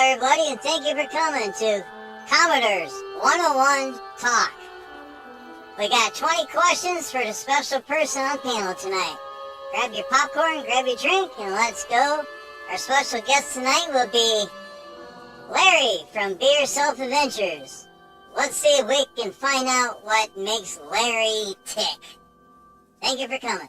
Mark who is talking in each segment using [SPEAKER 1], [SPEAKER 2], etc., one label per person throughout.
[SPEAKER 1] everybody, and thank you for coming to Commodore's 101 Talk. We got 20 questions for the special person on panel tonight. Grab your popcorn, grab your drink, and let's go. Our special guest tonight will be Larry from Be Yourself Avengers. Let's see if we can find out what makes Larry tick. Thank you for coming.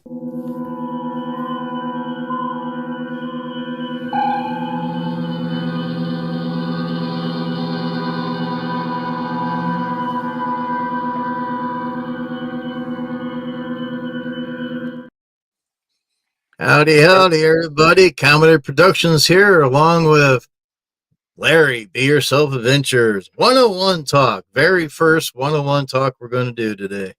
[SPEAKER 2] Howdy, everybody. Commodore Productions here, along with Larry, Be Yourself Adventures. 101 Talk. Very first 101 Talk we're going to do today.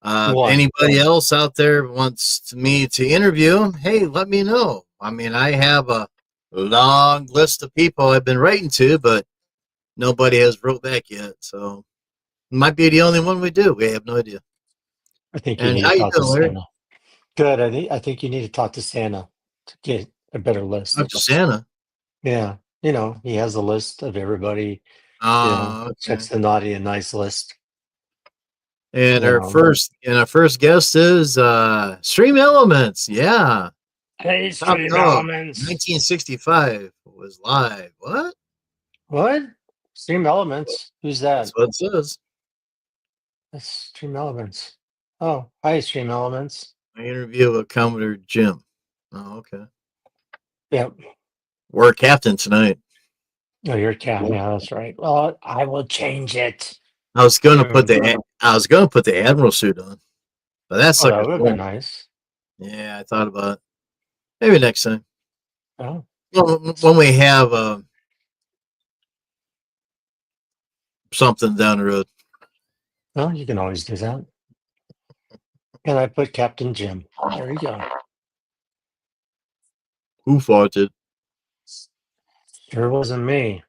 [SPEAKER 2] Anybody else out there wants me to interview, hey, let me know. I mean, I have a long list of people I've been writing to, but nobody has wrote back yet. So it might be the only one we do. We have no idea.
[SPEAKER 3] I think you need to talk to Santa. Good. I think you need to talk to Santa to get a better list.
[SPEAKER 2] Talk to Santa?
[SPEAKER 3] Yeah. He has a list of everybody.
[SPEAKER 2] Okay.
[SPEAKER 3] Checks the naughty and nice list.
[SPEAKER 2] And our first guest is Stream Elements. Yeah.
[SPEAKER 3] Hey, Stream Elements.
[SPEAKER 2] 1965 was live. What?
[SPEAKER 3] Stream Elements. Who's that?
[SPEAKER 2] That's what it says.
[SPEAKER 3] That's Stream Elements. Oh, hi, Stream Elements.
[SPEAKER 2] I interview with Commodore Jim. Oh, okay.
[SPEAKER 3] Yep.
[SPEAKER 2] We're captain tonight.
[SPEAKER 3] Oh, you're captain. Yeah, that's right. Well, I will change it.
[SPEAKER 2] I was going to put the Admiral suit on, but that's
[SPEAKER 3] that would be nice.
[SPEAKER 2] Yeah, I thought about it. Maybe next time.
[SPEAKER 3] Oh.
[SPEAKER 2] When we have something down the road.
[SPEAKER 3] Well, you can always do that. And I put Captain Jim. There you go.
[SPEAKER 2] Who farted?
[SPEAKER 3] Sure wasn't me.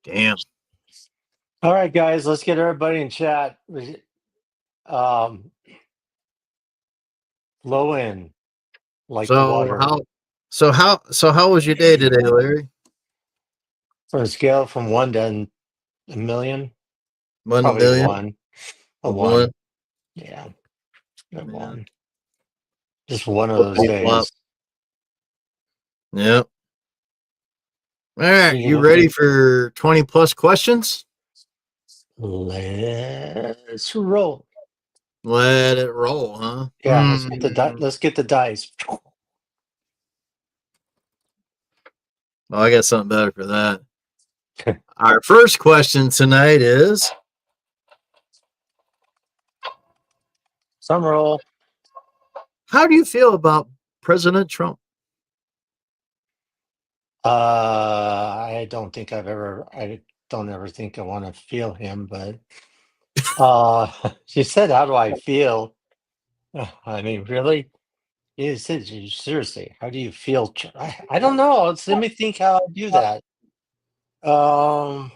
[SPEAKER 2] Damn.
[SPEAKER 3] All right, guys, let's get everybody in chat. Low end, like water.
[SPEAKER 2] How was your day today, Larry?
[SPEAKER 3] For a scale from 1 to a million.
[SPEAKER 2] 1 million.
[SPEAKER 3] One. A one. Yeah. One. Just one of those days.
[SPEAKER 2] Yep. All right, you ready for 20 plus questions?
[SPEAKER 3] Let's roll.
[SPEAKER 2] Let it roll, huh?
[SPEAKER 3] Yeah, let's get the dice.
[SPEAKER 2] Well, I got something better for that. Our first question tonight is...
[SPEAKER 3] Some roll.
[SPEAKER 2] How do you feel about President Trump?
[SPEAKER 3] I don't think I don't ever think I want to feel him, but she said, how do I feel? I mean, really? You said, seriously, how do you feel? I don't know. Let me think how I do that. God,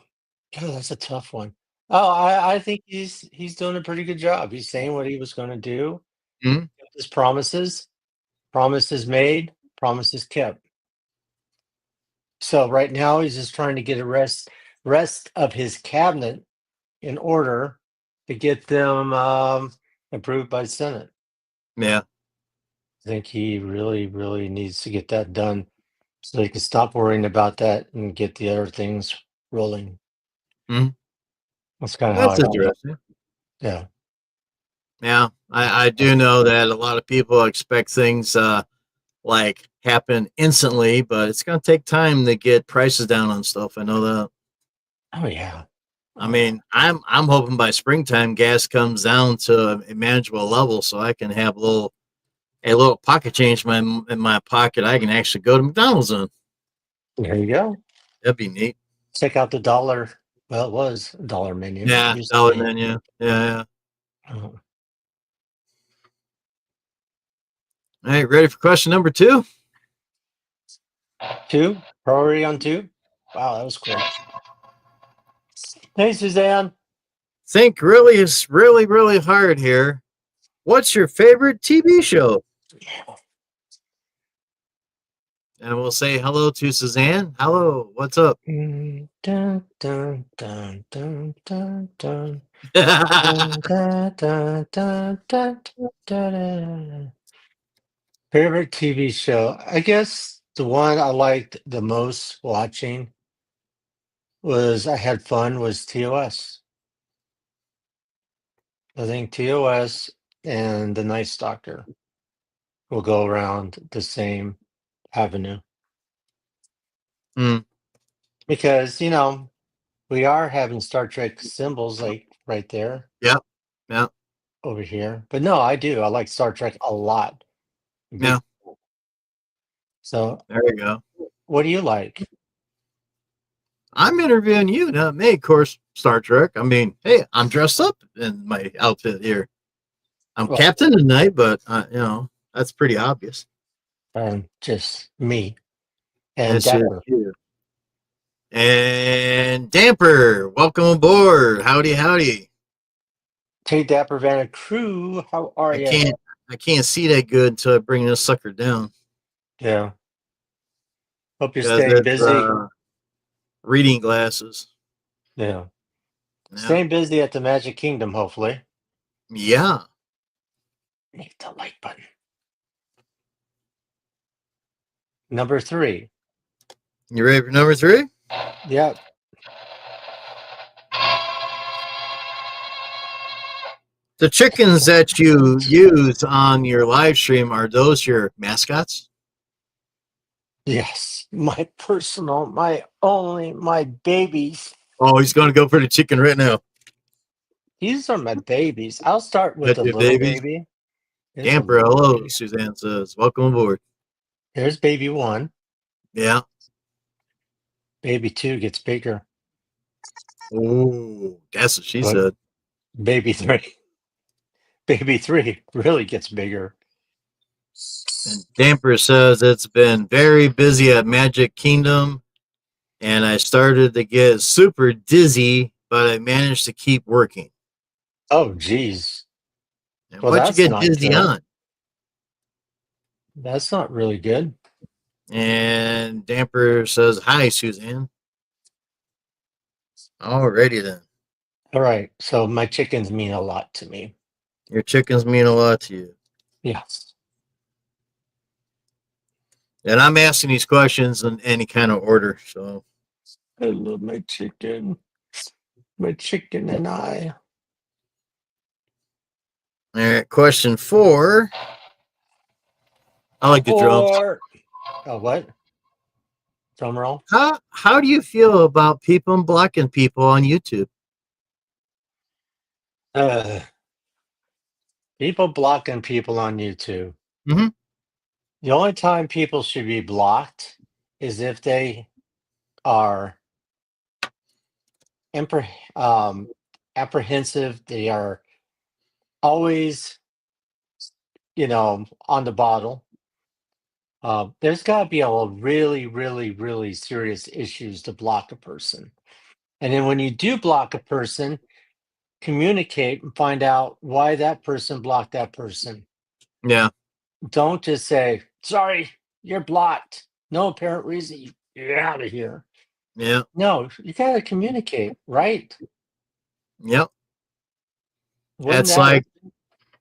[SPEAKER 3] that's a tough one. Oh, I think he's doing a pretty good job. He's saying what he was going to do.
[SPEAKER 2] Mm-hmm.
[SPEAKER 3] His promises made, promises kept. So right now he's just trying to get a rest of his cabinet in order to get them approved by the Senate.
[SPEAKER 2] Yeah.
[SPEAKER 3] I think he really, really needs to get that done so he can stop worrying about that and get the other things rolling.
[SPEAKER 2] Mm-hmm.
[SPEAKER 3] That's kind of how I feel. Yeah.
[SPEAKER 2] Yeah, I do know that a lot of people expect things like happen instantly, but it's going to take time to get prices down on stuff. I know that.
[SPEAKER 3] Oh yeah.
[SPEAKER 2] I mean, I'm hoping by springtime gas comes down to a manageable level, so I can have a little pocket change in my pocket. I can actually go to McDonald's on.
[SPEAKER 3] There you go.
[SPEAKER 2] That'd be neat.
[SPEAKER 3] Check out the dollar. Well, it was a dollar menu.
[SPEAKER 2] Yeah, dollar menu. Yeah.
[SPEAKER 3] Oh.
[SPEAKER 2] All right, ready for question number 2?
[SPEAKER 3] 2? Priority on 2? Wow, that was quick. Hey, Suzanne.
[SPEAKER 2] Think really hard here. What's your favorite TV show? And we'll say hello to Suzanne. Hello, what's up?
[SPEAKER 3] Dun, dun, dun, dun, dun, dun. Dun,
[SPEAKER 2] Favorite
[SPEAKER 3] dun, dun, dun, dun, dun, dun. Favorite TV show? I guess the one I liked the most watching I had fun was TOS. I think TOS and The Night Stalker will go around the same avenue
[SPEAKER 2] Mm,
[SPEAKER 3] because, we are having Star Trek symbols like right there
[SPEAKER 2] yep, yep,
[SPEAKER 3] over here. But no, I do. I like Star Trek a lot.
[SPEAKER 2] yeah.
[SPEAKER 3] Big. So,
[SPEAKER 2] There you go.
[SPEAKER 3] what do you like?
[SPEAKER 2] I'm interviewing you, not me. Of course, Star Trek. I mean, hey, I'm dressed up in my outfit here. I'm
[SPEAKER 3] Well,
[SPEAKER 2] captain tonight, but that's pretty obvious.
[SPEAKER 3] just me and
[SPEAKER 2] That's just
[SPEAKER 3] Dapper.
[SPEAKER 2] you. And Damper, welcome aboard. Howdy, howdy.
[SPEAKER 3] Hey, Dapper Vanna Crew, how are
[SPEAKER 2] I
[SPEAKER 3] you?
[SPEAKER 2] can't, I can't see that good until I bring this sucker down
[SPEAKER 3] Yeah. Hope you're
[SPEAKER 2] because
[SPEAKER 3] staying
[SPEAKER 2] it's
[SPEAKER 3] busy.
[SPEAKER 2] reading glasses.
[SPEAKER 3] Yeah.
[SPEAKER 2] Yeah,
[SPEAKER 3] Staying busy at the Magic Kingdom, hopefully.
[SPEAKER 2] yeah.
[SPEAKER 3] Hit the like button. Number 3.
[SPEAKER 2] You ready for number 3?
[SPEAKER 3] Yep.
[SPEAKER 2] The chickens that you use on your live stream, are those your mascots?
[SPEAKER 3] Yes. My personal, my only, my babies.
[SPEAKER 2] Oh, he's going to go for the chicken right now.
[SPEAKER 3] These are my babies. I'll start with
[SPEAKER 2] That's
[SPEAKER 3] the
[SPEAKER 2] your
[SPEAKER 3] little
[SPEAKER 2] baby.
[SPEAKER 3] baby. There's a
[SPEAKER 2] Damper,
[SPEAKER 3] little
[SPEAKER 2] hello,
[SPEAKER 3] baby.
[SPEAKER 2] Suzanne says. Welcome aboard.
[SPEAKER 3] There's baby 1.
[SPEAKER 2] Yeah.
[SPEAKER 3] Baby 2 gets bigger.
[SPEAKER 2] Oh, that's what she
[SPEAKER 3] But
[SPEAKER 2] said.
[SPEAKER 3] baby 3, baby 3 really gets bigger.
[SPEAKER 2] And Damper says it's been very busy at Magic Kingdom, and I started to get super dizzy, but I managed to keep working.
[SPEAKER 3] Oh, geez.
[SPEAKER 2] And
[SPEAKER 3] Well,
[SPEAKER 2] what'd you
[SPEAKER 3] that's
[SPEAKER 2] get
[SPEAKER 3] not
[SPEAKER 2] dizzy
[SPEAKER 3] good.
[SPEAKER 2] on?
[SPEAKER 3] That's not really good.
[SPEAKER 2] And Damper says, hi, Suzanne. Alrighty then.
[SPEAKER 3] All right. So my chickens mean a lot to me.
[SPEAKER 2] Your chickens mean a lot to you.
[SPEAKER 3] Yes.
[SPEAKER 2] And I'm asking these questions in any kind of order. So,
[SPEAKER 3] I love my chicken. My chicken and I.
[SPEAKER 2] all right, question 4. I like the drums.
[SPEAKER 3] Or what? Drum roll.
[SPEAKER 2] How do you feel about people blocking people on YouTube?
[SPEAKER 3] Uh, People blocking people on YouTube.
[SPEAKER 2] Mm-hmm.
[SPEAKER 3] The only time people should be blocked is if they are impre- um, apprehensive. They are always, on the bottle. There's got to be a really, really, really serious issues to block a person. And then when you do block a person, communicate and find out why that person blocked that person.
[SPEAKER 2] Yeah.
[SPEAKER 3] Don't just say, sorry, you're blocked. No apparent reason. You're out of here.
[SPEAKER 2] Yeah.
[SPEAKER 3] No, you got to communicate, right?
[SPEAKER 2] Yep.
[SPEAKER 3] Wouldn't
[SPEAKER 2] That's
[SPEAKER 3] that?
[SPEAKER 2] like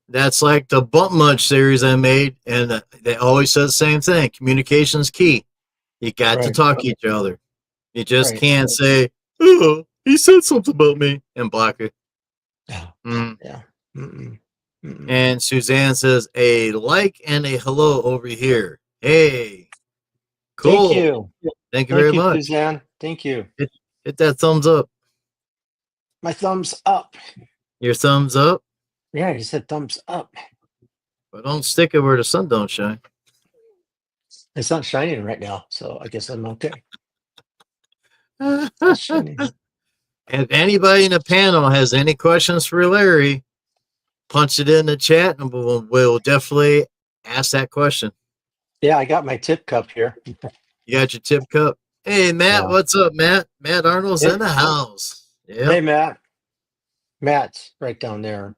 [SPEAKER 2] that's like the Bump Munch series I made, and they always said the same thing: communication's key. You got to
[SPEAKER 3] Right,
[SPEAKER 2] talk to each other. You just
[SPEAKER 3] right.
[SPEAKER 2] can't say, "Oh, he said something about me," and block it.
[SPEAKER 3] Yeah,
[SPEAKER 2] Mm.
[SPEAKER 3] yeah. Mm-mm, mm-mm.
[SPEAKER 2] And Suzanne says, "A like and a hello over here." Hey,
[SPEAKER 3] Thank
[SPEAKER 2] cool.
[SPEAKER 3] you.
[SPEAKER 2] Thank you
[SPEAKER 3] Thank
[SPEAKER 2] very
[SPEAKER 3] you,
[SPEAKER 2] much.
[SPEAKER 3] Suzanne. Thank you.
[SPEAKER 2] Hit, hit that thumbs up.
[SPEAKER 3] My thumbs up.
[SPEAKER 2] Your thumbs up,
[SPEAKER 3] Yeah, you said thumbs up.
[SPEAKER 2] but don't stick it where the sun don't shine.
[SPEAKER 3] It's not shining right now, so I guess I'm okay.
[SPEAKER 2] If
[SPEAKER 3] It's not shining.
[SPEAKER 2] anybody in the panel has any questions for Larry, punch it in the chat and we'll definitely ask that question.
[SPEAKER 3] Yeah, I got my tip cup here.
[SPEAKER 2] You got your tip cup. Hey, Matt,
[SPEAKER 3] Yeah.
[SPEAKER 2] what's up, Matt? Matt Arnold's in
[SPEAKER 3] Hey,
[SPEAKER 2] the house.
[SPEAKER 3] hey,
[SPEAKER 2] Yep,
[SPEAKER 3] Matt. Matt's right down there.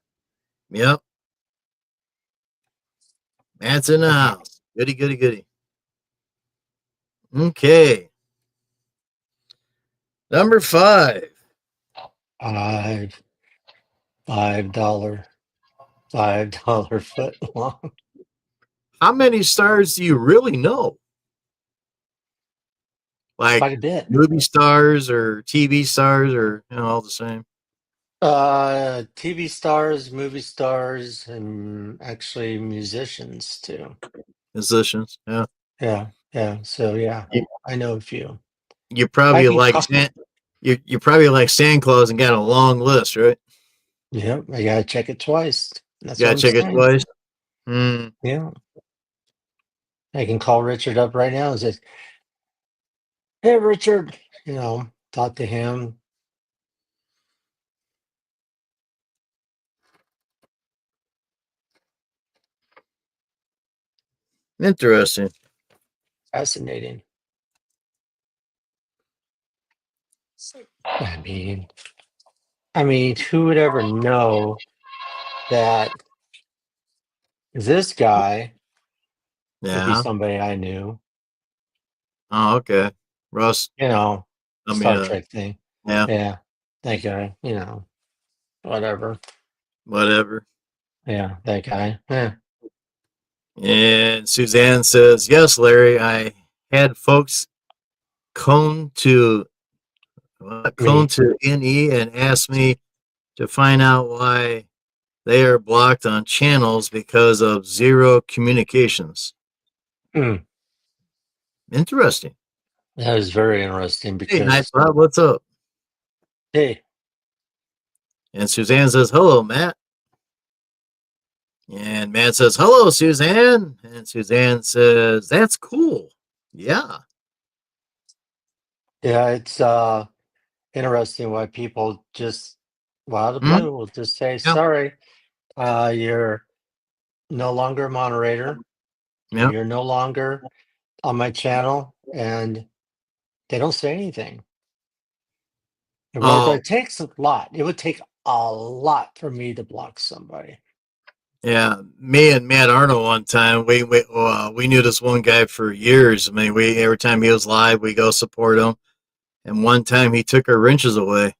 [SPEAKER 2] yep. Matt's in the house. Goody, goody, goody. Okay. Number 5.
[SPEAKER 3] Five $5 $5 foot long.
[SPEAKER 2] How many stars do you really know? Like
[SPEAKER 3] Quite a bit.
[SPEAKER 2] movie stars or TV stars or all the same?
[SPEAKER 3] TV stars, movie stars, and actually musicians too.
[SPEAKER 2] Musicians. Yeah.
[SPEAKER 3] Yeah. So yeah,
[SPEAKER 2] You,
[SPEAKER 3] I know a few.
[SPEAKER 2] you
[SPEAKER 3] I
[SPEAKER 2] probably
[SPEAKER 3] can
[SPEAKER 2] like
[SPEAKER 3] call.
[SPEAKER 2] you probably like Santa Claus and got a long list, right?
[SPEAKER 3] Yeah, I gotta check it twice. That's
[SPEAKER 2] You
[SPEAKER 3] what
[SPEAKER 2] gotta
[SPEAKER 3] I'm
[SPEAKER 2] check it
[SPEAKER 3] saying.
[SPEAKER 2] twice. Hmm.
[SPEAKER 3] Yeah, I can call Richard up right now and say, "Hey, Richard, talk to him."
[SPEAKER 2] Interesting.
[SPEAKER 3] Fascinating. I mean, who would ever know that this guy would be
[SPEAKER 2] Yeah.
[SPEAKER 3] somebody I knew?
[SPEAKER 2] Oh, okay. Russ.
[SPEAKER 3] You know,
[SPEAKER 2] I mean,
[SPEAKER 3] Star Trek thing.
[SPEAKER 2] yeah.
[SPEAKER 3] Yeah, that guy. Whatever.
[SPEAKER 2] Whatever.
[SPEAKER 3] Yeah, that guy. Yeah.
[SPEAKER 2] And Suzanne says, "Yes, Larry. I had folks cone to cone
[SPEAKER 3] Me.
[SPEAKER 2] to NE and asked me to find out why they are blocked on channels because of zero communications."
[SPEAKER 3] Mm,
[SPEAKER 2] Interesting.
[SPEAKER 3] that is very interesting
[SPEAKER 2] Hey, Night
[SPEAKER 3] because,
[SPEAKER 2] Bob, what's up?
[SPEAKER 3] hey,
[SPEAKER 2] And Suzanne says, "Hello, Matt." And Matt says, "Hello, Suzanne." And Suzanne says, "That's cool." Yeah.
[SPEAKER 3] yeah, it's interesting why people just, well, out of the
[SPEAKER 2] Hmm?
[SPEAKER 3] blue, will just say,
[SPEAKER 2] Yeah.
[SPEAKER 3] sorry, you're no longer a moderator, or
[SPEAKER 2] Yeah.
[SPEAKER 3] you're no longer on my channel, and they don't say anything. Well,
[SPEAKER 2] Oh,
[SPEAKER 3] it takes a lot. It would take a lot for me to block somebody.
[SPEAKER 2] yeah. Me and Matt Arnold one time, we knew this one guy for years. I mean, we every time he was live, we go support him. And one time he took our wrenches away.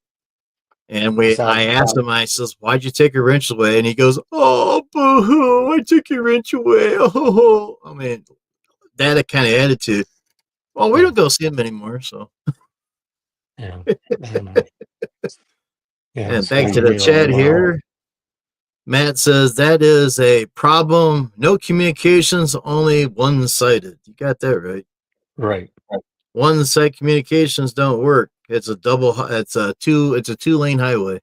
[SPEAKER 2] And
[SPEAKER 3] Is that
[SPEAKER 2] I asked him, I says, "Why'd you take your wrench away?" And he goes, "Oh, boo-hoo, I took your wrench away." Oh, I mean, that kind of attitude. Well, we
[SPEAKER 3] yeah,
[SPEAKER 2] don't go see him anymore. So,
[SPEAKER 3] yeah, I don't know. Yeah,
[SPEAKER 2] and
[SPEAKER 3] it's
[SPEAKER 2] back
[SPEAKER 3] weird
[SPEAKER 2] to
[SPEAKER 3] to
[SPEAKER 2] the
[SPEAKER 3] me like,
[SPEAKER 2] chat
[SPEAKER 3] wow,
[SPEAKER 2] here. Matt says that is a problem. No communications, only one sided. You got that right.
[SPEAKER 3] right.
[SPEAKER 2] One side communications don't work. It's a it's a 2 lane highway.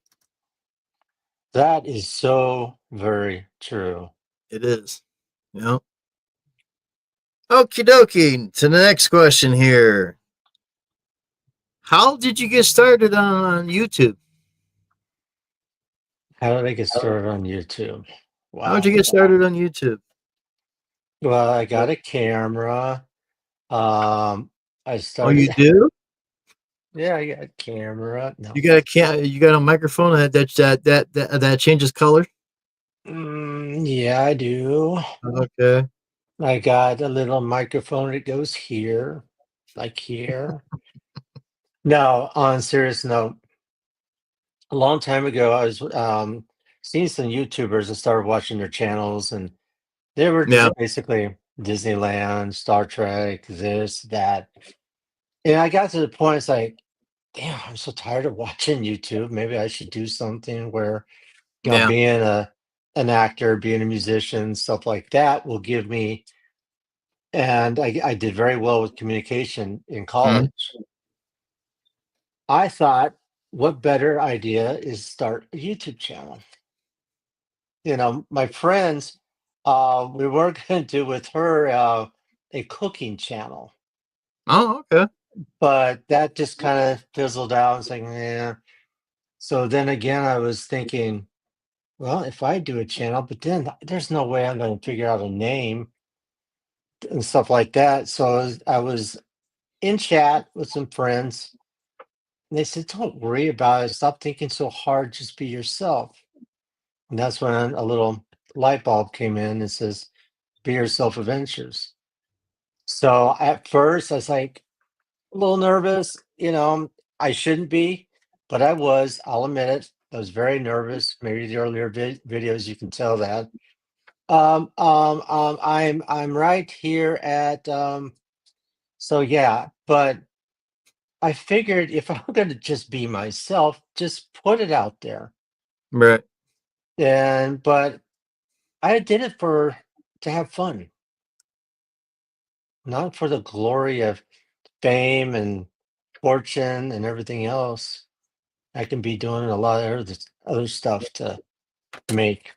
[SPEAKER 3] That is so very true.
[SPEAKER 2] It is. You know. Okie dokie. To the next question here. How did you get started on YouTube?
[SPEAKER 3] How did I get started on YouTube?
[SPEAKER 2] How did you
[SPEAKER 3] Wow.
[SPEAKER 2] get started on YouTube?
[SPEAKER 3] Well, I got a camera. Um, I
[SPEAKER 2] Oh, you
[SPEAKER 3] started,
[SPEAKER 2] do?
[SPEAKER 3] yeah, I got a camera.
[SPEAKER 2] You
[SPEAKER 3] No.
[SPEAKER 2] got you got a microphone that changes color?
[SPEAKER 3] Yeah, I do.
[SPEAKER 2] Okay.
[SPEAKER 3] I got a little microphone that goes here, like here. Now, on a serious note, a long time ago, I was seeing some YouTubers and started watching their channels, and they were
[SPEAKER 2] Yeah.
[SPEAKER 3] just basically Disneyland, Star Trek, this, that. And I got to the point, it's like, damn, I'm so tired of watching YouTube. Maybe I should do something where,
[SPEAKER 2] Yeah.
[SPEAKER 3] being an actor, being a musician, stuff like that will give me. And I did very well with communication in
[SPEAKER 2] Mhm.
[SPEAKER 3] college. I thought, what better idea is start a YouTube channel? My friends, we were going to do with her a cooking channel,
[SPEAKER 2] Oh, okay.
[SPEAKER 3] but that just kind of fizzled out. It's like, yeah. So then again, I was thinking, well, if I do a channel, but then there's no way I'm going to figure out a name and stuff like that. So I was in chat with some friends, and they said, "Don't worry about it. Stop thinking so hard. Just be yourself." And that's when a little light bulb came in and says, "Be yourself, Avengers." So at first, I was like a little nervous. I shouldn't be, but I was. I'll admit it. I was very nervous. Maybe the earlier videos, you can tell that. I'm right here at. So yeah, but I figured if I'm going to just be myself, just put it out there.
[SPEAKER 2] Right.
[SPEAKER 3] But I did it to have fun, not for the glory of fame and fortune and everything else. I can be doing a lot of other stuff to make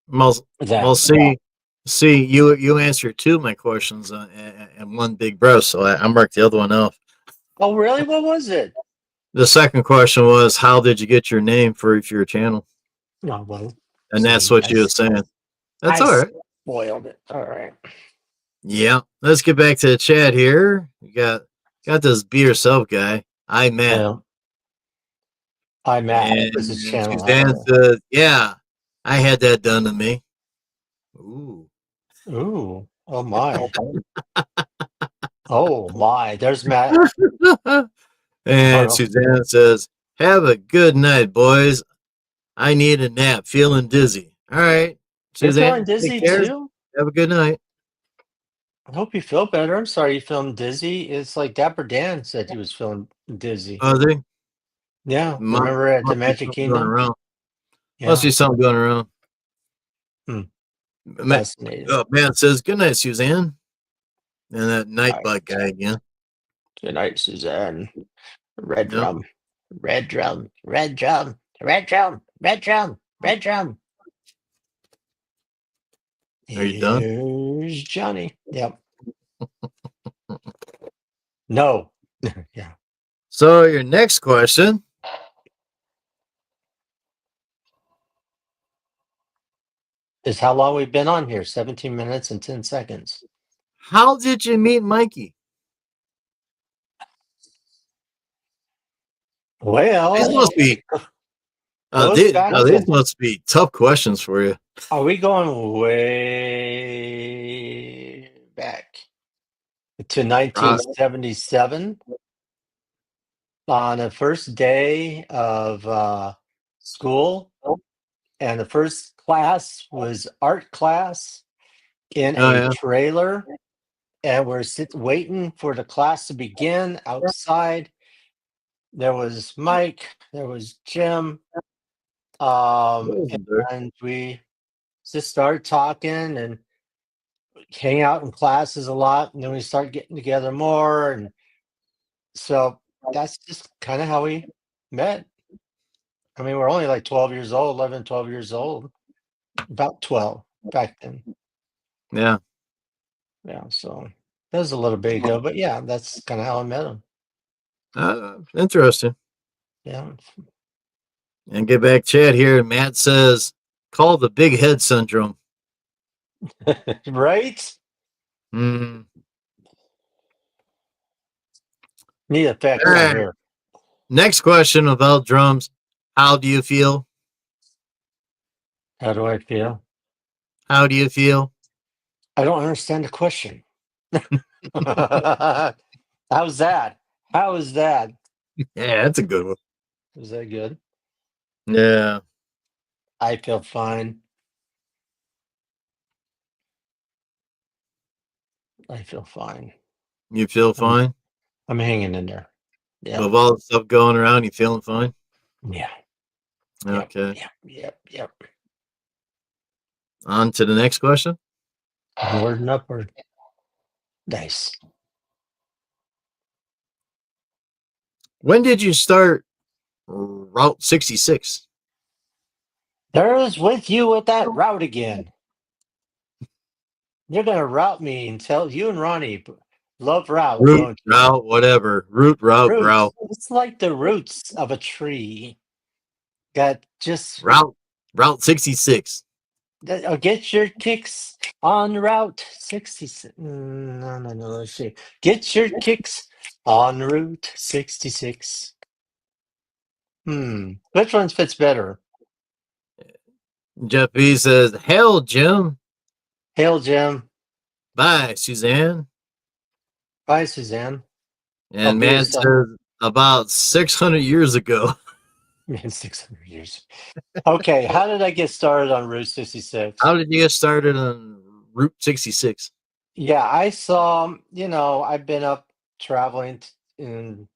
[SPEAKER 2] Well,
[SPEAKER 3] that.
[SPEAKER 2] well, see, you answered two of my questions in one big breath, so I marked the other one off.
[SPEAKER 3] Oh, really? What was it?
[SPEAKER 2] The second question was, how did you get your name for your channel?
[SPEAKER 3] Oh, well,
[SPEAKER 2] And that's
[SPEAKER 3] see,
[SPEAKER 2] what you were saying. That's
[SPEAKER 3] I
[SPEAKER 2] all right.
[SPEAKER 3] spoiled it. All right.
[SPEAKER 2] Yeah. Let's get back to the chat here. You got this be yourself guy. I Matt.
[SPEAKER 3] Yeah. I'm at is a
[SPEAKER 2] And
[SPEAKER 3] channel.
[SPEAKER 2] Suzanne said, yeah, I had that done to me. Ooh.
[SPEAKER 3] Ooh. Oh my. Oh my. There's Matt.
[SPEAKER 2] And
[SPEAKER 3] Arnold.
[SPEAKER 2] Suzanne says, have a good night, boys. I need a nap. Feeling dizzy. All right.
[SPEAKER 3] You're feeling
[SPEAKER 2] Suzanne, take
[SPEAKER 3] dizzy
[SPEAKER 2] care.
[SPEAKER 3] too?
[SPEAKER 2] Have a good night.
[SPEAKER 3] I hope you feel better. I'm sorry you feeling dizzy. It's like Dapper Dan said he was feeling dizzy.
[SPEAKER 2] Oh, they
[SPEAKER 3] Yeah.
[SPEAKER 2] must,
[SPEAKER 3] Remember at the
[SPEAKER 2] must be
[SPEAKER 3] Magic
[SPEAKER 2] something going
[SPEAKER 3] Kingdom?
[SPEAKER 2] around. Must
[SPEAKER 3] Yeah.
[SPEAKER 2] be something going around.
[SPEAKER 3] Hmm.
[SPEAKER 2] Matt,
[SPEAKER 3] Fascinating.
[SPEAKER 2] Matt says, good night, Suzanne. And that
[SPEAKER 3] All
[SPEAKER 2] night
[SPEAKER 3] right.
[SPEAKER 2] bug guy again.
[SPEAKER 3] Good night, Suzanne. Red
[SPEAKER 2] Yep.
[SPEAKER 3] drum. Red drum. Red drum. Red drum. Red drum. Red drum.
[SPEAKER 2] Are you done?
[SPEAKER 3] Here's Johnny. Yep. No. Yeah.
[SPEAKER 2] So your next question.
[SPEAKER 3] Is how long we've been on here. 17 minutes and 10 seconds.
[SPEAKER 2] How did you meet Mikey? These
[SPEAKER 3] Well,
[SPEAKER 2] must be
[SPEAKER 3] goes back
[SPEAKER 2] these
[SPEAKER 3] to,
[SPEAKER 2] must be tough questions for you.
[SPEAKER 3] are we going way back to
[SPEAKER 2] Uh,
[SPEAKER 3] 1977 on the first day of school? And the first class was art class in
[SPEAKER 2] oh
[SPEAKER 3] a
[SPEAKER 2] yeah.
[SPEAKER 3] trailer. And we're waiting for the class to begin outside. There was Mike, there was Jim,
[SPEAKER 2] Wasn't there?
[SPEAKER 3] and we just started talking and hang out in classes a lot. And then we start getting together more. And so that's just kind of how we met. I mean, we're only like 12 years old, 11, 12 years old, about 12 back then.
[SPEAKER 2] Yeah.
[SPEAKER 3] Yeah. So that was a little bit ago, but yeah, that's kind of how I met him.
[SPEAKER 2] Interesting.
[SPEAKER 3] Yeah.
[SPEAKER 2] And get back chat here. Matt says, call the big head syndrome.
[SPEAKER 3] Right?
[SPEAKER 2] Mm.
[SPEAKER 3] Need
[SPEAKER 2] All
[SPEAKER 3] effects on
[SPEAKER 2] right.
[SPEAKER 3] here.
[SPEAKER 2] Next question about drums. How do you feel?
[SPEAKER 3] How do I feel?
[SPEAKER 2] How do you feel?
[SPEAKER 3] I don't understand the question. How's that? How is that?
[SPEAKER 2] Yeah, that's a good one.
[SPEAKER 3] Is that good?
[SPEAKER 2] Yeah.
[SPEAKER 3] I feel fine. I feel fine.
[SPEAKER 2] You feel
[SPEAKER 3] I'm
[SPEAKER 2] fine?
[SPEAKER 3] I'm hanging in there. Yep.
[SPEAKER 2] With all the stuff going around, you feeling fine?
[SPEAKER 3] Yeah. Yep.
[SPEAKER 2] Okay.
[SPEAKER 3] Yep. Yep. Yep.
[SPEAKER 2] On to the next question.
[SPEAKER 3] Onward and upward. Nice.
[SPEAKER 2] When did you start Route 66?
[SPEAKER 3] There's with you with that route again. You're gonna route me and tell you and Ronnie love route,
[SPEAKER 2] Route,
[SPEAKER 3] don't you?
[SPEAKER 2] route, whatever. Route, route,
[SPEAKER 3] Roots.
[SPEAKER 2] grout.
[SPEAKER 3] It's like the roots of a tree that just
[SPEAKER 2] Route 66.
[SPEAKER 3] get your kicks on Route 66. No, no, no. Let's see. Get your kicks on Route 66. Which one fits better?
[SPEAKER 2] Jeff B says, hell, Jim.
[SPEAKER 3] Hail, Jim.
[SPEAKER 2] Bye, Suzanne.
[SPEAKER 3] Bye, Suzanne. I'll
[SPEAKER 2] And
[SPEAKER 3] be
[SPEAKER 2] Matt says about 600 years ago.
[SPEAKER 3] in 600 years. Okay, how did I get started on Route 66?
[SPEAKER 2] How did you get started on Route 66?
[SPEAKER 3] Yeah, I saw, I've been up traveling and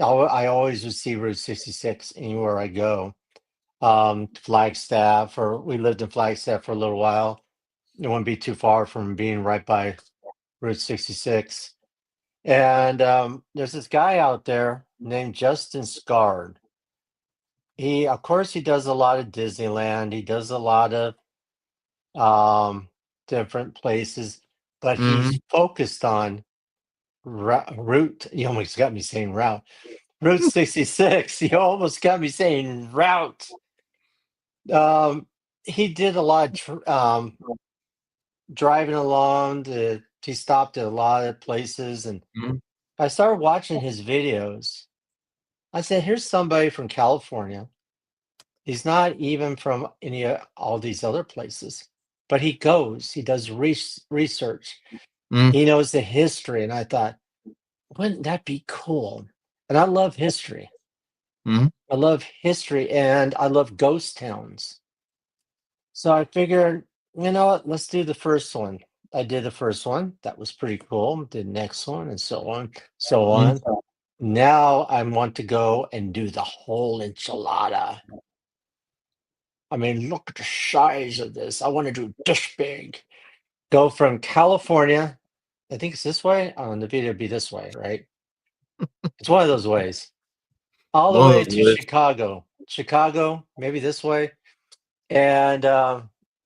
[SPEAKER 3] I always would see Route 66 anywhere I go. Flagstaff, or we lived in Flagstaff for a little while. It wouldn't be too far from being right by Route 66. And there's this guy out there named Justin Scard. Of course, he does a lot of Disneyland. He does a lot of different places, but
[SPEAKER 2] Mm-hmm.
[SPEAKER 3] he's focused on route. You almost got me saying route. Route 66. You almost got me saying route. He did a lot of driving along. He stopped at a lot of places, and
[SPEAKER 2] Mm-hmm.
[SPEAKER 3] I started watching his videos. I said, "Here's somebody from California. He's not even from all these other places, but he goes. He does research. He knows the history." And I thought, wouldn't that be cool? And I love history.
[SPEAKER 2] Mm-hmm.
[SPEAKER 3] I love history, and I love ghost towns. So I figured, you know what? Let's do the first one. I did the first one. That was pretty cool. Did the next one, and so on, so
[SPEAKER 2] Mm-hmm.
[SPEAKER 3] on. Now I want to go and do the whole enchilada. I mean, look at the size of this. I want to do this big. Go from California. I think it's this way. On the video, it'd be this way, right? It's one of those ways. All the
[SPEAKER 2] One
[SPEAKER 3] way
[SPEAKER 2] of those
[SPEAKER 3] to
[SPEAKER 2] lists.
[SPEAKER 3] Chicago. Chicago, maybe this way, and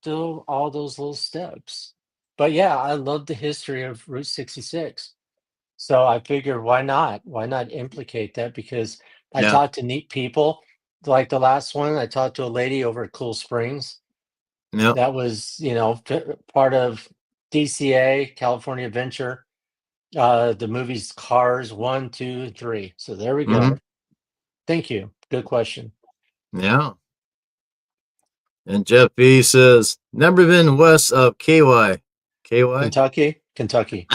[SPEAKER 3] do all those little steps. But yeah, I love the history of Route 66. So I figured, why not? Why not implicate that? Because I
[SPEAKER 2] Yeah.
[SPEAKER 3] talked to neat people. Like the last one, I talked to a lady over at Cool Springs.
[SPEAKER 2] Yep.
[SPEAKER 3] That was, part of DCA, California Adventure. The movies Cars 1, 2, 3. So there we
[SPEAKER 2] Mm-hmm.
[SPEAKER 3] go. Thank you. Good question.
[SPEAKER 2] Yeah. And Jeff B says, never been west of KY. KY?
[SPEAKER 3] Kentucky, Kentucky.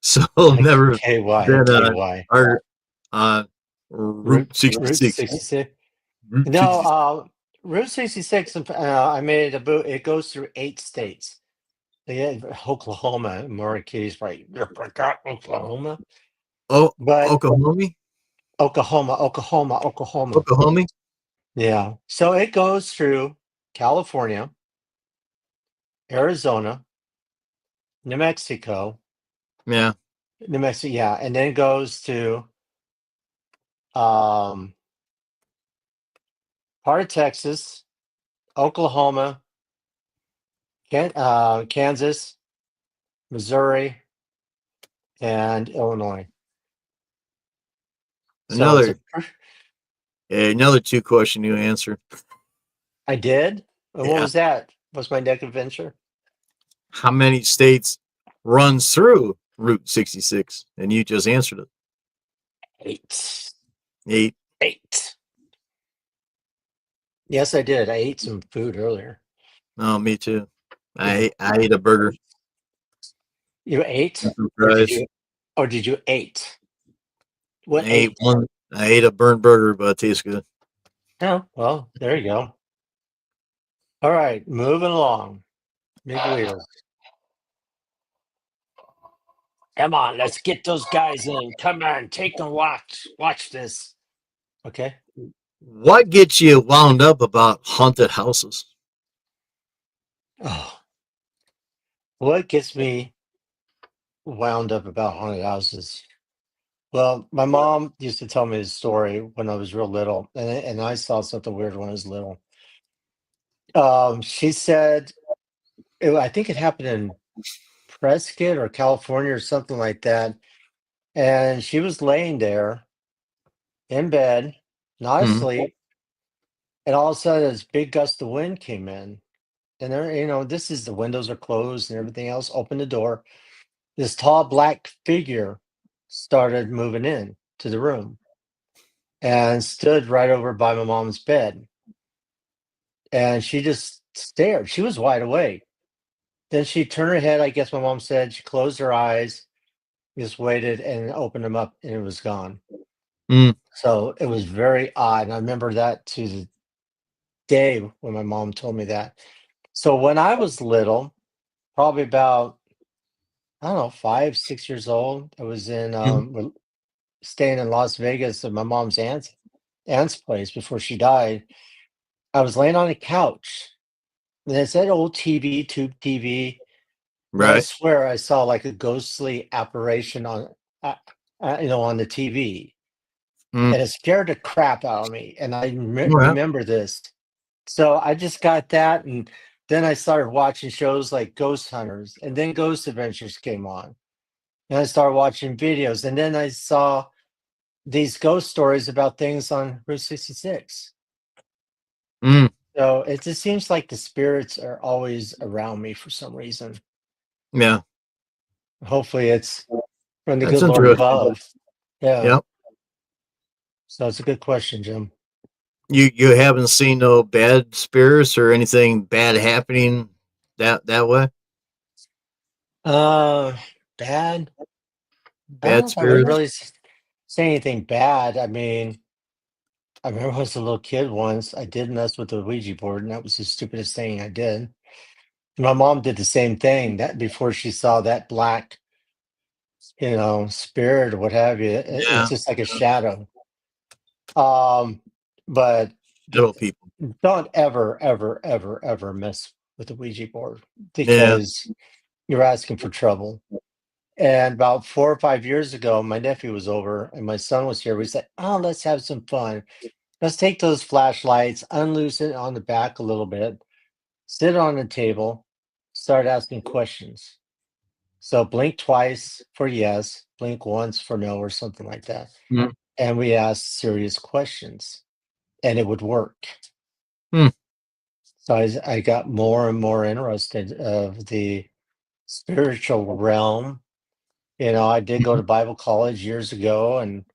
[SPEAKER 2] So
[SPEAKER 3] Like
[SPEAKER 2] never
[SPEAKER 3] KY and
[SPEAKER 2] been
[SPEAKER 3] KY.
[SPEAKER 2] our Route
[SPEAKER 3] Route
[SPEAKER 2] 66.
[SPEAKER 3] 66.
[SPEAKER 2] Route
[SPEAKER 3] No,
[SPEAKER 2] 66.
[SPEAKER 3] Route 66, I made it it goes through 8 states. Yeah, Oklahoma, Marquis, right? You forgot Oklahoma.
[SPEAKER 2] Oh,
[SPEAKER 3] But
[SPEAKER 2] Oklahoma?
[SPEAKER 3] Oklahoma.
[SPEAKER 2] Oklahoma?
[SPEAKER 3] Yeah. So it goes through California, Arizona, New Mexico,
[SPEAKER 2] Yeah.
[SPEAKER 3] yeah, and then it goes to um, part of Texas, Oklahoma, Kansas, Missouri, and Illinois. So it's
[SPEAKER 2] Another another two question you answered.
[SPEAKER 3] I did. And what
[SPEAKER 2] Yeah.
[SPEAKER 3] was that? What's my next adventure?
[SPEAKER 2] How many states runs through Route 66? And you just answered it.
[SPEAKER 3] 8.
[SPEAKER 2] 8.
[SPEAKER 3] 8. Yes, I did. I ate some food earlier.
[SPEAKER 2] Oh, me too.
[SPEAKER 3] Yeah.
[SPEAKER 2] I ate a burger.
[SPEAKER 3] You ate,
[SPEAKER 2] And some
[SPEAKER 3] or did
[SPEAKER 2] fries.
[SPEAKER 3] you, ate?
[SPEAKER 2] I
[SPEAKER 3] What
[SPEAKER 2] ate
[SPEAKER 3] ate?
[SPEAKER 2] one. I ate a burnt burger, but it tastes good.
[SPEAKER 3] Oh, well, there you go. All right, moving along. Big wheels. Come on, let's get those guys in. Come on, take a watch. Watch this. Okay.
[SPEAKER 2] What gets you wound up about haunted houses?
[SPEAKER 3] Oh, what gets me wound up about haunted houses? Well, my mom used to tell me this story when I was real little, and I saw something weird when I was little. She said, I think it happened in Prescott or California or something like that. And she was laying there in bed, not
[SPEAKER 2] Mm-hmm.
[SPEAKER 3] asleep, and all of a sudden this big gust of wind came in. And there, this is the windows are closed and everything else. Open the door. This tall black figure started moving in to the room and stood right over by my mom's bed. And she just stared. She was wide awake. Then she turned her head. I guess my mom said she closed her eyes. Just waited and opened them up, and it was gone.
[SPEAKER 2] Mm.
[SPEAKER 3] So it was very odd. And I remember that to the day when my mom told me that. So when I was little, probably about, I don't know, 5, 6 years old, I was in
[SPEAKER 2] Mm.
[SPEAKER 3] staying in Las Vegas at my mom's aunt's place before she died. I was laying on a couch, and it's that old TV, tube TV, and I
[SPEAKER 2] Right.
[SPEAKER 3] swear I saw like a ghostly apparition uh, on the TV,
[SPEAKER 2] Mm.
[SPEAKER 3] and it scared the crap out of me. And I
[SPEAKER 2] Well,
[SPEAKER 3] remember this. So I just got that, and then I started watching shows like Ghost Hunters, and then Ghost Adventures came on, and I started watching videos, and then I saw these ghost stories about things on Route 66.
[SPEAKER 2] mm.
[SPEAKER 3] So it just seems like the spirits are always around me for some reason.
[SPEAKER 2] Yeah.
[SPEAKER 3] Hopefully, it's from the
[SPEAKER 2] That's
[SPEAKER 3] good Lord
[SPEAKER 2] interesting.
[SPEAKER 3] above. Yeah.
[SPEAKER 2] Yep.
[SPEAKER 3] So it's a good question, Jim.
[SPEAKER 2] You haven't seen no bad spirits or anything bad happening that way?
[SPEAKER 3] Uh, Bad. I don't know
[SPEAKER 2] Bad
[SPEAKER 3] if I would
[SPEAKER 2] spirits?
[SPEAKER 3] really say anything bad. I mean, I remember when I was a little kid once, I did mess with the Ouija board, and that was the stupidest thing I did. My mom did the same thing that before she saw that black, spirit or what have you. It's
[SPEAKER 2] Yeah.
[SPEAKER 3] just like a shadow. Um, but d-
[SPEAKER 2] Little people.
[SPEAKER 3] don't ever, ever, ever, ever mess with the Ouija board
[SPEAKER 2] Yeah.
[SPEAKER 3] because you're asking for trouble. And about 4 or 5 years ago, my nephew was over and my son was here. We said, "Oh, let's have some fun. Let's take those flashlights, unloose it on the back a little bit, sit on the table, start asking questions." So blink twice for yes, blink once for no, or something like that.
[SPEAKER 2] Mm.
[SPEAKER 3] And we asked serious questions, and it would work.
[SPEAKER 2] Mm.
[SPEAKER 3] So I got more and more interested of the spiritual realm. I did go to Bible college years ago, and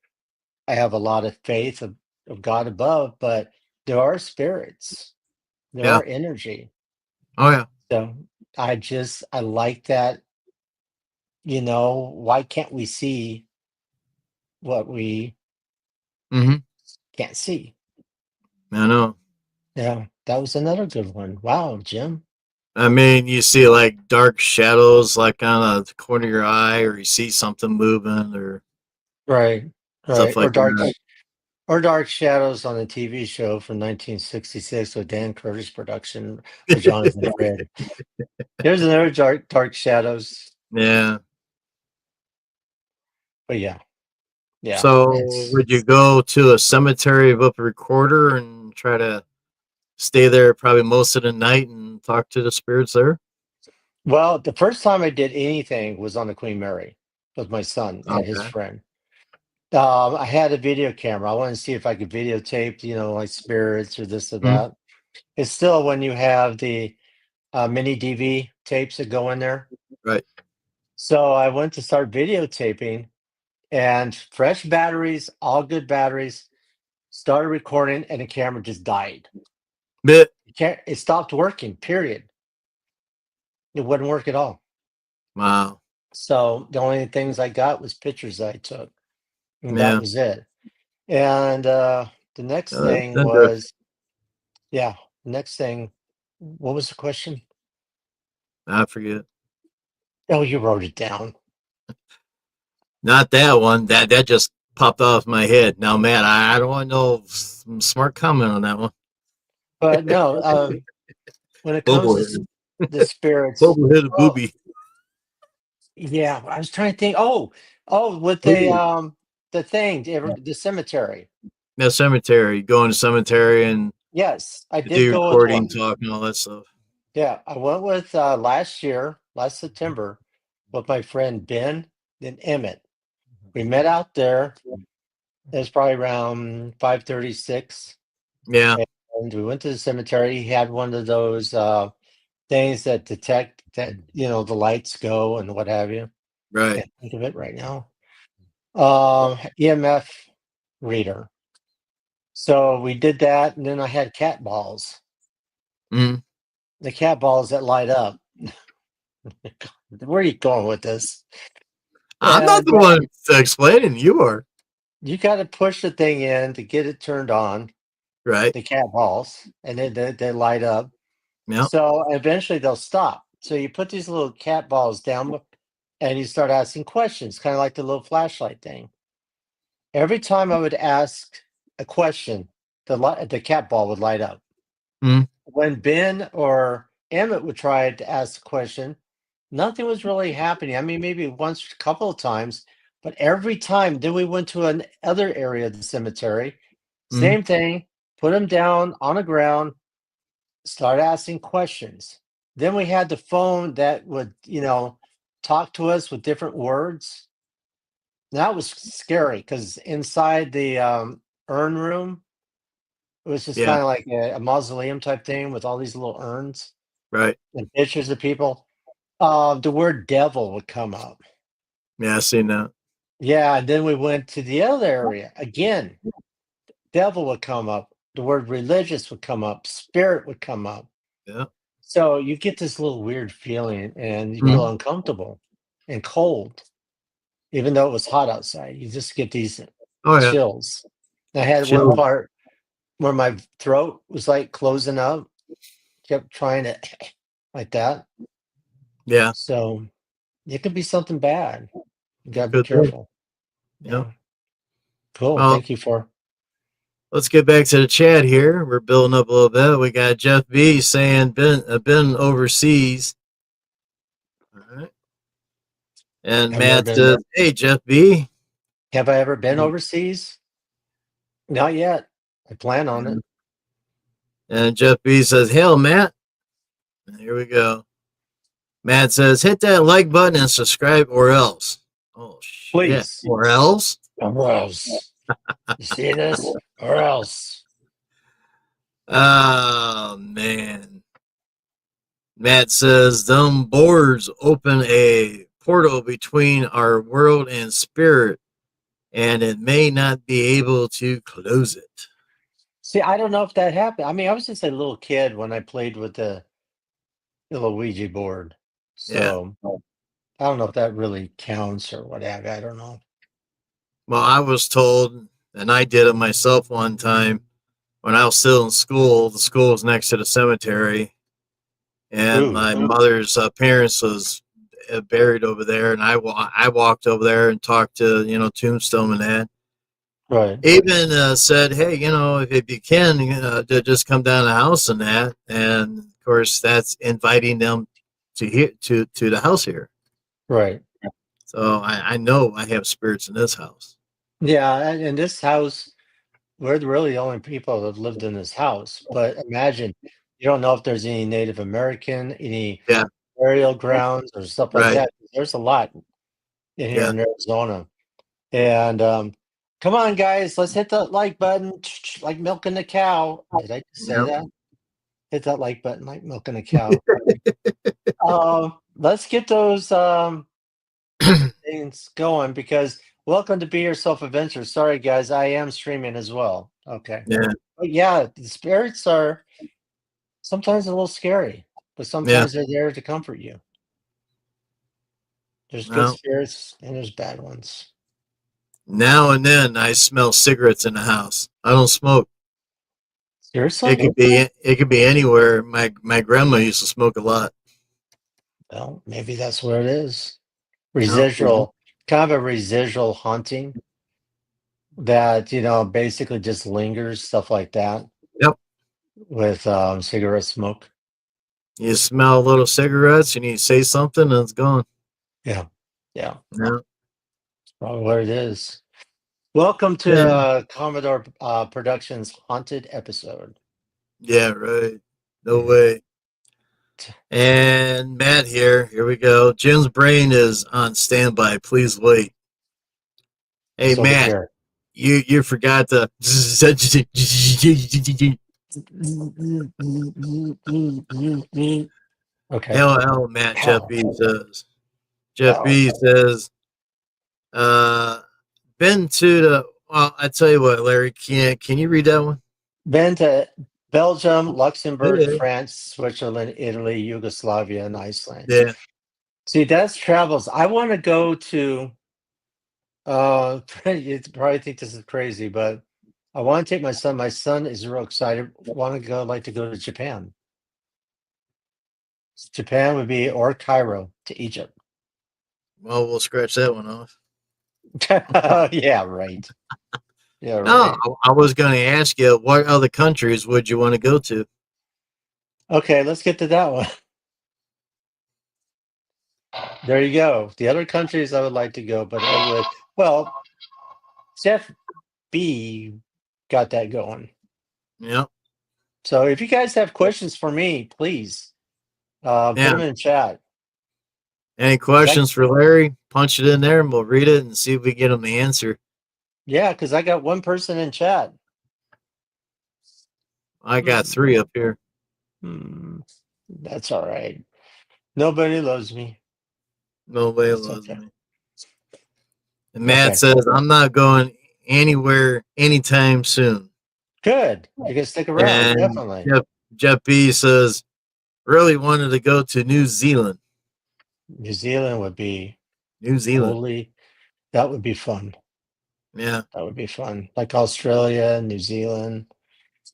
[SPEAKER 3] I have a lot of faith of God above, but there are spirits, there
[SPEAKER 2] Yeah.
[SPEAKER 3] are energy.
[SPEAKER 2] Oh yeah.
[SPEAKER 3] So I like that. Why can't we see what we
[SPEAKER 2] Mm-hmm.
[SPEAKER 3] can't see?
[SPEAKER 2] I know.
[SPEAKER 3] Yeah, that was another good one. Wow, Jim.
[SPEAKER 2] I mean, you see like dark shadows like on the corner of your eye, or you see something moving, or
[SPEAKER 3] Right,
[SPEAKER 2] stuff
[SPEAKER 3] right.
[SPEAKER 2] like that.
[SPEAKER 3] Or Dark Shadows on the TV show from 1966 with Dan Curtis production with Jonathan Frid. There's another Dark Shadows.
[SPEAKER 2] Yeah.
[SPEAKER 3] But yeah,
[SPEAKER 2] So,
[SPEAKER 3] it's
[SPEAKER 2] would you go to a cemetery with a recorder and try to stay there probably most of the night and talk to the spirits there?
[SPEAKER 3] well, the first time I did anything was on the Queen Mary with my son and his
[SPEAKER 2] Okay.
[SPEAKER 3] friend. I had a video camera. I wanted to see if I could videotape, like spirits or this or
[SPEAKER 2] Mm.
[SPEAKER 3] that. It's still when you have the mini DV tapes that go in there.
[SPEAKER 2] Right.
[SPEAKER 3] So I went to start videotaping, and fresh batteries, all good batteries, started recording, and the camera just died.
[SPEAKER 2] Bit.
[SPEAKER 3] It stopped working, period. It wouldn't work at all.
[SPEAKER 2] Wow.
[SPEAKER 3] So the only things I got was pictures I took, and that
[SPEAKER 2] Yeah.
[SPEAKER 3] was it. And the next thing
[SPEAKER 2] That's interesting.
[SPEAKER 3] was, yeah, the next thing, what was the question?
[SPEAKER 2] I forget.
[SPEAKER 3] Oh, you wrote it down.
[SPEAKER 2] Not that one. That just popped off my head. Now, man, I don't want no smart comment on that one.
[SPEAKER 3] But no, when it comes to
[SPEAKER 2] Bobblehead.
[SPEAKER 3] the spirits,
[SPEAKER 2] Bobblehead
[SPEAKER 3] oh,
[SPEAKER 2] booby.
[SPEAKER 3] yeah, I was trying to think. With
[SPEAKER 2] Oh.
[SPEAKER 3] the thing, the cemetery.
[SPEAKER 2] That cemetery. Go in the cemetery and
[SPEAKER 3] Yes, I
[SPEAKER 2] you
[SPEAKER 3] did
[SPEAKER 2] do
[SPEAKER 3] go with
[SPEAKER 2] recording,
[SPEAKER 3] one.
[SPEAKER 2] talk, and all that stuff.
[SPEAKER 3] Yeah, I went with last September, with my friend Ben and Emmett. We met out there. It was probably around 5:36,
[SPEAKER 2] Yeah.
[SPEAKER 3] and we went to the cemetery. He had one of those things that detect that the lights go and what have you.
[SPEAKER 2] Right.
[SPEAKER 3] Can't think of it right now. EMF reader. So we did that, and then I had cat balls.
[SPEAKER 2] Mm.
[SPEAKER 3] The cat balls that light up. Where are you going with this?
[SPEAKER 2] I'm not
[SPEAKER 3] And
[SPEAKER 2] the one explaining. You are.
[SPEAKER 3] you got to push the thing in to get it turned on,
[SPEAKER 2] Right.
[SPEAKER 3] the cat balls, and then they light up.
[SPEAKER 2] Yep.
[SPEAKER 3] So eventually they'll stop. So you put these little cat balls down and you start asking questions, kind of like the little flashlight thing. Every time I would ask a question, the cat ball would light up.
[SPEAKER 2] Mm.
[SPEAKER 3] When Ben or Emmett would try to ask a question, nothing was really happening. I mean, maybe once, a couple of times, but every time, then we went to another area of the cemetery.
[SPEAKER 2] Mm.
[SPEAKER 3] Same thing, put them down on the ground, start asking questions. Then we had the phone that would, talk to us with different words. That was scary because inside the urn room, it was just
[SPEAKER 2] Yeah.
[SPEAKER 3] kind of like a mausoleum type thing with all these little urns
[SPEAKER 2] Right.
[SPEAKER 3] and pictures of people. The word devil would come up.
[SPEAKER 2] Yeah. I seen that.
[SPEAKER 3] Yeah, and then we went to the other area. Again, devil would come up. The word religious would come up. Spirit would come up.
[SPEAKER 2] Yeah.
[SPEAKER 3] So you get this little weird feeling and you feel
[SPEAKER 2] Mm.
[SPEAKER 3] uncomfortable and cold, even though it was hot outside. You just get these
[SPEAKER 2] Oh yeah.
[SPEAKER 3] chills. I had one
[SPEAKER 2] Chill.
[SPEAKER 3] part where my throat was like closing up, kept trying to like that.
[SPEAKER 2] Yeah.
[SPEAKER 3] So it could be something bad. You gotta be
[SPEAKER 2] Good thing.
[SPEAKER 3] careful.
[SPEAKER 2] Yeah.
[SPEAKER 3] Yeah. Cool.
[SPEAKER 2] Well,
[SPEAKER 3] Thank you for
[SPEAKER 2] let's get back to the chat here. We're building up a little bit. We got Jeff B saying been overseas. All right. And
[SPEAKER 3] have you ever
[SPEAKER 2] Matt
[SPEAKER 3] been
[SPEAKER 2] says, "Hey Jeff B."
[SPEAKER 3] have I ever been overseas? Not yet. I plan on it.
[SPEAKER 2] And Jeff B says, "Hell, Matt." And here we go. Matt says, "Hit that like button and subscribe, or else." Oh shit!
[SPEAKER 3] Please.
[SPEAKER 2] Or else?
[SPEAKER 3] Or else. You see this? Or else.
[SPEAKER 2] Oh man. Matt says, "Them boards open a portal between our world and spirit, and it may not be able to close it."
[SPEAKER 3] See, I don't know if that happened. I mean, I was just a little kid when I played with the little Ouija board.
[SPEAKER 2] Yeah.
[SPEAKER 3] So I don't know if that really counts or whatever. I don't know.
[SPEAKER 2] Well, I was told, and I did it myself one time when I was still in school. The school was next to the cemetery, and
[SPEAKER 3] Ooh,
[SPEAKER 2] my mother's parents was buried over there, and I walked over there and talked to Tombstone and that.
[SPEAKER 3] right,
[SPEAKER 2] Even said, "Hey, if you can, just come down the house and that." And of course, that's inviting them to the house here.
[SPEAKER 3] right.
[SPEAKER 2] So I know I have spirits in this house.
[SPEAKER 3] Yeah, and in this house, we're really the only people that have lived in this house. But imagine, you don't know if there's any Native American, any
[SPEAKER 2] Yeah.
[SPEAKER 3] burial grounds or stuff like
[SPEAKER 2] Right.
[SPEAKER 3] that. There's a lot in here
[SPEAKER 2] Yeah.
[SPEAKER 3] in Arizona. And come on, guys, let's hit the like button, like milking the cow. Did I just say
[SPEAKER 2] Yep.
[SPEAKER 3] that? Hit that like button, like milking a cow. Let's get those things going because welcome to Be Yourself Adventures. Sorry, guys, I am streaming as well. Okay.
[SPEAKER 2] Yeah.
[SPEAKER 3] But yeah, the spirits are sometimes a little scary, but
[SPEAKER 2] Yeah.
[SPEAKER 3] sometimes they're there to comfort you. There's good
[SPEAKER 2] Well,
[SPEAKER 3] spirits and there's bad ones.
[SPEAKER 2] now and then I smell cigarettes in the house. I don't smoke.
[SPEAKER 3] Seriously?
[SPEAKER 2] It could be anywhere. My grandma used to smoke a lot.
[SPEAKER 3] Well, maybe that's what it is.
[SPEAKER 2] No.
[SPEAKER 3] Residual, kind of a residual haunting that, basically just lingers, stuff like that
[SPEAKER 2] Yep.
[SPEAKER 3] with cigarette smoke.
[SPEAKER 2] You smell a little cigarettes and you say something and it's gone.
[SPEAKER 3] Yeah. Yeah.
[SPEAKER 2] Yeah.
[SPEAKER 3] Probably what it is. Welcome to
[SPEAKER 2] Yeah.
[SPEAKER 3] Commodore Productions Haunted episode.
[SPEAKER 2] Yeah, right. No
[SPEAKER 3] Yeah.
[SPEAKER 2] way. And Matt here. Here we go. Jim's brain is on standby. Please wait. Hey
[SPEAKER 3] It's over
[SPEAKER 2] Matt,
[SPEAKER 3] here.
[SPEAKER 2] you forgot the
[SPEAKER 3] Okay.
[SPEAKER 2] hell Matt Jeff
[SPEAKER 3] Ow.
[SPEAKER 2] B says. Jeff
[SPEAKER 3] Ow.
[SPEAKER 2] B says, uh been to the well, I tell you what, Larry, can you read that one?
[SPEAKER 3] Been to Belgium, Luxembourg,
[SPEAKER 2] Yeah.
[SPEAKER 3] France, Switzerland, Italy, Yugoslavia, and Iceland.
[SPEAKER 2] Yeah.
[SPEAKER 3] See, that's travels. I want to go to You probably think this is crazy, but I want to take my son. My son is real excited. Like to go to Japan. Japan would be or Cairo to Egypt.
[SPEAKER 2] Well, we'll scratch that one off.
[SPEAKER 3] Yeah, right. Yeah,
[SPEAKER 2] No,
[SPEAKER 3] right.
[SPEAKER 2] I was going to ask you, what other countries would you want to go to?
[SPEAKER 3] Okay, let's get to that one. There you go. The other countries I would like to go, but well, Jeff B got that going.
[SPEAKER 2] Yeah.
[SPEAKER 3] So if you guys have questions for me, please put
[SPEAKER 2] Yeah.
[SPEAKER 3] them in chat.
[SPEAKER 2] Any questions for Larry? Punch it in there and we'll read it and see if we get him the answer.
[SPEAKER 3] Yeah, because I got one person in chat.
[SPEAKER 2] I got 3 up here.
[SPEAKER 3] That's all right. Nobody loves me.
[SPEAKER 2] Nobody
[SPEAKER 3] That's
[SPEAKER 2] loves
[SPEAKER 3] okay.
[SPEAKER 2] me. And Matt
[SPEAKER 3] Okay.
[SPEAKER 2] says, I'm not going anywhere anytime soon.
[SPEAKER 3] Good. You can stick around,
[SPEAKER 2] And
[SPEAKER 3] definitely.
[SPEAKER 2] Jeff B says, really wanted to go to New Zealand.
[SPEAKER 3] New Zealand would be
[SPEAKER 2] New Zealand.
[SPEAKER 3] that would be fun.
[SPEAKER 2] Yeah.
[SPEAKER 3] That would be fun. Like Australia, New Zealand,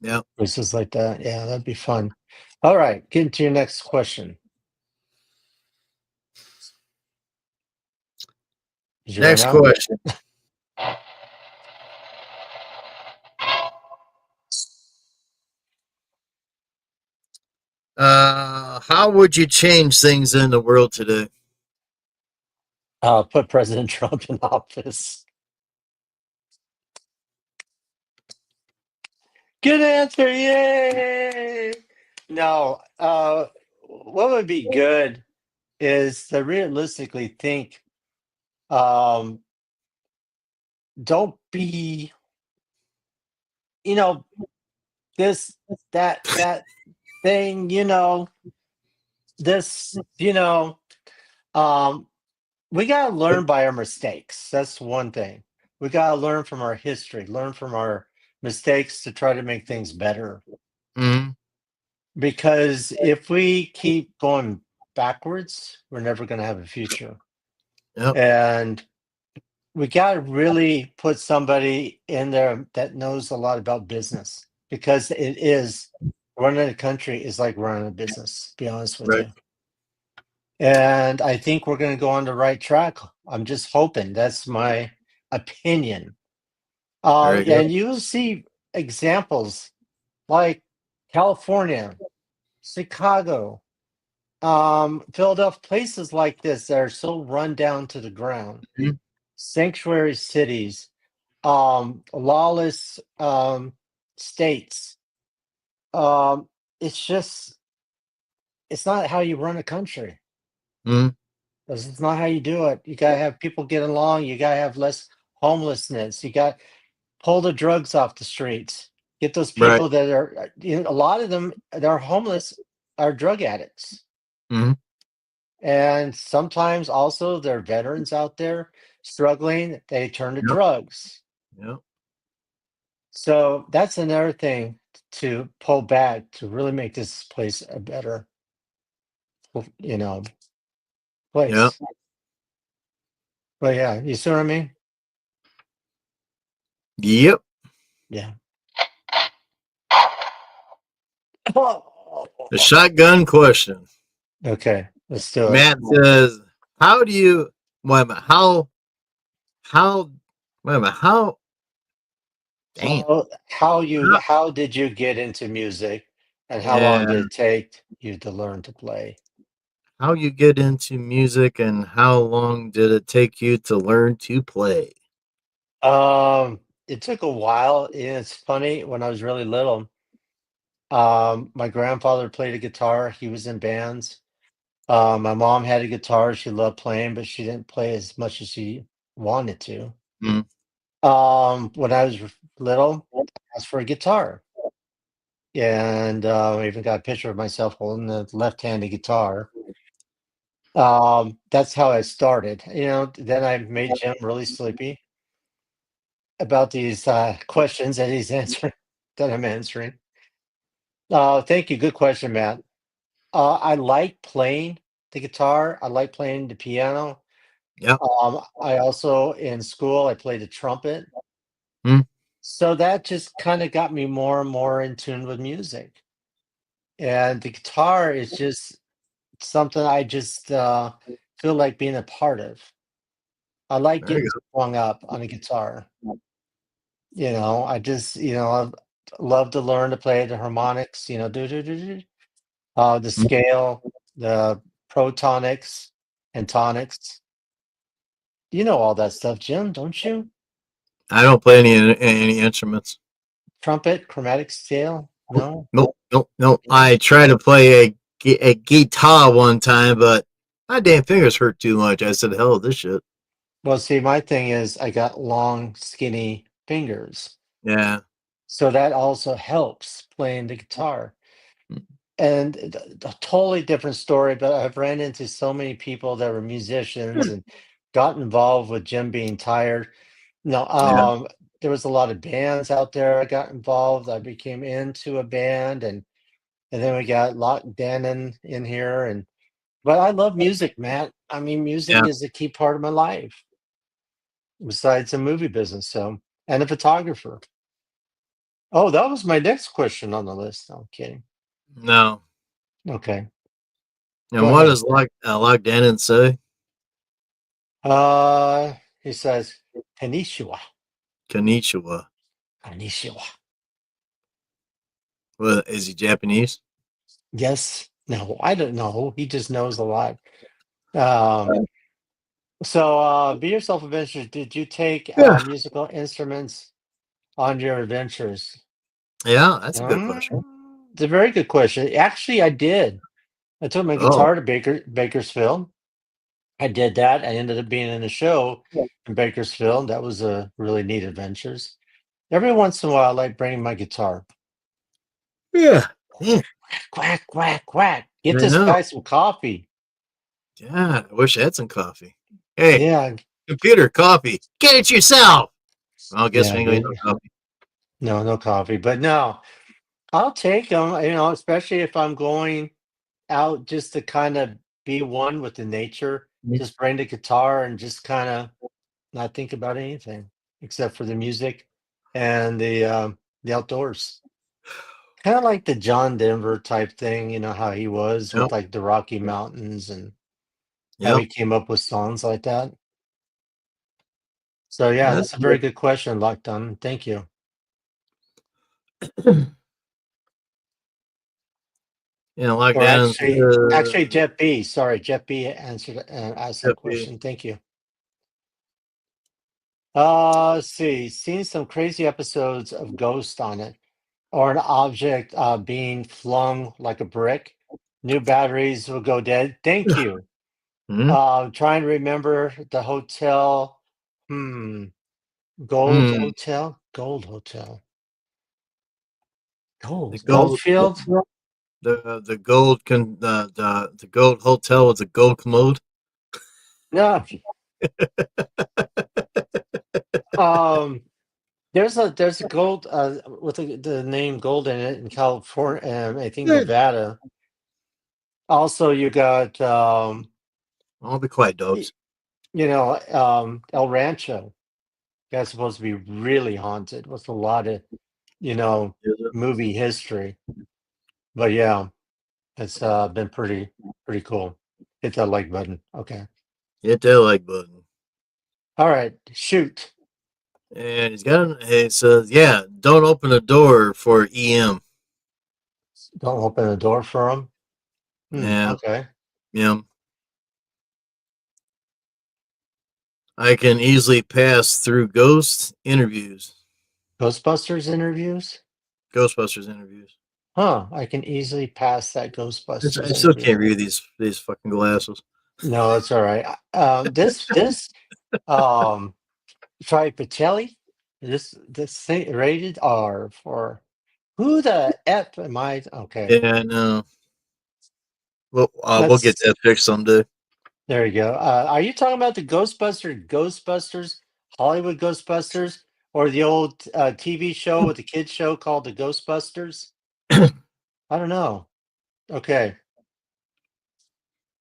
[SPEAKER 2] Yep.
[SPEAKER 3] places like that. Yeah, that'd be fun. All right, get into your next question. Did you
[SPEAKER 2] Next
[SPEAKER 3] run out?
[SPEAKER 2] question. How would you change things in the world today?
[SPEAKER 3] Put President Trump in office. Good answer. Yay. No, what would be good is to realistically think, don't be, this, that thing, this, um, we got to learn by our mistakes. That's one thing. We got to learn from our history, learn from our mistakes to try to make things better.
[SPEAKER 2] Mm-hmm.
[SPEAKER 3] Because if we keep going backwards, we're never going to have a future.
[SPEAKER 2] Yep.
[SPEAKER 3] And we got to really put somebody in there that knows a lot about business, because it is running a country is like running a business, to be honest with
[SPEAKER 2] Right.
[SPEAKER 3] you. And I think we're going to go on the right track. I'm just hoping. That's my opinion.
[SPEAKER 2] Very good.
[SPEAKER 3] And you'll see examples like California, Chicago, Philadelphia, places like this that are so run down to the ground,
[SPEAKER 2] Mhm.
[SPEAKER 3] sanctuary cities, lawless states. It's just, it's not how you run a country.
[SPEAKER 2] Mhm.
[SPEAKER 3] It's not how you do it. You gotta have people get along. You gotta have less homelessness. You got pull the drugs off the streets. Get those
[SPEAKER 2] Right.
[SPEAKER 3] people that are, a lot of them that are homeless are drug addicts.
[SPEAKER 2] Mhm.
[SPEAKER 3] And sometimes also there are veterans out there struggling. They turn to
[SPEAKER 2] Yep.
[SPEAKER 3] drugs.
[SPEAKER 2] Yep.
[SPEAKER 3] So that's another thing to pull back to really make this place a better, you know,
[SPEAKER 2] Yep.
[SPEAKER 3] place. But yeah, you see what I mean?
[SPEAKER 2] Yep.
[SPEAKER 3] Yeah.
[SPEAKER 2] The shotgun question.
[SPEAKER 3] Okay, let's do it.
[SPEAKER 2] Matt says, how do you, wait a minute, how, wait a minute, how, damn.
[SPEAKER 3] How did you get into music, and how long
[SPEAKER 2] Yeah.
[SPEAKER 3] did it take you to learn to play?
[SPEAKER 2] How you get into music and how long did it take you to learn to play?
[SPEAKER 3] It took a while. And it's funny, when I was really little, my grandfather played a guitar. He was in bands. My mom had a guitar. She loved playing, but she didn't play as much as she wanted to.
[SPEAKER 2] Mm.
[SPEAKER 3] When I was little, I asked for a guitar. And I even got a picture of myself holding the left-handed guitar. That's how I started. Then I made Jim really sleepy about these questions that he's answering, that I'm answering. Thank you. Good question, Matt. I like playing the guitar. I like playing the piano.
[SPEAKER 2] Yep.
[SPEAKER 3] I also in school I played the trumpet,
[SPEAKER 2] Hmm.
[SPEAKER 3] so that just kind of got me more and more in tune with music. And the guitar is just something I just feel like being a part of. I like
[SPEAKER 2] There
[SPEAKER 3] getting
[SPEAKER 2] you
[SPEAKER 3] strung up on a guitar. I just I love to learn to play the harmonics. Do do do do. The
[SPEAKER 2] go.
[SPEAKER 3] scale, the protonics and tonics. You know all that stuff, Jim, don't you?
[SPEAKER 2] I don't play any instruments.
[SPEAKER 3] Trumpet, chromatic scale? No?
[SPEAKER 2] Nope, nope, nope.
[SPEAKER 3] No.
[SPEAKER 2] I tried to play a guitar one time, but my damn fingers hurt too much. I said, "Hell, this shit."
[SPEAKER 3] Well, see, my thing is I got long, skinny fingers.
[SPEAKER 2] Yeah.
[SPEAKER 3] So that also helps playing the guitar. And a totally different story, but I've ran into so many people that were musicians and got involved with Jim being tired. No,
[SPEAKER 2] Yeah.
[SPEAKER 3] there was a lot of bands out there. I got involved. I became into a band, and then we got Lock Dannon in here. But I love music, Matt. I mean, music
[SPEAKER 2] Yeah.
[SPEAKER 3] is a key part of my life, besides the movie business. So, and a photographer. Oh, that was my next question on the list. No, I'm kidding.
[SPEAKER 2] No.
[SPEAKER 3] Okay,
[SPEAKER 2] And
[SPEAKER 3] go
[SPEAKER 2] what
[SPEAKER 3] ahead.
[SPEAKER 2] does Lock Dannon say?
[SPEAKER 3] He says, Konnichiwa.
[SPEAKER 2] Konnichiwa.
[SPEAKER 3] Konnichiwa.
[SPEAKER 2] Well, is he Japanese?
[SPEAKER 3] Yes. No, I don't know. He just knows a lot. Um, so, be yourself adventures. Did you take
[SPEAKER 2] Yeah.
[SPEAKER 3] musical instruments on your adventures?
[SPEAKER 2] Yeah, that's a good question.
[SPEAKER 3] It's a very good question. Actually, I did. I took my
[SPEAKER 2] Oh,
[SPEAKER 3] guitar to Bakersfield. I did that. I ended up being in a show in Bakersfield. That was a really neat adventures. Every once in a while, I like bringing my guitar.
[SPEAKER 2] yeah. Yeah.
[SPEAKER 3] Quack, quack, quack. Get
[SPEAKER 2] I
[SPEAKER 3] this
[SPEAKER 2] know.
[SPEAKER 3] guy some coffee.
[SPEAKER 2] God, I wish I had some coffee. Hey,
[SPEAKER 3] Yeah,
[SPEAKER 2] computer, coffee. Get it yourself. Well, I guess
[SPEAKER 3] yeah,
[SPEAKER 2] we ain't gonna need no coffee.
[SPEAKER 3] no, no coffee. But no, I'll take them, especially if I'm going out just to kind of be one with the nature. Just bring the guitar and just kind of not think about anything except for the music and the outdoors. Kind of like the John Denver type thing, how he was
[SPEAKER 2] Yep.
[SPEAKER 3] with like the Rocky Mountains and how
[SPEAKER 2] Yep.
[SPEAKER 3] he came up with songs like that. So yeah,
[SPEAKER 2] That's
[SPEAKER 3] that's a very
[SPEAKER 2] good.
[SPEAKER 3] good question, Lockdown. Thank you.
[SPEAKER 2] Yeah, Lock
[SPEAKER 3] Or
[SPEAKER 2] Dannon's
[SPEAKER 3] actually, Jet B. Sorry, Jet B asked that
[SPEAKER 2] happy.
[SPEAKER 3] question. Thank you. Let's see. Seen some crazy episodes of Ghost on it, or an object being flung like a brick. New batteries will go dead. Thank you.
[SPEAKER 2] Hmm?
[SPEAKER 3] Trying to remember the hotel. Hmm. Gold
[SPEAKER 2] Mm.
[SPEAKER 3] Hotel. Gold Hotel.
[SPEAKER 2] The
[SPEAKER 3] Gold.
[SPEAKER 2] gold,
[SPEAKER 3] Goldfield.
[SPEAKER 2] the gold the gold hotel with the gold commode.
[SPEAKER 3] No. Um. There's a gold with the name gold in it in California. I think
[SPEAKER 2] Yeah.
[SPEAKER 3] Nevada. Also, you got
[SPEAKER 2] I'll be quiet,
[SPEAKER 3] y-
[SPEAKER 2] dogs.
[SPEAKER 3] El Rancho. That's supposed to be really haunted with a lot of you know
[SPEAKER 2] Is it?
[SPEAKER 3] movie history. But yeah, it's been pretty cool. Hit that like button. Okay.
[SPEAKER 2] Hit that like button.
[SPEAKER 3] All right. Shoot.
[SPEAKER 2] And it says, yeah, don't open the door for EM.
[SPEAKER 3] Don't open the door for them.
[SPEAKER 2] Yeah,
[SPEAKER 3] Okay.
[SPEAKER 2] yeah. I can easily pass through ghost interviews,
[SPEAKER 3] Ghostbusters interviews.
[SPEAKER 2] Ghostbusters interviews.
[SPEAKER 3] Huh. I can easily pass that Ghostbusters
[SPEAKER 2] I still
[SPEAKER 3] interview.
[SPEAKER 2] can't read these fucking glasses.
[SPEAKER 3] No, it's all right. This um Tripatelli, this thing rated R for who the F am I? Okay,
[SPEAKER 2] Yeah, I know. We'll get
[SPEAKER 3] let's
[SPEAKER 2] that fixed someday.
[SPEAKER 3] there you go. Are you talking about the Ghostbusters, Hollywood Ghostbusters, or the old TV show with the kids show called the Ghostbusters? I don't know. Okay,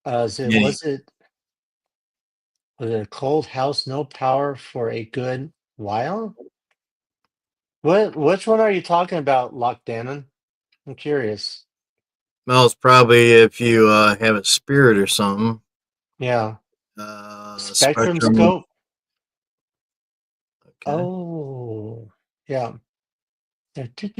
[SPEAKER 2] Yeah,
[SPEAKER 3] was Was it a cold house, no power for a good while? Which one are you talking about, Lockdown? I'm curious.
[SPEAKER 2] Well, it's probably if you have a spirit or something.
[SPEAKER 3] Yeah. Spectrum
[SPEAKER 2] Spectrum.
[SPEAKER 3] scope.
[SPEAKER 2] Okay.
[SPEAKER 3] Oh, yeah. Okay.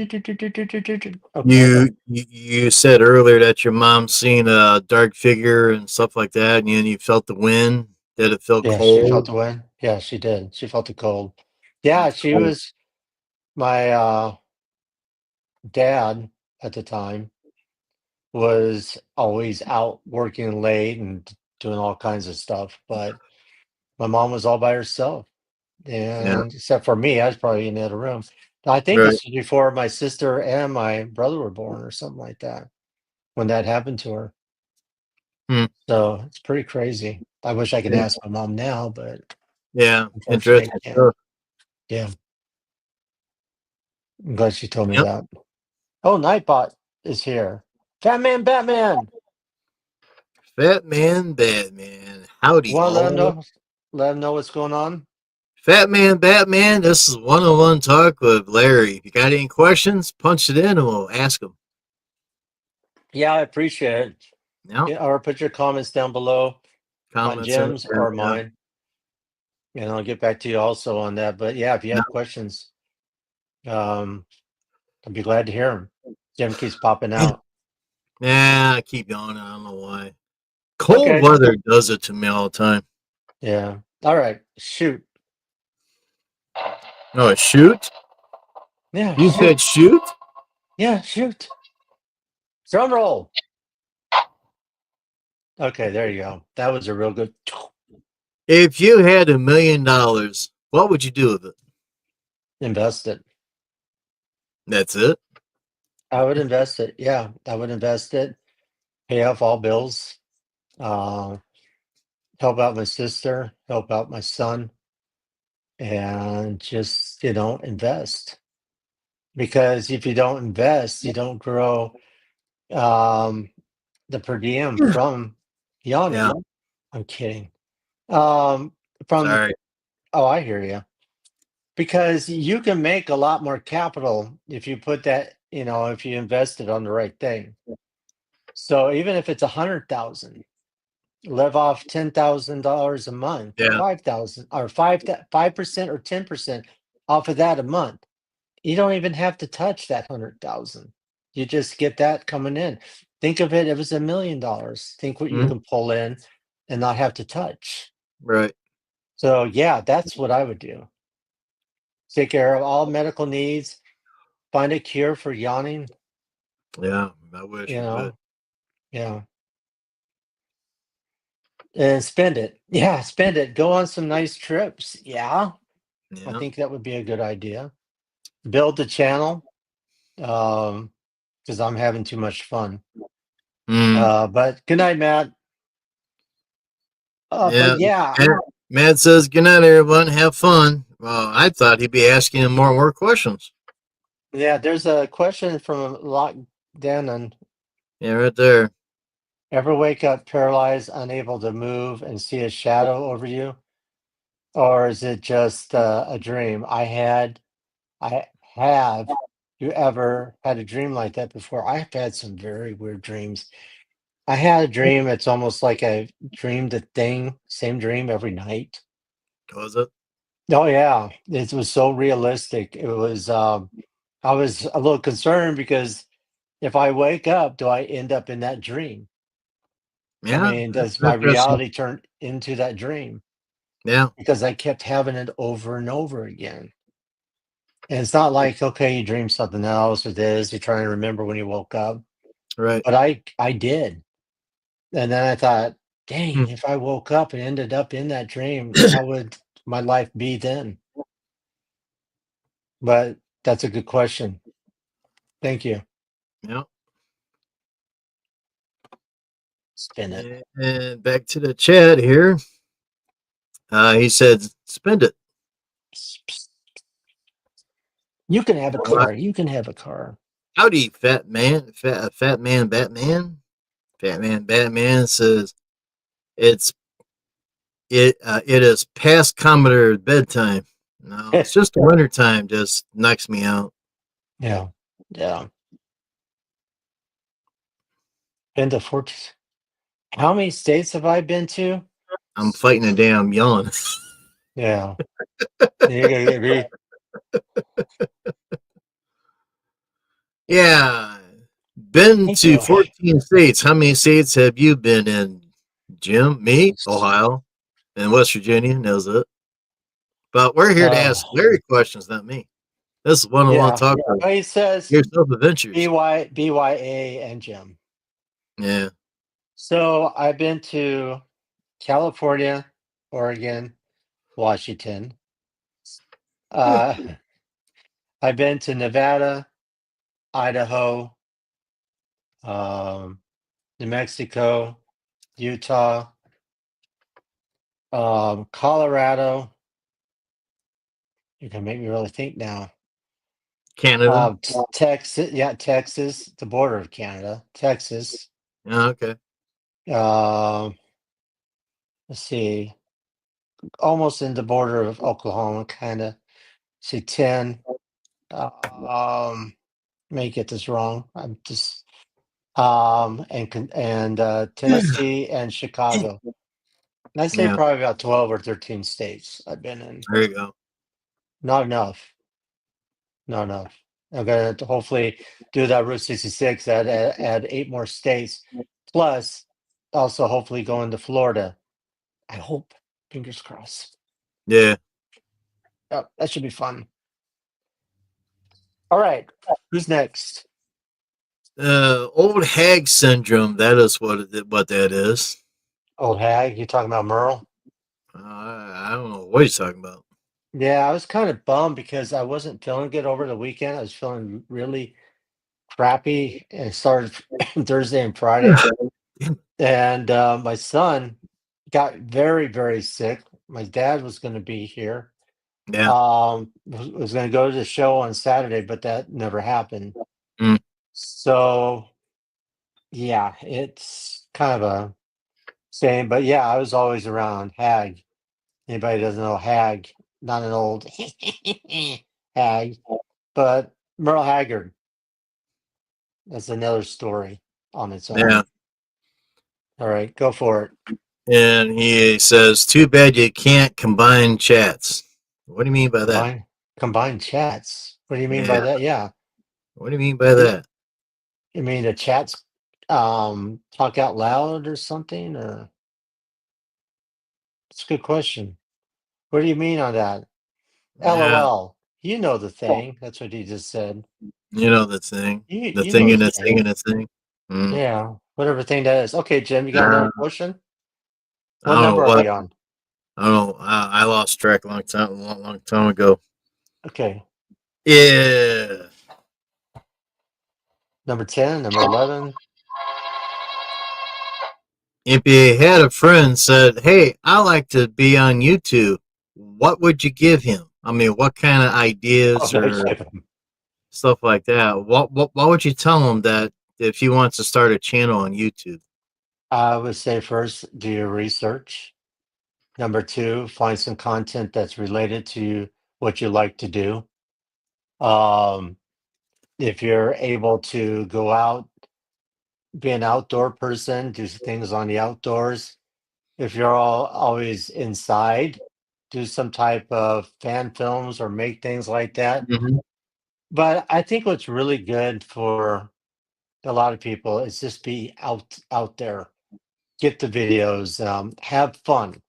[SPEAKER 2] You said earlier that your mom seen a dark figure and stuff like that, and then you felt the wind. Did it feel
[SPEAKER 3] Yeah, she felt
[SPEAKER 2] cold?
[SPEAKER 3] the wind. Yeah, she did. She felt the cold.
[SPEAKER 2] Felt
[SPEAKER 3] Yeah,
[SPEAKER 2] the
[SPEAKER 3] she
[SPEAKER 2] cold.
[SPEAKER 3] was my dad at the time was always out working late and doing all kinds of stuff, but my mom was all by herself.
[SPEAKER 2] Yeah.
[SPEAKER 3] And except for me, I was probably in the other room. I think
[SPEAKER 2] Right.
[SPEAKER 3] this was before my sister and my brother were born or something like that when that happened to her.
[SPEAKER 2] Hmm.
[SPEAKER 3] So it's pretty crazy. I wish I could
[SPEAKER 2] Yeah.
[SPEAKER 3] ask my mom now, but
[SPEAKER 2] Yeah.
[SPEAKER 3] unfortunately
[SPEAKER 2] Interesting
[SPEAKER 3] I can't.
[SPEAKER 2] stuff.
[SPEAKER 3] Yeah, I'm glad she told me
[SPEAKER 2] Yep.
[SPEAKER 3] that. Oh, Nightbot is here. Fat Man Batman.
[SPEAKER 2] Fat Man, Batman. Howdy,
[SPEAKER 3] Want to
[SPEAKER 2] all.
[SPEAKER 3] let him know what's going on?
[SPEAKER 2] Fat Man, Batman. This is one-on-one talk with Larry. If you got any questions, punch it in and we'll ask them.
[SPEAKER 3] Yeah, I appreciate it.
[SPEAKER 2] Yeah.
[SPEAKER 3] Yeah, or put your comments down below on
[SPEAKER 2] Comments in
[SPEAKER 3] Jim's
[SPEAKER 2] there.
[SPEAKER 3] or
[SPEAKER 2] Yeah.
[SPEAKER 3] mine, and I'll get back to you also on that. But yeah, if you
[SPEAKER 2] No.
[SPEAKER 3] have questions, um, I'd be glad to hear them. Jim keeps popping
[SPEAKER 2] Yeah.
[SPEAKER 3] out.
[SPEAKER 2] Nah, I keep going. I don't know why. Cold
[SPEAKER 3] Okay.
[SPEAKER 2] weather does it to me all the time.
[SPEAKER 3] Yeah. All right. Shoot.
[SPEAKER 2] Oh, shoot?
[SPEAKER 3] Yeah.
[SPEAKER 2] You
[SPEAKER 3] Shoot.
[SPEAKER 2] said shoot?
[SPEAKER 3] Yeah. Shoot. Drum roll. Okay. There you go. That was a real good.
[SPEAKER 2] If you had $1 million, what would you do with it?
[SPEAKER 3] Invest it.
[SPEAKER 2] That's it?
[SPEAKER 3] I would invest it. Yeah. I would invest it. Pay off all bills. Uh, help out my sister. Help out my son. And just, invest. Because if you don't invest, you don't grow um, the per diem from
[SPEAKER 2] Yeah.
[SPEAKER 3] Yanni. I'm kidding. Um, from
[SPEAKER 2] Sorry.
[SPEAKER 3] Oh, I hear you. Because you can make a lot more capital if you put that, if you invest it on the right thing. So even if it's 100,000, live off $10,000 a month, or
[SPEAKER 2] Yeah.
[SPEAKER 3] 5,000, or 5% or 10% off of that a month. You don't even have to touch that 100,000. You just get that coming in. Think of it as $1 million. Think what you
[SPEAKER 2] Mhm.
[SPEAKER 3] can pull in and not have to touch.
[SPEAKER 2] Right.
[SPEAKER 3] So yeah, that's what I would do. Take care of all medical needs, find a cure for yawning,
[SPEAKER 2] Yeah. I wish
[SPEAKER 3] you
[SPEAKER 2] you would.
[SPEAKER 3] know. Yeah. And spend it. Yeah, spend it. Go on some nice trips. Yeah. I
[SPEAKER 2] Yeah.
[SPEAKER 3] think that would be a good idea. Build the channel. Because I'm having too much fun.
[SPEAKER 2] Mm.
[SPEAKER 3] But good night, Matt. But
[SPEAKER 2] Yeah.
[SPEAKER 3] yeah,
[SPEAKER 2] Matt says, good night, everyone. Have fun. Well, I thought he'd be asking him more and more questions.
[SPEAKER 3] yeah, there's a question from Lock Denon.
[SPEAKER 2] Yeah, right there.
[SPEAKER 3] Ever wake up paralyzed, unable to move, and see a shadow over you? Or is it just a dream? I have. You ever had a dream like that before? I've had some very weird dreams. I had a dream. It's almost like I dreamed the same dream every night.
[SPEAKER 2] Was it?
[SPEAKER 3] Oh yeah, it was so realistic. It was. I was a little concerned because if I wake up, do I end up in that dream? I
[SPEAKER 2] Yeah.
[SPEAKER 3] mean,
[SPEAKER 2] That's
[SPEAKER 3] does my
[SPEAKER 2] interesting.
[SPEAKER 3] reality turn into that dream?
[SPEAKER 2] Yeah.
[SPEAKER 3] Because I kept having it over and over again. And it's not like, okay, you dream something else or this, you're trying to remember when you woke up.
[SPEAKER 2] Right.
[SPEAKER 3] But I did. And then I thought,
[SPEAKER 2] Hmm.
[SPEAKER 3] dang, if I woke up and ended up in that dream, how would my life be then? But that's a good question. Thank you.
[SPEAKER 2] Yeah.
[SPEAKER 3] Spin it.
[SPEAKER 2] And back to the chat here. He said, spend it.
[SPEAKER 3] You can have a
[SPEAKER 2] All right.
[SPEAKER 3] car. You can have a car.
[SPEAKER 2] Howdy, fat man. Fat man, Batman. Fat man, Batman says, it's it is past Commodore bedtime. No, it's just the winter time just knocks me out.
[SPEAKER 3] Yeah. Yeah. Been to 14. How many states have I been to?
[SPEAKER 2] I'm fighting a damn yawn.
[SPEAKER 3] Yeah. You gotta agree.
[SPEAKER 2] Yeah. Been
[SPEAKER 3] Thank
[SPEAKER 2] to
[SPEAKER 3] you.
[SPEAKER 2] 14 states. How many states have you been in, Jim? Me? Ohio. And West Virginia. Knows it. But we're here to ask
[SPEAKER 3] Oh,
[SPEAKER 2] Larry questions, not me. This is one-on-one
[SPEAKER 3] yeah.
[SPEAKER 2] talk of
[SPEAKER 3] Well, he says
[SPEAKER 2] yourself adventures.
[SPEAKER 3] BYA and Jim.
[SPEAKER 2] Yeah.
[SPEAKER 3] So I've been to California, Oregon, Washington. Uh, I've been to Nevada, Idaho, um, New Mexico, Utah, Colorado. You can make me really think now.
[SPEAKER 2] Canada.
[SPEAKER 3] Texas, yeah, Texas, the border of Canada, Texas.
[SPEAKER 2] Yeah, okay.
[SPEAKER 3] Um, let's see, almost in the border of Oklahoma, kind of. See, 10. May get this wrong. I'm just and Tennessee and Chicago. And I say
[SPEAKER 2] Yeah.
[SPEAKER 3] probably about 12 or 13 states I've been in.
[SPEAKER 2] There you go.
[SPEAKER 3] Not enough. Not enough. I'm gonna hopefully do that Route 66, add 8 more states, plus also hopefully go into Florida. I hope. Fingers crossed.
[SPEAKER 2] Yeah.
[SPEAKER 3] Yep, that should be fun. All right. Who's next?
[SPEAKER 2] Old hag syndrome. That is what that is.
[SPEAKER 3] Old hag. You talking about Merle?
[SPEAKER 2] I don't know what he's talking about.
[SPEAKER 3] Yeah, I was kind of bummed because I wasn't feeling good over the weekend. I was feeling really crappy and it started Thursday and Friday. And my son got very, very sick. My dad was going to be here.
[SPEAKER 2] Yeah.
[SPEAKER 3] Was going to go to the show on Saturday, but that never happened.
[SPEAKER 2] Mm.
[SPEAKER 3] So yeah, it's kind of a shame. But yeah, I was always around Hag. Anybody doesn't know Hag, not an old Hag, but Merle Haggard. That's another story on its own.
[SPEAKER 2] Yeah.
[SPEAKER 3] All right, go for it.
[SPEAKER 2] And he says, "Too bad you can't combine chats." What do you mean by that?
[SPEAKER 3] Combine chats. What do you mean by
[SPEAKER 2] Yeah.
[SPEAKER 3] that? Yeah.
[SPEAKER 2] What do you mean by
[SPEAKER 3] You,
[SPEAKER 2] that?
[SPEAKER 3] you mean the chats talk out loud or something? Or it's a good question. What do you mean on that?
[SPEAKER 2] Yeah.
[SPEAKER 3] LOL. You know the thing. That's what he just said.
[SPEAKER 2] You know the thing. The
[SPEAKER 3] You
[SPEAKER 2] thing
[SPEAKER 3] know
[SPEAKER 2] and
[SPEAKER 3] the
[SPEAKER 2] the thing
[SPEAKER 3] thing.
[SPEAKER 2] and the thing. Mm.
[SPEAKER 3] Yeah. Whatever thing that is. Okay, Jim, you got
[SPEAKER 2] Uh,
[SPEAKER 3] another question?
[SPEAKER 2] I
[SPEAKER 3] What
[SPEAKER 2] don't know
[SPEAKER 3] number are
[SPEAKER 2] what.
[SPEAKER 3] we on?
[SPEAKER 2] I don't know. I lost track long time ago.
[SPEAKER 3] Okay.
[SPEAKER 2] Yeah.
[SPEAKER 3] Number 10, number 11.
[SPEAKER 2] If you had a friend said, "Hey, I like to be on YouTube," what would you give him? I mean, what kind of
[SPEAKER 3] Oh,
[SPEAKER 2] ideas
[SPEAKER 3] no,
[SPEAKER 2] or stuff like that? What would you tell him that if he wants to start a channel on YouTube?
[SPEAKER 3] I would say first, do your research. Number two, find some content that's related to what you like to do. Um, if you're able to go out, be an outdoor person, do things on the outdoors. If you're always inside, do some type of fan films or make things like that.
[SPEAKER 2] Mm-hmm.
[SPEAKER 3] But I think what's really good for a lot of people is just be out there, get the videos, have fun.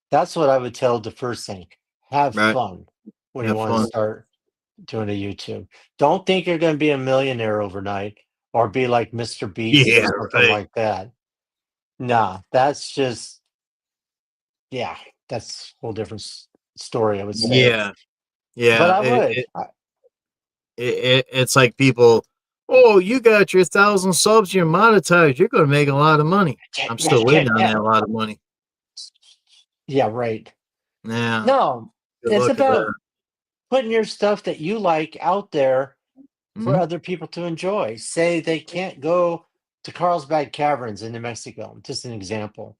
[SPEAKER 3] That's what I would tell the first thing. Have
[SPEAKER 2] Right.
[SPEAKER 3] fun when you
[SPEAKER 2] Have
[SPEAKER 3] want to
[SPEAKER 2] fun.
[SPEAKER 3] start doing a YouTube. Don't think you're going to be a millionaire overnight or be like Mr. Beast or
[SPEAKER 2] Yeah.
[SPEAKER 3] something
[SPEAKER 2] Right.
[SPEAKER 3] like that. Nah, that's just, yeah, that's a whole different story, I would say.
[SPEAKER 2] Yeah.
[SPEAKER 3] But
[SPEAKER 2] Yeah.
[SPEAKER 3] I would.
[SPEAKER 2] It's like people. Oh, you got your 1,000 subs. You're monetized. You're going to make a lot of money. I'm still waiting on that lot of money.
[SPEAKER 3] Yeah, right.
[SPEAKER 2] Yeah.
[SPEAKER 3] No,
[SPEAKER 2] Good
[SPEAKER 3] it's
[SPEAKER 2] luck at
[SPEAKER 3] about
[SPEAKER 2] that.
[SPEAKER 3] putting your stuff that you like out there for
[SPEAKER 2] Mm-hmm.
[SPEAKER 3] other people to enjoy. Say they can't go to Carlsbad Caverns in New Mexico, just an example.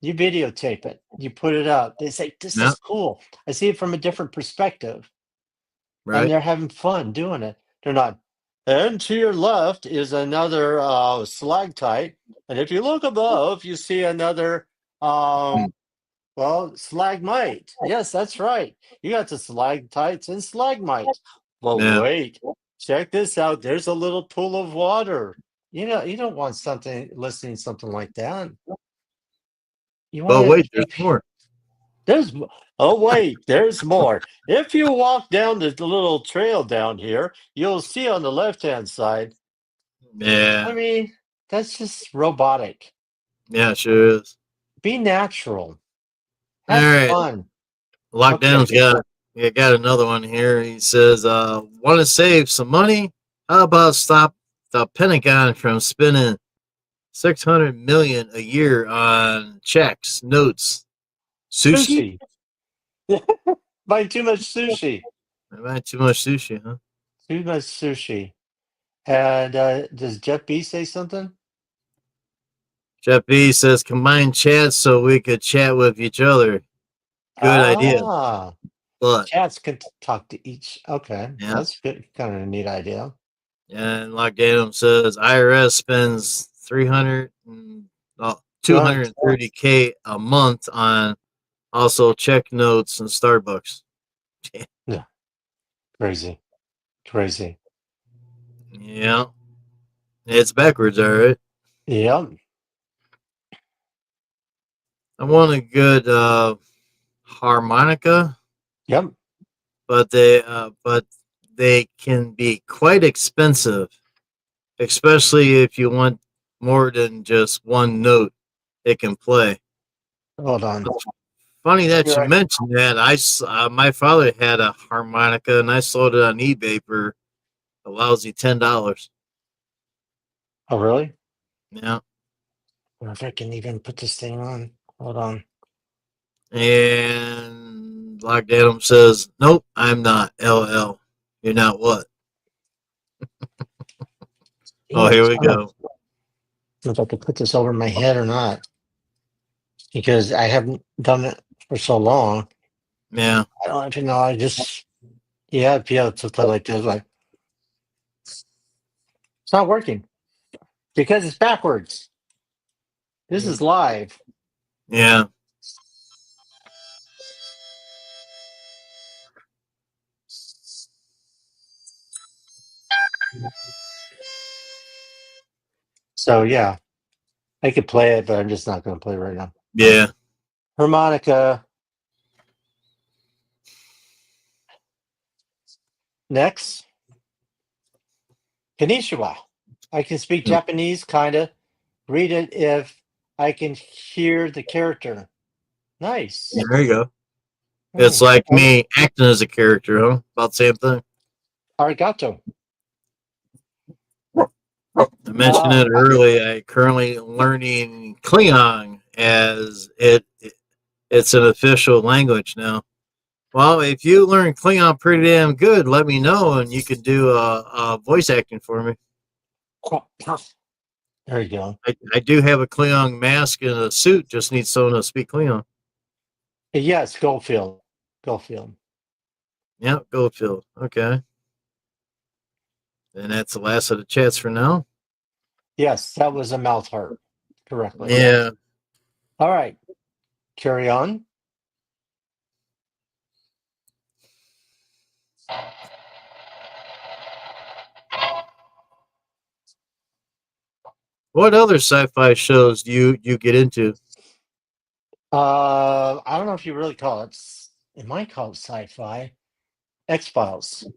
[SPEAKER 3] You videotape it. You put it up. They say, this
[SPEAKER 2] Yeah,
[SPEAKER 3] is cool. I see it from a different perspective. And
[SPEAKER 2] right.
[SPEAKER 3] they're having fun doing it. They're not. And to your left is another stalactite. And if you look above, you see another,
[SPEAKER 2] Hmm.
[SPEAKER 3] well, stalagmite. Yes, that's right. You got the stalactites and stalagmites. Well,
[SPEAKER 2] Yeah.
[SPEAKER 3] wait. Check this out. There's a little pool of water. You don't want something listening to something like that. You
[SPEAKER 2] But
[SPEAKER 3] want to
[SPEAKER 2] wait, there's
[SPEAKER 3] keep.
[SPEAKER 2] more.
[SPEAKER 3] There's oh wait, there's more. If you walk down the little trail down here, you'll see on the left-hand side. I
[SPEAKER 2] Yeah.
[SPEAKER 3] mean, that's just robotic.
[SPEAKER 2] Yeah, sure is.
[SPEAKER 3] Be natural.
[SPEAKER 2] All
[SPEAKER 3] Have
[SPEAKER 2] right.
[SPEAKER 3] fun. Okay.
[SPEAKER 2] Lockdown's got another one here. He says, want to save some money? How about stop the Pentagon from spending 600 million a year on checks, notes, sushi?
[SPEAKER 3] Sushi. Buy too much sushi.
[SPEAKER 2] I've had too much sushi, huh?
[SPEAKER 3] Too much sushi. And does Jeff B say something?
[SPEAKER 2] Jeff B says combine chats so we could chat with each other. Good idea.
[SPEAKER 3] Ah,
[SPEAKER 2] But
[SPEAKER 3] chats can talk to each. Okay,
[SPEAKER 2] yeah.
[SPEAKER 3] that's good. Kind of a neat idea.
[SPEAKER 2] And like Adam says, IRS spends
[SPEAKER 3] 200.
[SPEAKER 2] 230K a month on also check notes and Starbucks.
[SPEAKER 3] Yeah, crazy, crazy.
[SPEAKER 2] Yeah. It's backwards, all right.
[SPEAKER 3] Yep,
[SPEAKER 2] I want a good harmonica,
[SPEAKER 3] yep.
[SPEAKER 2] but they can be quite expensive, especially if you want more than just one note it can play.
[SPEAKER 3] Hold on.
[SPEAKER 2] Funny that
[SPEAKER 3] You're
[SPEAKER 2] you
[SPEAKER 3] right.
[SPEAKER 2] mentioned that. My father had a harmonica and I sold it on eBay for a lousy $10.
[SPEAKER 3] Oh, really?
[SPEAKER 2] Yeah.
[SPEAKER 3] I wonder if I can even put this thing on. Hold on.
[SPEAKER 2] And like Adam says, nope, I'm not. LL. You're not what?
[SPEAKER 3] Dang
[SPEAKER 2] Oh,
[SPEAKER 3] it.
[SPEAKER 2] here we
[SPEAKER 3] I don't
[SPEAKER 2] go.
[SPEAKER 3] know if I could put this over my head or not because I haven't done it for so long.
[SPEAKER 2] Yeah.
[SPEAKER 3] I don't even know. Yeah, it's like this. Like, it's not working because it's backwards. This is live.
[SPEAKER 2] Yeah.
[SPEAKER 3] So, yeah, I could play it, but I'm just not going to play it right now.
[SPEAKER 2] Yeah.
[SPEAKER 3] Harmonica. Next. Konnichiwa. I can speak Japanese, kind of. Read it if I can hear the character. Nice.
[SPEAKER 2] There you go. It's
[SPEAKER 3] Oh,
[SPEAKER 2] like me acting as a character, huh? About the same thing.
[SPEAKER 3] arigato.
[SPEAKER 2] I mentioned
[SPEAKER 3] Uh,
[SPEAKER 2] it earlier. I currently learning Klingon as it's an official language now. Well, if you learn Klingon pretty damn good, let me know and you could do voice acting for me.
[SPEAKER 3] there you go.
[SPEAKER 2] I do have a Klingon mask and a suit. Just need someone to speak Klingon.
[SPEAKER 3] Yes, Goldfield. Goldfield.
[SPEAKER 2] Yep, Goldfield. Okay. And that's the last of the chats for now.
[SPEAKER 3] Yes, that was a mouth heart correctly.
[SPEAKER 2] Yeah.
[SPEAKER 3] All right. Carry on.
[SPEAKER 2] What other sci-fi shows do you get into?
[SPEAKER 3] I don't know if you really call it might call it sci-fi. X-Files.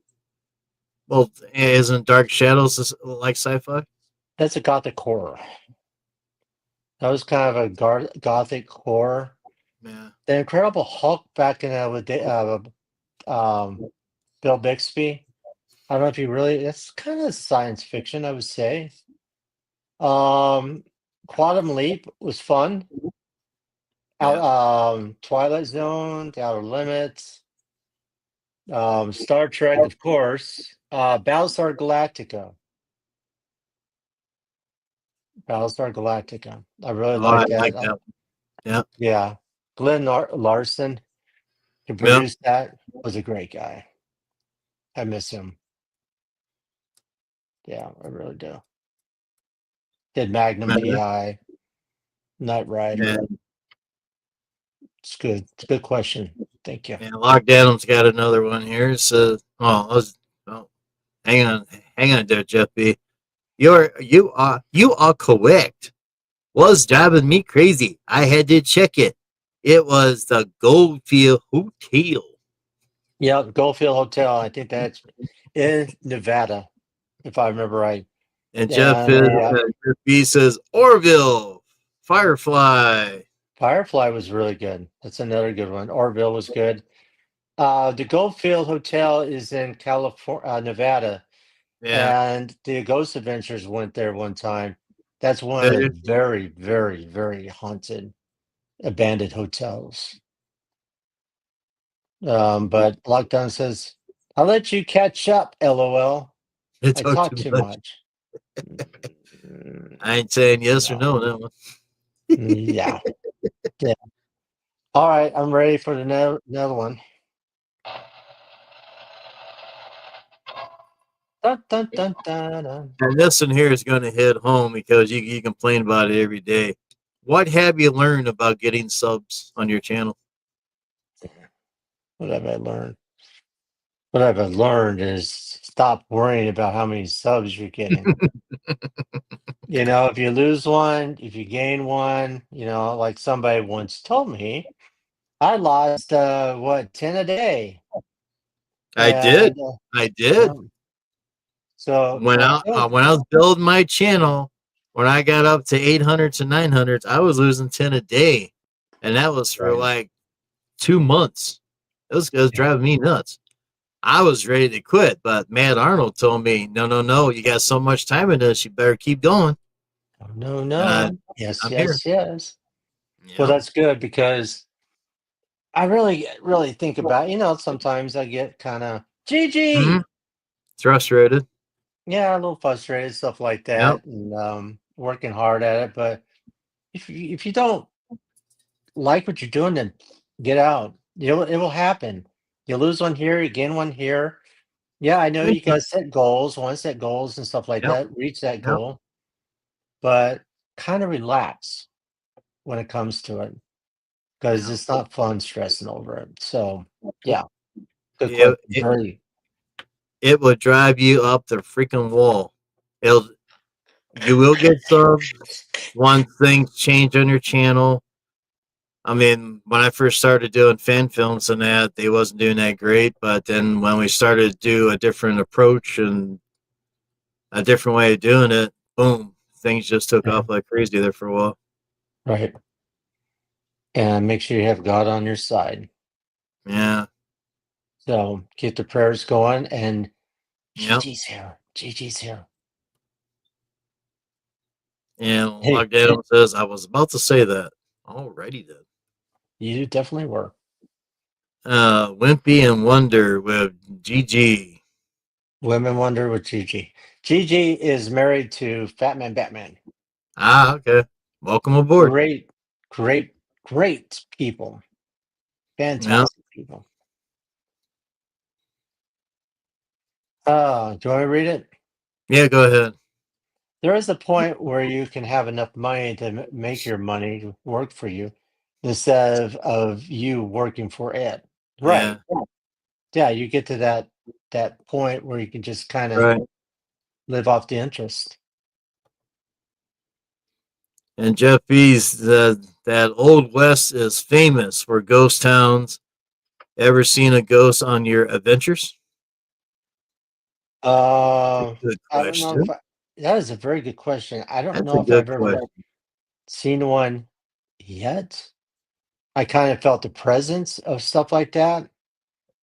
[SPEAKER 2] Well, isn't Dark Shadows like sci-fi?
[SPEAKER 3] That's a gothic horror. That was kind of a gothic horror.
[SPEAKER 2] Yeah.
[SPEAKER 3] The Incredible Hulk back in with Bill Bixby. I don't know if you really. That's kind of science fiction, I would say. Um, Quantum Leap was fun.
[SPEAKER 2] Yeah.
[SPEAKER 3] Twilight Zone, The Outer Limits, Star Trek, of course. Battlestar Galactica. Battlestar Galactica. I really
[SPEAKER 2] Oh, I
[SPEAKER 3] like
[SPEAKER 2] like
[SPEAKER 3] that.
[SPEAKER 2] that. Yeah.
[SPEAKER 3] Yeah. Glenn Larson, who
[SPEAKER 2] Yeah.
[SPEAKER 3] produced that, was a great guy. I miss him. Yeah, I really do. Did Magnum
[SPEAKER 2] Man,
[SPEAKER 3] PI, Knight Rider.
[SPEAKER 2] man,
[SPEAKER 3] It's good. It's a good question. Thank you.
[SPEAKER 2] man, Locked Adam's got another one here. It says, oh, hang on there, Jeff B. You are correct. Was driving me crazy. I had to check it. It was the Goldfield Hotel.
[SPEAKER 3] Yeah, Goldfield Hotel. I think that's in Nevada, if I remember right.
[SPEAKER 2] And
[SPEAKER 3] And
[SPEAKER 2] Jeff B says Orville, Firefly.
[SPEAKER 3] Firefly was really good. That's another good one. Orville was good. The Goldfield Hotel is in California, Nevada,
[SPEAKER 2] Yeah,
[SPEAKER 3] and the Ghost Adventures went there one time. That's one of the
[SPEAKER 2] they-
[SPEAKER 3] very, very, very haunted, abandoned hotels. But Lockdown says, "I'll let you catch up." LOL.
[SPEAKER 2] they
[SPEAKER 3] I
[SPEAKER 2] talk
[SPEAKER 3] talk
[SPEAKER 2] too
[SPEAKER 3] too
[SPEAKER 2] much.
[SPEAKER 3] much.
[SPEAKER 2] I ain't saying yes or
[SPEAKER 3] No.
[SPEAKER 2] no. That one.
[SPEAKER 3] Yeah. Yeah. All right. I'm ready for the another one. Dun, dun, dun, dun, dun.
[SPEAKER 2] And this one here is going to hit home because you complain about it every day. What have you learned about getting subs on your channel?
[SPEAKER 3] What have I learned? What I've learned is stop worrying about how many subs you're getting. If you lose one, if you gain one, like somebody once told me, I lost 10 a day.
[SPEAKER 2] I did.
[SPEAKER 3] And
[SPEAKER 2] I did.
[SPEAKER 3] um, so good.
[SPEAKER 2] When I was building my channel, when I got up to 800s and 900s, I was losing 10 a day, and that was for
[SPEAKER 3] Right.
[SPEAKER 2] like 2 months. It was
[SPEAKER 3] Yeah.
[SPEAKER 2] driving me nuts. I was ready to quit, but Matt Arnold told me, "No, no, no! You got so much time in this, you better keep going."
[SPEAKER 3] Oh, no,
[SPEAKER 2] And
[SPEAKER 3] no. Yes,
[SPEAKER 2] I'm here.
[SPEAKER 3] yes, yes. Well,
[SPEAKER 2] Yep.
[SPEAKER 3] that's good because I really, really think about, sometimes I get kind of
[SPEAKER 2] Hmm.
[SPEAKER 3] GG.
[SPEAKER 2] Frustrated.
[SPEAKER 3] Yeah, a little frustrated, stuff like
[SPEAKER 2] Yep.
[SPEAKER 3] that, and working hard at it. But if you don't like what you're doing, then get out. It will happen. You lose one here, you gain one here. Yeah, I know you
[SPEAKER 2] Eventually.
[SPEAKER 3] gotta set goals, want to set goals and stuff like
[SPEAKER 2] Yep.
[SPEAKER 3] that, reach that
[SPEAKER 2] Yep.
[SPEAKER 3] goal, but kind of relax when it comes to it because
[SPEAKER 2] Yep.
[SPEAKER 3] it's not fun stressing over it. So yeah, good question.
[SPEAKER 2] It, it
[SPEAKER 3] Very
[SPEAKER 2] it will drive you up the freaking wall. It'll you will get subs once things change on your channel. I mean, when I first started doing fan films and that, they wasn't doing that great. But then when we started to do a different approach and a different way of doing it, boom, things just took
[SPEAKER 3] yeah,
[SPEAKER 2] off like crazy there for a while.
[SPEAKER 3] right. And make sure you have God on your side.
[SPEAKER 2] Yeah,
[SPEAKER 3] So keep the prayers going and
[SPEAKER 2] yep.
[SPEAKER 3] GG's here. GG's here.
[SPEAKER 2] And
[SPEAKER 3] Hey,
[SPEAKER 2] Lockdown says, I was about to say that. Alrighty then.
[SPEAKER 3] you definitely were.
[SPEAKER 2] Wimpy and Wonder with GG.
[SPEAKER 3] Women Wonder with Gigi. Gigi is married to Fat Man Batman.
[SPEAKER 2] Ah, okay. Welcome aboard.
[SPEAKER 3] Great, great, great people.
[SPEAKER 2] Yeah,
[SPEAKER 3] Fantastic people. Do you want me to read it?
[SPEAKER 2] yeah. Go ahead.
[SPEAKER 3] There is a point where you can have enough money to make your money work for you instead of you working for it.
[SPEAKER 2] Yeah,
[SPEAKER 3] Right. Yeah, you get to that point where you can just kind of
[SPEAKER 2] right.
[SPEAKER 3] live off the interest.
[SPEAKER 2] And Jeff B's that Old West is famous for ghost towns. Ever seen a ghost on your adventures? Good
[SPEAKER 3] I don't know if
[SPEAKER 2] question.
[SPEAKER 3] that is a very good question. I don't
[SPEAKER 2] That's a
[SPEAKER 3] know if
[SPEAKER 2] good
[SPEAKER 3] I've ever
[SPEAKER 2] question.
[SPEAKER 3] seen one yet. I kind of felt the presence of stuff like that,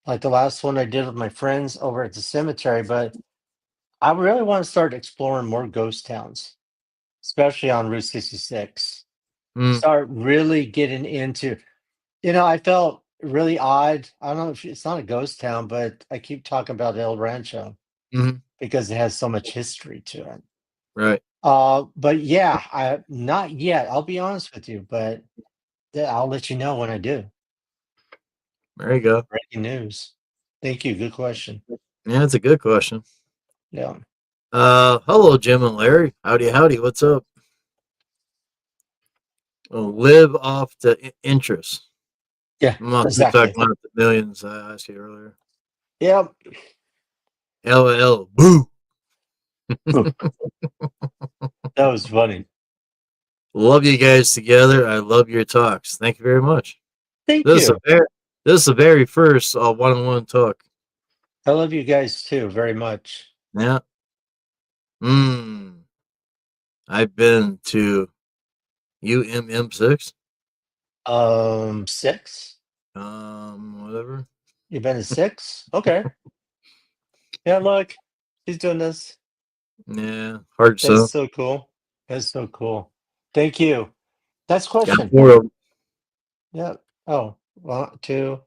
[SPEAKER 3] like the last one I did with my friends over at the cemetery. But I really want to start exploring more ghost towns, especially on Route 66.
[SPEAKER 2] Mm,
[SPEAKER 3] Start really getting into, I felt really odd. I don't know if it's not a ghost town, but I keep talking about El Rancho
[SPEAKER 2] hmm.
[SPEAKER 3] because it has so much history to it.
[SPEAKER 2] Right.
[SPEAKER 3] But yeah, I not yet. I'll be honest with you, but I'll let you know when I do.
[SPEAKER 2] There you go.
[SPEAKER 3] Breaking news. Thank you. Good question.
[SPEAKER 2] Yeah, that's a good question.
[SPEAKER 3] Yeah.
[SPEAKER 2] Hello, Jim and Larry. Howdy, howdy. What's up? Live off the interest.
[SPEAKER 3] Yeah.
[SPEAKER 2] I'm not talking
[SPEAKER 3] Exactly.
[SPEAKER 2] about the millions I asked you earlier.
[SPEAKER 3] Yep.
[SPEAKER 2] LL, boo.
[SPEAKER 3] That was funny.
[SPEAKER 2] Love you guys together. I love your talks. Thank you very much.
[SPEAKER 3] Thank
[SPEAKER 2] This is
[SPEAKER 3] you.
[SPEAKER 2] this is the very first one-on-one talk.
[SPEAKER 3] I love you guys too very much.
[SPEAKER 2] Yeah. I've been to UMM6.
[SPEAKER 3] 6.
[SPEAKER 2] Whatever.
[SPEAKER 3] You've been to 6? Okay. Yeah, look. He's doing this.
[SPEAKER 2] Yeah, hard
[SPEAKER 3] That's
[SPEAKER 2] so.
[SPEAKER 3] so cool. That's so cool. Thank you. Next
[SPEAKER 2] Got
[SPEAKER 3] question.
[SPEAKER 2] 4 of 'em.
[SPEAKER 3] Yep. Oh, 1, 2,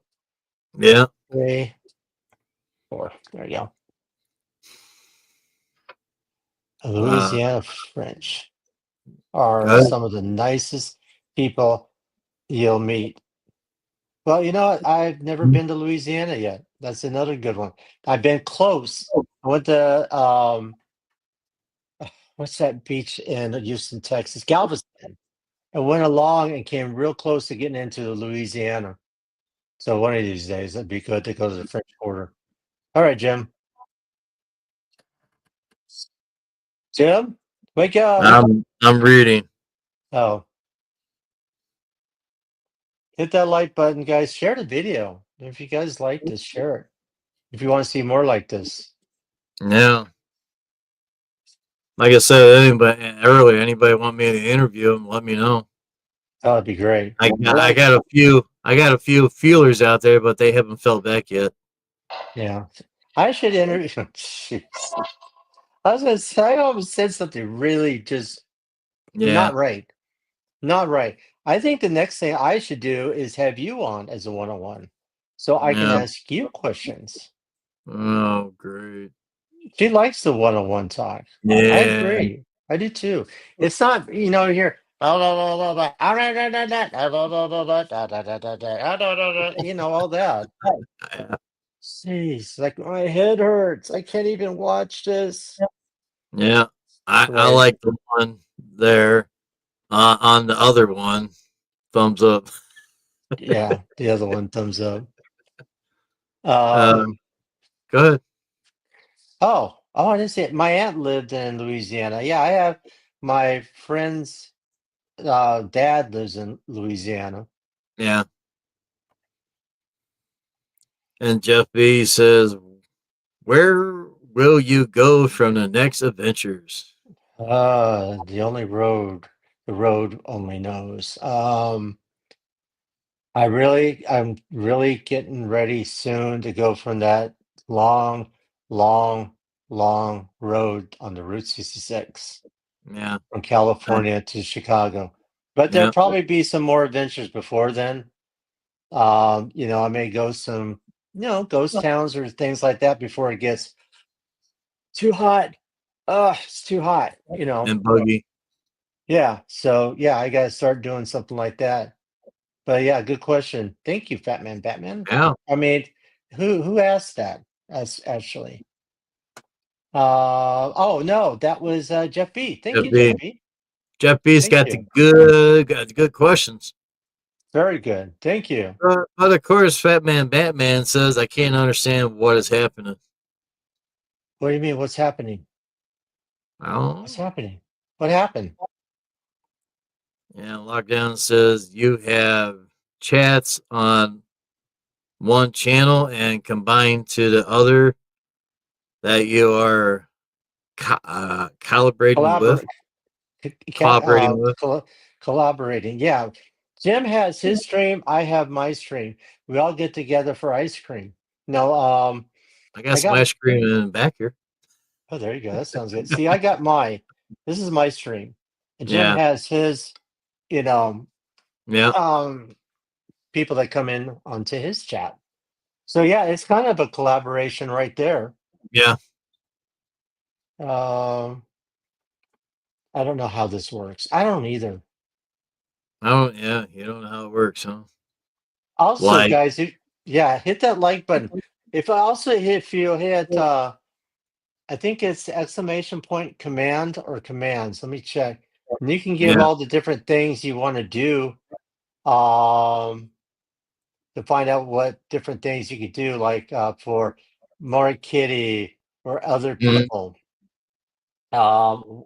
[SPEAKER 2] Yeah.
[SPEAKER 3] 3, 4. There you go.
[SPEAKER 2] Uh,
[SPEAKER 3] Louisiana French are
[SPEAKER 2] good.
[SPEAKER 3] some of the nicest people you'll meet. Well, you know what? I've never been to Louisiana yet. That's another good one. I've been close. I went to what's that beach in Houston, Texas? Galveston. I went along and came real close to getting into Louisiana. So one of these days, it'd be good to go to the French Quarter. All right, Jim. Jim, wake up.
[SPEAKER 2] I'm reading.
[SPEAKER 3] Oh, hit that like button, guys. Share the video. If you guys like this, share it. If you want to see more like this.
[SPEAKER 2] Yeah. Like I said, anybody want me to interview them, let me know.
[SPEAKER 3] That would be great.
[SPEAKER 2] I got a few feelers out there, but they haven't felt back yet.
[SPEAKER 3] Yeah. I should interview. Jeez. I was gonna say I almost said something really just
[SPEAKER 2] Yeah.
[SPEAKER 3] not right. Not right. I think the next thing I should do is have you on as a one-on-one, so I can
[SPEAKER 2] Yeah.
[SPEAKER 3] ask you questions.
[SPEAKER 2] Oh, great.
[SPEAKER 3] She likes the one-on-one talk. I
[SPEAKER 2] Yeah.
[SPEAKER 3] agree. I do too. It's not, here. All that.
[SPEAKER 2] Yeah.
[SPEAKER 3] Jeez, like my head hurts. I can't even watch this.
[SPEAKER 2] Yeah. I
[SPEAKER 3] Right.
[SPEAKER 2] like the one there. On the other one, thumbs up.
[SPEAKER 3] Yeah. The other one, thumbs up.
[SPEAKER 2] Uh,
[SPEAKER 3] Um,
[SPEAKER 2] go ahead.
[SPEAKER 3] oh, I didn't see it. My aunt lived in Louisiana. Yeah, I have my friend's dad lives in Louisiana.
[SPEAKER 2] Yeah. And Jeff B says, "Where will you go from the next adventures?"
[SPEAKER 3] The road only knows. I'm really getting ready soon to go from that long, long, long road on the Route 66
[SPEAKER 2] Yeah.
[SPEAKER 3] from California to Chicago. But there'll
[SPEAKER 2] Yeah.
[SPEAKER 3] probably be some more adventures before then. I may go some, ghost towns or things like that before it gets too hot. It's too hot,
[SPEAKER 2] And Buggy.
[SPEAKER 3] Yeah. So yeah, I gotta start doing something like that. But yeah, good question. Thank you, Fat Man Batman.
[SPEAKER 2] Yeah.
[SPEAKER 3] I mean, who asked that? As actually. Oh no, that was Jeff B. Thank
[SPEAKER 2] Jeff
[SPEAKER 3] you, Jeff
[SPEAKER 2] B.
[SPEAKER 3] B.
[SPEAKER 2] Jeff B's
[SPEAKER 3] Thank
[SPEAKER 2] got
[SPEAKER 3] you.
[SPEAKER 2] got the good questions.
[SPEAKER 3] Very good. Thank you.
[SPEAKER 2] But of course, Fat Man Batman says, "I can't understand what is happening."
[SPEAKER 3] What do you mean? What's happening?
[SPEAKER 2] I don't
[SPEAKER 3] What's
[SPEAKER 2] know.
[SPEAKER 3] happening? What happened?
[SPEAKER 2] Yeah, Lockdown says you have chats on one channel and combined to the other that you are calibrating with,
[SPEAKER 3] Collaborate.
[SPEAKER 2] collaborating with.
[SPEAKER 3] Collaborating. Yeah. Jim has his stream. I have my stream. We all get together for ice cream. No,
[SPEAKER 2] I got
[SPEAKER 3] I
[SPEAKER 2] some
[SPEAKER 3] got.
[SPEAKER 2] ice cream in the back here.
[SPEAKER 3] Oh, there you go. That sounds good. See, I got this is my stream. And Jim
[SPEAKER 2] Yeah,
[SPEAKER 3] has his, you know,
[SPEAKER 2] yeah,
[SPEAKER 3] um, people that come in onto his chat. So yeah, it's kind of a collaboration right there.
[SPEAKER 2] yeah.
[SPEAKER 3] Um, I don't know how this works. I don't either.
[SPEAKER 2] Yeah, you don't know how it works, huh?
[SPEAKER 3] Also,
[SPEAKER 2] Like,
[SPEAKER 3] guys, yeah, hit that like button. If you hit I think it's exclamation point command or commands. Let me check. And you can give
[SPEAKER 2] yeah.
[SPEAKER 3] all the different things you want to do um to find out what different things you could do, like for more kitty or other
[SPEAKER 2] Mhm.
[SPEAKER 3] people.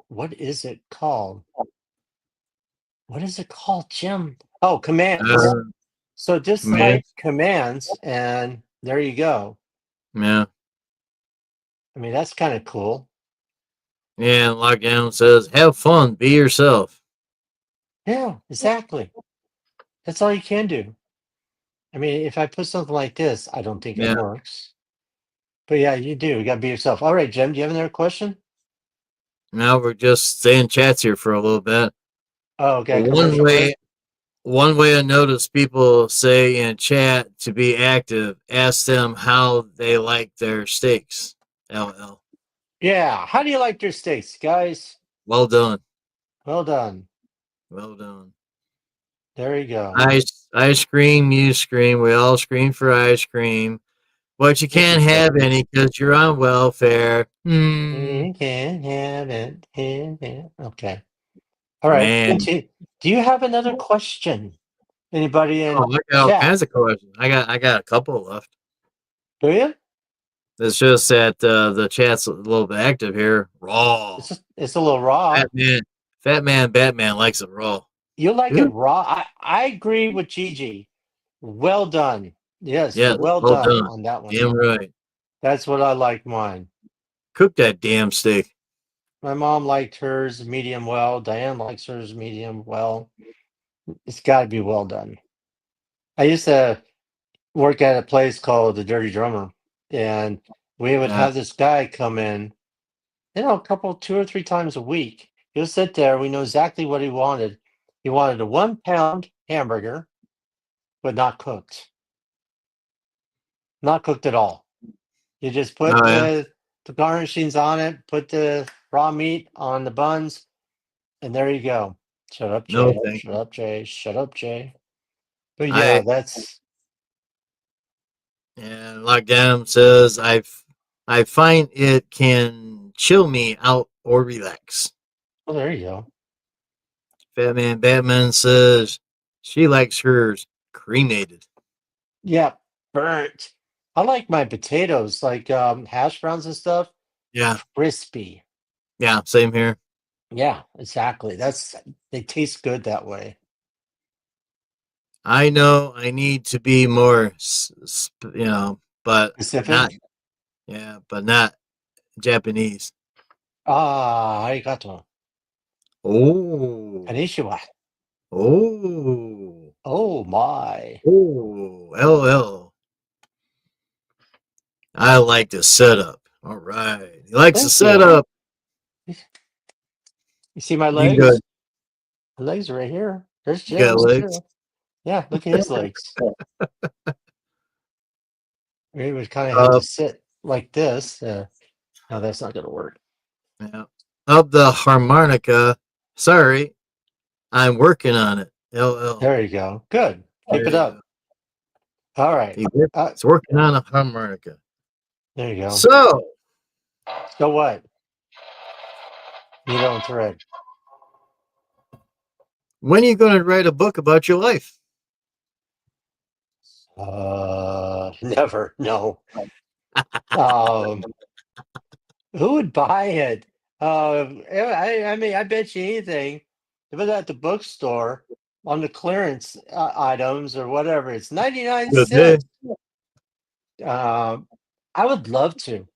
[SPEAKER 3] What is it called? What is it called, Jim? Oh, commands.
[SPEAKER 2] Uh,
[SPEAKER 3] So just
[SPEAKER 2] man,
[SPEAKER 3] type commands and there you go.
[SPEAKER 2] yeah.
[SPEAKER 3] I mean, that's kind of cool.
[SPEAKER 2] Yeah, lockdown says, have fun, be yourself.
[SPEAKER 3] Yeah, exactly. That's all you can do. I mean, if I put something like this, I don't think it
[SPEAKER 2] Yeah.
[SPEAKER 3] works. But yeah, you do. You got to be yourself. All right, Jim, do you have another question?
[SPEAKER 2] Now we're just staying chats here for a little bit.
[SPEAKER 3] Oh, okay,
[SPEAKER 2] One
[SPEAKER 3] commercial
[SPEAKER 2] way
[SPEAKER 3] break.
[SPEAKER 2] one way I notice people say in chat to be active, ask them how they like their steaks. LL.
[SPEAKER 3] Yeah. How do you like your steaks, guys?
[SPEAKER 2] Well done.
[SPEAKER 3] Well done.
[SPEAKER 2] Well done.
[SPEAKER 3] There you go.
[SPEAKER 2] I scream, you scream, we all scream for ice cream. But you
[SPEAKER 3] Yes,
[SPEAKER 2] can't
[SPEAKER 3] we
[SPEAKER 2] have
[SPEAKER 3] can.
[SPEAKER 2] any because you're on welfare.
[SPEAKER 3] You can have it. Have it. Okay. All right.
[SPEAKER 2] Man.
[SPEAKER 3] Continue. Do you have another question? Anybody in
[SPEAKER 2] Oh, I got all
[SPEAKER 3] chat?
[SPEAKER 2] kinds of questions. I got a couple left.
[SPEAKER 3] Do you?
[SPEAKER 2] It's just that the chat's a little bit active here. Raw.
[SPEAKER 3] It's a little raw.
[SPEAKER 2] Fat man, Batman likes it raw.
[SPEAKER 3] You like it
[SPEAKER 2] Dude.
[SPEAKER 3] raw. I agree with Gigi. Well done. Yes,
[SPEAKER 2] Yes,
[SPEAKER 3] well
[SPEAKER 2] well
[SPEAKER 3] done
[SPEAKER 2] done.
[SPEAKER 3] on that one.
[SPEAKER 2] Damn right.
[SPEAKER 3] That's what I like mine.
[SPEAKER 2] Cook that damn steak.
[SPEAKER 3] My mom liked hers medium well. Diane likes hers medium well. It's got to be well done. I used to work at a place called the Dirty Drummer, and we would
[SPEAKER 2] Yeah.
[SPEAKER 3] have this guy come in, a couple, 2 or 3 times a week. He'll sit there. We know exactly what he wanted. He wanted a 1 pound hamburger, but not cooked. Not cooked at all. You just put
[SPEAKER 2] Oh yeah.
[SPEAKER 3] the garnishings on it, put the raw meat on the buns, and there you go. Shut up,
[SPEAKER 2] No
[SPEAKER 3] Jay.
[SPEAKER 2] thank
[SPEAKER 3] Shut
[SPEAKER 2] you.
[SPEAKER 3] up, Jay. Shut up, Jay. But yeah,
[SPEAKER 2] I
[SPEAKER 3] that's
[SPEAKER 2] and like Adam says, I find it can chill me out or relax.
[SPEAKER 3] well. There you go.
[SPEAKER 2] Fat man Batman says she likes hers cremated.
[SPEAKER 3] Yeah, burnt. I like my potatoes, like hash browns and stuff,
[SPEAKER 2] Yeah.
[SPEAKER 3] crispy.
[SPEAKER 2] Yeah, same here.
[SPEAKER 3] Yeah, exactly. They taste good that way.
[SPEAKER 2] I know I need to be more, but not,
[SPEAKER 3] Pacific.
[SPEAKER 2] yeah, but not Japanese.
[SPEAKER 3] Ah, arigato.
[SPEAKER 2] Oh,
[SPEAKER 3] Konnichiwa.
[SPEAKER 2] oh,
[SPEAKER 3] Oh my.
[SPEAKER 2] oh, LL. I like the setup. All right. He likes the
[SPEAKER 3] Thank you.
[SPEAKER 2] setup.
[SPEAKER 3] You see my
[SPEAKER 2] You good.
[SPEAKER 3] legs? My legs are right here. There's
[SPEAKER 2] You got
[SPEAKER 3] Jim's
[SPEAKER 2] legs.
[SPEAKER 3] too. Yeah, look at his legs. We would kind of have
[SPEAKER 2] Up,
[SPEAKER 3] to sit like this. No, that's not going to work.
[SPEAKER 2] yeah. Up the harmonica. Sorry, I'm working on it. LL.
[SPEAKER 3] There you go. Good. Keep
[SPEAKER 2] There
[SPEAKER 3] it
[SPEAKER 2] you go.
[SPEAKER 3] up. All right.
[SPEAKER 2] He's working on a harmonica.
[SPEAKER 3] There you go.
[SPEAKER 2] So,
[SPEAKER 3] So what? Needle and thread.
[SPEAKER 2] when are you going to write a book about your life?
[SPEAKER 3] Never. No. Um, who would buy it? I mean, I bet you anything. If it's at the bookstore on the clearance items or whatever, it's 99
[SPEAKER 2] Good day.
[SPEAKER 3] cents. Um, I would love to.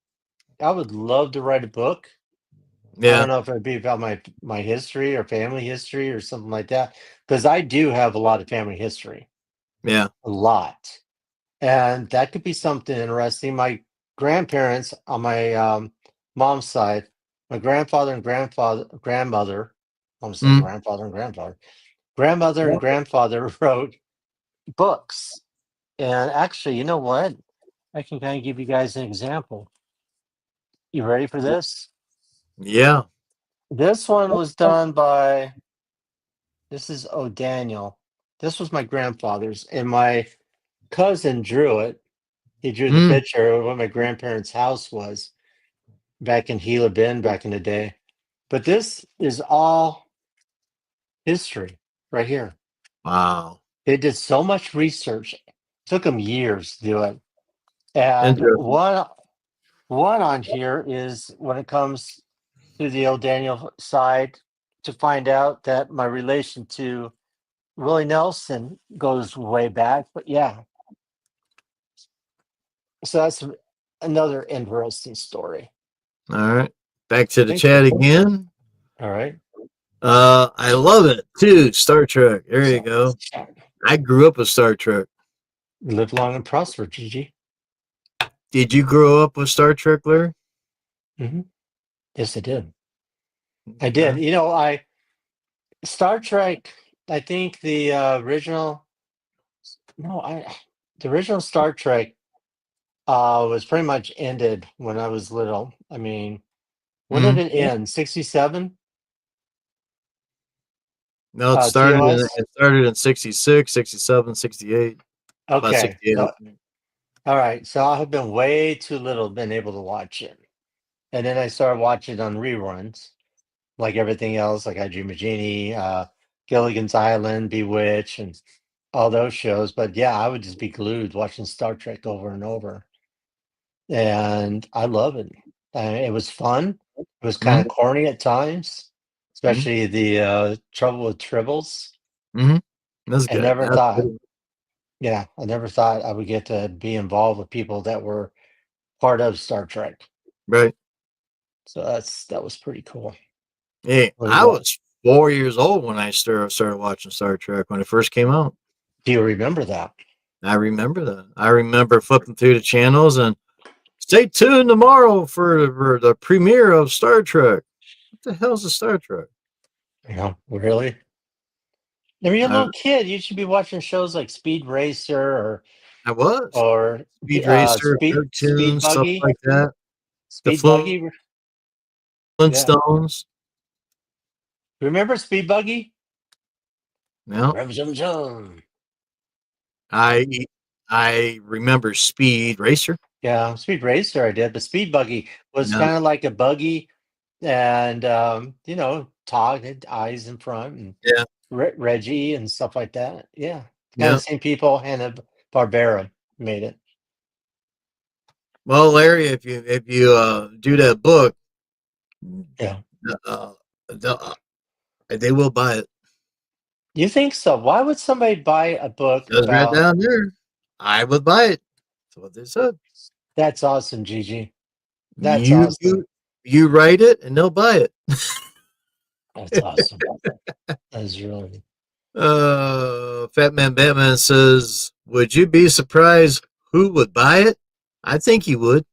[SPEAKER 3] I would love to write a book. I
[SPEAKER 2] Yeah,
[SPEAKER 3] don't know if it'd be about my history or family history or something like that, because I do have a lot of family history,
[SPEAKER 2] yeah.
[SPEAKER 3] a lot, and that could be something interesting. My grandparents on my mom's side, my grandfather and grandmother. I'm saying
[SPEAKER 2] Mm,
[SPEAKER 3] grandfather and grandmother and grandfather wrote books. And actually, you know what? I can kind of give you guys an example. You ready for this?
[SPEAKER 2] yeah.
[SPEAKER 3] This one was done by This is O'Daniel. This was my grandfather's, and my cousin drew it. He drew the
[SPEAKER 2] Mm.
[SPEAKER 3] picture of what my grandparents' house was back in Gila Bend back in the day. But this is all history right here.
[SPEAKER 2] Wow.
[SPEAKER 3] They did so much research. Took them years to do it. And
[SPEAKER 2] Interesting.
[SPEAKER 3] one on here is when it comes to the O'Daniel side to find out that my relation to Willie Nelson goes way back. But yeah, so that's another interesting story.
[SPEAKER 2] All right. Back to the
[SPEAKER 3] Thank you.
[SPEAKER 2] chat again.
[SPEAKER 3] All right.
[SPEAKER 2] I love it too. Star Trek. There you
[SPEAKER 3] So
[SPEAKER 2] go. I grew up with Star Trek.
[SPEAKER 3] live long and prosper, Gigi.
[SPEAKER 2] Did you grow up with Star Trek, Larry?
[SPEAKER 3] Hmm. Yes, I did. I did.
[SPEAKER 2] Okay.
[SPEAKER 3] You know, Star Trek. I think the original. No, the original Star Trek was pretty much ended when I was little. I mean, when did
[SPEAKER 2] Mm.
[SPEAKER 3] it end? 67.
[SPEAKER 2] No,
[SPEAKER 3] TOS.
[SPEAKER 2] it started in 66, 67, 68, about
[SPEAKER 3] Okay.
[SPEAKER 2] 68, I
[SPEAKER 3] So
[SPEAKER 2] think.
[SPEAKER 3] all right. So I have been way too little been able to watch it, and then I started watching it on reruns, like everything else, like I Dream of Jeannie, Gilligan's Island, Bewitched, and all those shows. But yeah, I would just be glued watching Star Trek over and over, and I love it. It was fun. It was kind
[SPEAKER 2] Mm.
[SPEAKER 3] of corny at times,
[SPEAKER 2] Mm.
[SPEAKER 3] especially the Trouble with Tribbles.
[SPEAKER 2] Mm. That's
[SPEAKER 3] I
[SPEAKER 2] good.
[SPEAKER 3] never
[SPEAKER 2] That's
[SPEAKER 3] thought,
[SPEAKER 2] good.
[SPEAKER 3] yeah, I never thought I would get to be involved with people that were part of Star Trek.
[SPEAKER 2] Right.
[SPEAKER 3] So that was pretty cool.
[SPEAKER 2] Hey,
[SPEAKER 3] Really
[SPEAKER 2] I
[SPEAKER 3] was.
[SPEAKER 2] was 4 years old when I started watching Star Trek when it first came out.
[SPEAKER 3] Do you remember that?
[SPEAKER 2] I remember that. I remember flipping through the channels and stay tuned tomorrow for the premiere of Star Trek. What the hell's a Star Trek?
[SPEAKER 3] Yeah, really? When you're a
[SPEAKER 2] I,
[SPEAKER 3] little kid, you should be watching shows like Speed Racer
[SPEAKER 2] I was.
[SPEAKER 3] or
[SPEAKER 2] Speed Racer,
[SPEAKER 3] Speed
[SPEAKER 2] cartoons, stuff
[SPEAKER 3] Buggy.
[SPEAKER 2] like that. The
[SPEAKER 3] Speed Buggy. Yeah.
[SPEAKER 2] Flintstones.
[SPEAKER 3] Remember Speed Buggy?
[SPEAKER 2] No,
[SPEAKER 3] Rum zum zum.
[SPEAKER 2] I I remember Speed Racer.
[SPEAKER 3] Yeah, Speed Racer I did, but Speed Buggy was
[SPEAKER 2] No,
[SPEAKER 3] kind of like a buggy and Todd had eyes in front and
[SPEAKER 2] yeah,
[SPEAKER 3] Reggie and stuff like that. Yeah. Kind
[SPEAKER 2] yeah.
[SPEAKER 3] of same people, Hanna Barbera made it.
[SPEAKER 2] Well, Larry, if you do that book,
[SPEAKER 3] Yeah.
[SPEAKER 2] uh, the, they will buy it.
[SPEAKER 3] You think so? Why would somebody buy a book
[SPEAKER 2] Just right
[SPEAKER 3] about
[SPEAKER 2] down there. I would buy it. That's what they said.
[SPEAKER 3] that's awesome, Gigi. That's
[SPEAKER 2] You
[SPEAKER 3] awesome.
[SPEAKER 2] you you write it and they'll buy
[SPEAKER 3] That's
[SPEAKER 2] it.
[SPEAKER 3] awesome. That's really
[SPEAKER 2] Fat Man Batman says, "Would you be surprised who would buy it?" I think he would.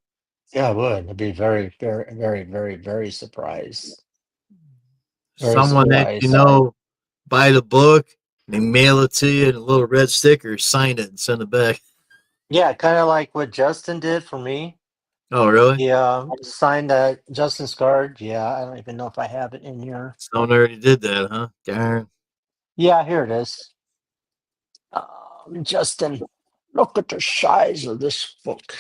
[SPEAKER 3] yeah, I would. I'd be very, very, very, very, very surprised. Very
[SPEAKER 2] Someone that you
[SPEAKER 3] surprised.
[SPEAKER 2] know buy the book, they mail it to you in a little red sticker, sign it, and send it back.
[SPEAKER 3] Yeah, kind of like what Justin did for me.
[SPEAKER 2] Oh, really?
[SPEAKER 3] He signed Justin's card. Yeah, I don't even know if I have it in here.
[SPEAKER 2] Someone already did that, huh? Darn.
[SPEAKER 3] Yeah, here it is. Justin, look at the size of this book.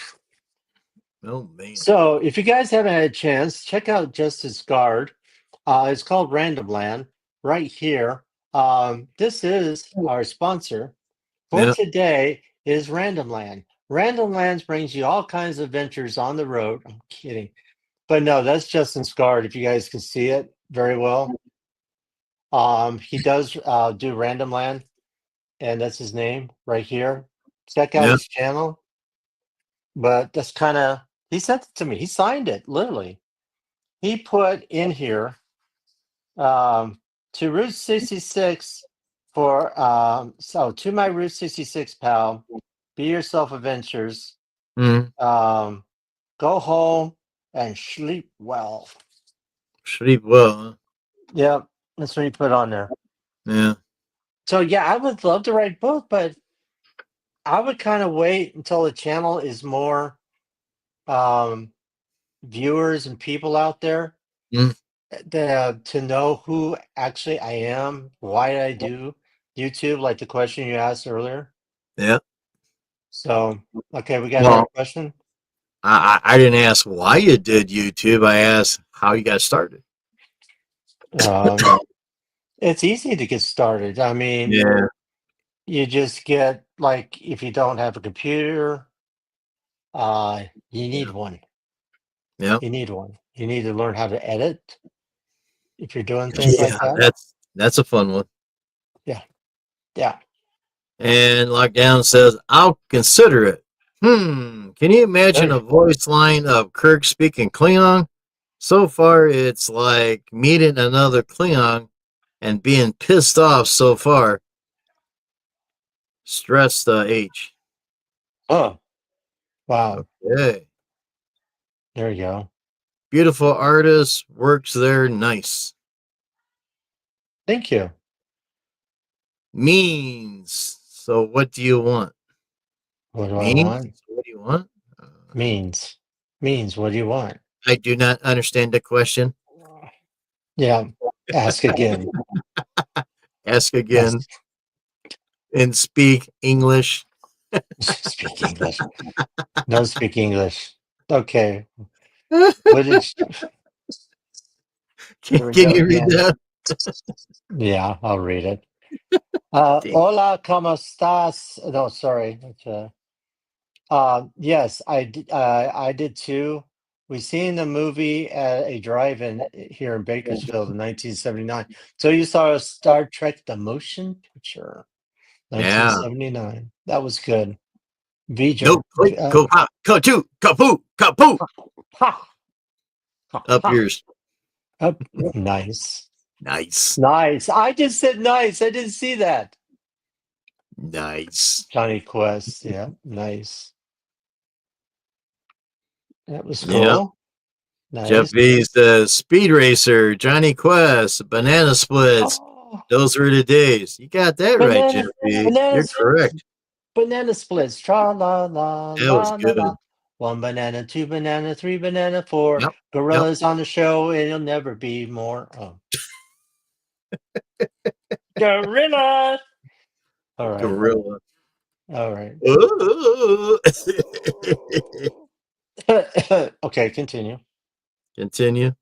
[SPEAKER 2] Oh man.
[SPEAKER 3] So, if you guys haven't had a chance, check out Justice Guard. It's called Random Land right here. This is our sponsor for
[SPEAKER 2] Yeah.
[SPEAKER 3] today is Random Land. Random Lands brings you all kinds of adventures on the road. I'm kidding. But no, that's Justin's Guard. If you guys can see it very well. He does do Random Land, and that's his name right here. Check out
[SPEAKER 2] Yeah.
[SPEAKER 3] his channel. But that's kind of he sent it to me. He signed it literally. He put in here to Route 66 for to my Route 66 pal, be yourself adventures.
[SPEAKER 2] Mm.
[SPEAKER 3] Um, go home and sleep well.
[SPEAKER 2] Sleep well, huh?
[SPEAKER 3] Yep, that's what he put on there.
[SPEAKER 2] Yeah.
[SPEAKER 3] So yeah, I would love to write a book, but I would kind of wait until the channel is more um viewers and people out there.
[SPEAKER 2] Mm.
[SPEAKER 3] to know who actually I am, why I do YouTube, like the question you asked earlier.
[SPEAKER 2] Yeah.
[SPEAKER 3] So, okay, we got another
[SPEAKER 2] Well,
[SPEAKER 3] question.
[SPEAKER 2] I didn't ask why you did YouTube. I asked how you got started.
[SPEAKER 3] Um, it's easy to get started. I mean,
[SPEAKER 2] Yeah.
[SPEAKER 3] you just get like if you don't have a computer, you need one.
[SPEAKER 2] Yeah.
[SPEAKER 3] You need one. You need to learn how to edit if you're doing things
[SPEAKER 2] Yeah.
[SPEAKER 3] like that.
[SPEAKER 2] That's a fun one.
[SPEAKER 3] Yeah, yeah.
[SPEAKER 2] And Lockdown says, I'll consider it. Can you imagine
[SPEAKER 3] There,
[SPEAKER 2] a voice line of Kirk speaking Klingon? So far, it's like meeting another Klingon and being pissed off so far. Stress the H.
[SPEAKER 3] oh, wow.
[SPEAKER 2] Okay.
[SPEAKER 3] There you go.
[SPEAKER 2] Beautiful artist, works there, nice.
[SPEAKER 3] Thank you.
[SPEAKER 2] Means. So what do you want?
[SPEAKER 3] What do I
[SPEAKER 2] Means?
[SPEAKER 3] want?
[SPEAKER 2] What do you want?
[SPEAKER 3] Means. Means. What do you want?
[SPEAKER 2] I do not understand the question.
[SPEAKER 3] Yeah. Ask again.
[SPEAKER 2] Ask again
[SPEAKER 3] Ask.
[SPEAKER 2] and speak English.
[SPEAKER 3] Speak English. No, speak English. Okay.
[SPEAKER 2] can,
[SPEAKER 3] What did you, here we
[SPEAKER 2] can
[SPEAKER 3] go
[SPEAKER 2] you read
[SPEAKER 3] again.
[SPEAKER 2] that?
[SPEAKER 3] Yeah, I'll read it.
[SPEAKER 2] Damn.
[SPEAKER 3] Hola, ¿cómo estás? No, sorry. Yes, I did too. We seen the movie at a drive-in here in Bakersfield in 1979. So you saw Star Trek: The Motion Picture,
[SPEAKER 2] Yeah.
[SPEAKER 3] 1979. That was good. Vija,
[SPEAKER 2] Nope. Click. Go pop. Go to. Kapoo. Kapoo.
[SPEAKER 3] ha, ha,
[SPEAKER 2] Up
[SPEAKER 3] ha.
[SPEAKER 2] yours.
[SPEAKER 3] Nice,
[SPEAKER 2] Nice.
[SPEAKER 3] nice. I just said nice. I didn't see that.
[SPEAKER 2] Nice.
[SPEAKER 3] Johnny Quest. Yeah, nice. That was
[SPEAKER 2] Yeah.
[SPEAKER 3] cool.
[SPEAKER 2] Jeff
[SPEAKER 3] Nice.
[SPEAKER 2] V says Speed Racer, Johnny Quest, Banana Splits.
[SPEAKER 3] Oh,
[SPEAKER 2] Those were the days. You got that right, Jeff
[SPEAKER 3] banana,
[SPEAKER 2] V.
[SPEAKER 3] banana
[SPEAKER 2] You're correct.
[SPEAKER 3] Banana splits. Tra la la
[SPEAKER 2] That was
[SPEAKER 3] la la la.
[SPEAKER 2] good.
[SPEAKER 3] One banana, two banana, three banana, four.
[SPEAKER 2] Yep. Yep.
[SPEAKER 3] Gorillas on the show, and it'll never be more. Oh. Gorilla. All right.
[SPEAKER 2] Gorilla.
[SPEAKER 3] All right.
[SPEAKER 2] Ooh.
[SPEAKER 3] Okay, continue.
[SPEAKER 2] Continue.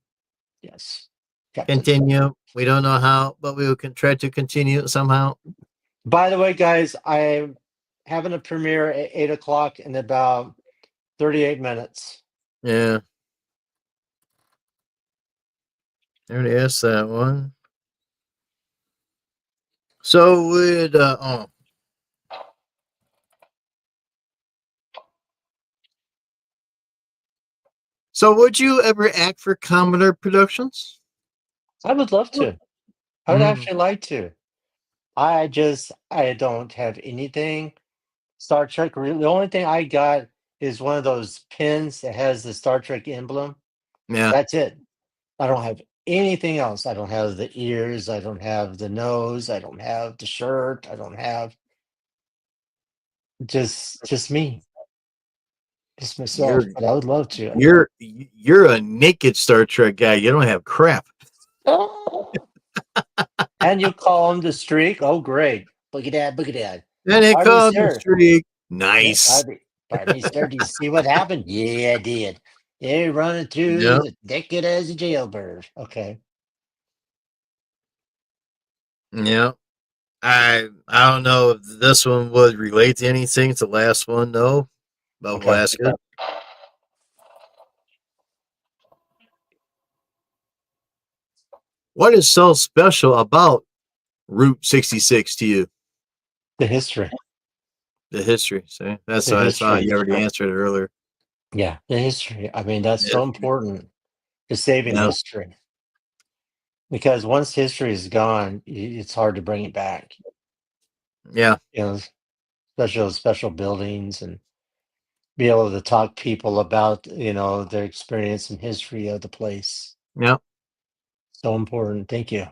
[SPEAKER 3] Yes. Captain.
[SPEAKER 2] Continue. We don't know how, but we can try to continue somehow.
[SPEAKER 3] By the way, guys, I'm having a premiere at 8 o'clock in about 38 minutes.
[SPEAKER 2] Yeah. I already asked that one. So would so would you ever act for Commodore Productions?
[SPEAKER 3] I would love to. I would
[SPEAKER 2] Mm,
[SPEAKER 3] actually like to. I don't have anything Star Trek. The only thing I got is one of those pins that has the Star Trek emblem.
[SPEAKER 2] yeah.
[SPEAKER 3] That's it. I don't have anything else. I don't have the ears. I don't have the nose. I don't have the shirt. I don't have just me, just myself.
[SPEAKER 2] You're
[SPEAKER 3] But I would love to.
[SPEAKER 2] you're a naked Star Trek guy. You don't have crap.
[SPEAKER 3] Oh. And you call him the streak? Oh, great! Look at that! Look at that!
[SPEAKER 2] Then they
[SPEAKER 3] Pardon me,
[SPEAKER 2] call the
[SPEAKER 3] sir.
[SPEAKER 2] streak.
[SPEAKER 3] Yeah,
[SPEAKER 2] Nice.
[SPEAKER 3] pardon me, sir. Do you see what happened? Yeah, I did. They're running through
[SPEAKER 2] Yep.
[SPEAKER 3] the naked as a jailbird. Okay.
[SPEAKER 2] Yep. I don't know if this one would relate to anything. It's the last one though, but we'll
[SPEAKER 3] Okay.
[SPEAKER 2] ask it. What is so special about Route 66 to you?
[SPEAKER 3] The history.
[SPEAKER 2] The history. See, that's
[SPEAKER 3] The
[SPEAKER 2] what I saw.
[SPEAKER 3] history.
[SPEAKER 2] You already answered it earlier.
[SPEAKER 3] Yeah, the history. I mean, that's
[SPEAKER 2] Yeah.
[SPEAKER 3] so important to saving
[SPEAKER 2] Yeah.
[SPEAKER 3] history because once history is gone, it's hard to bring it back.
[SPEAKER 2] Yeah.
[SPEAKER 3] You know, special buildings and be able to talk people about their experience and history of the place.
[SPEAKER 2] Yeah.
[SPEAKER 3] So important. Thank you.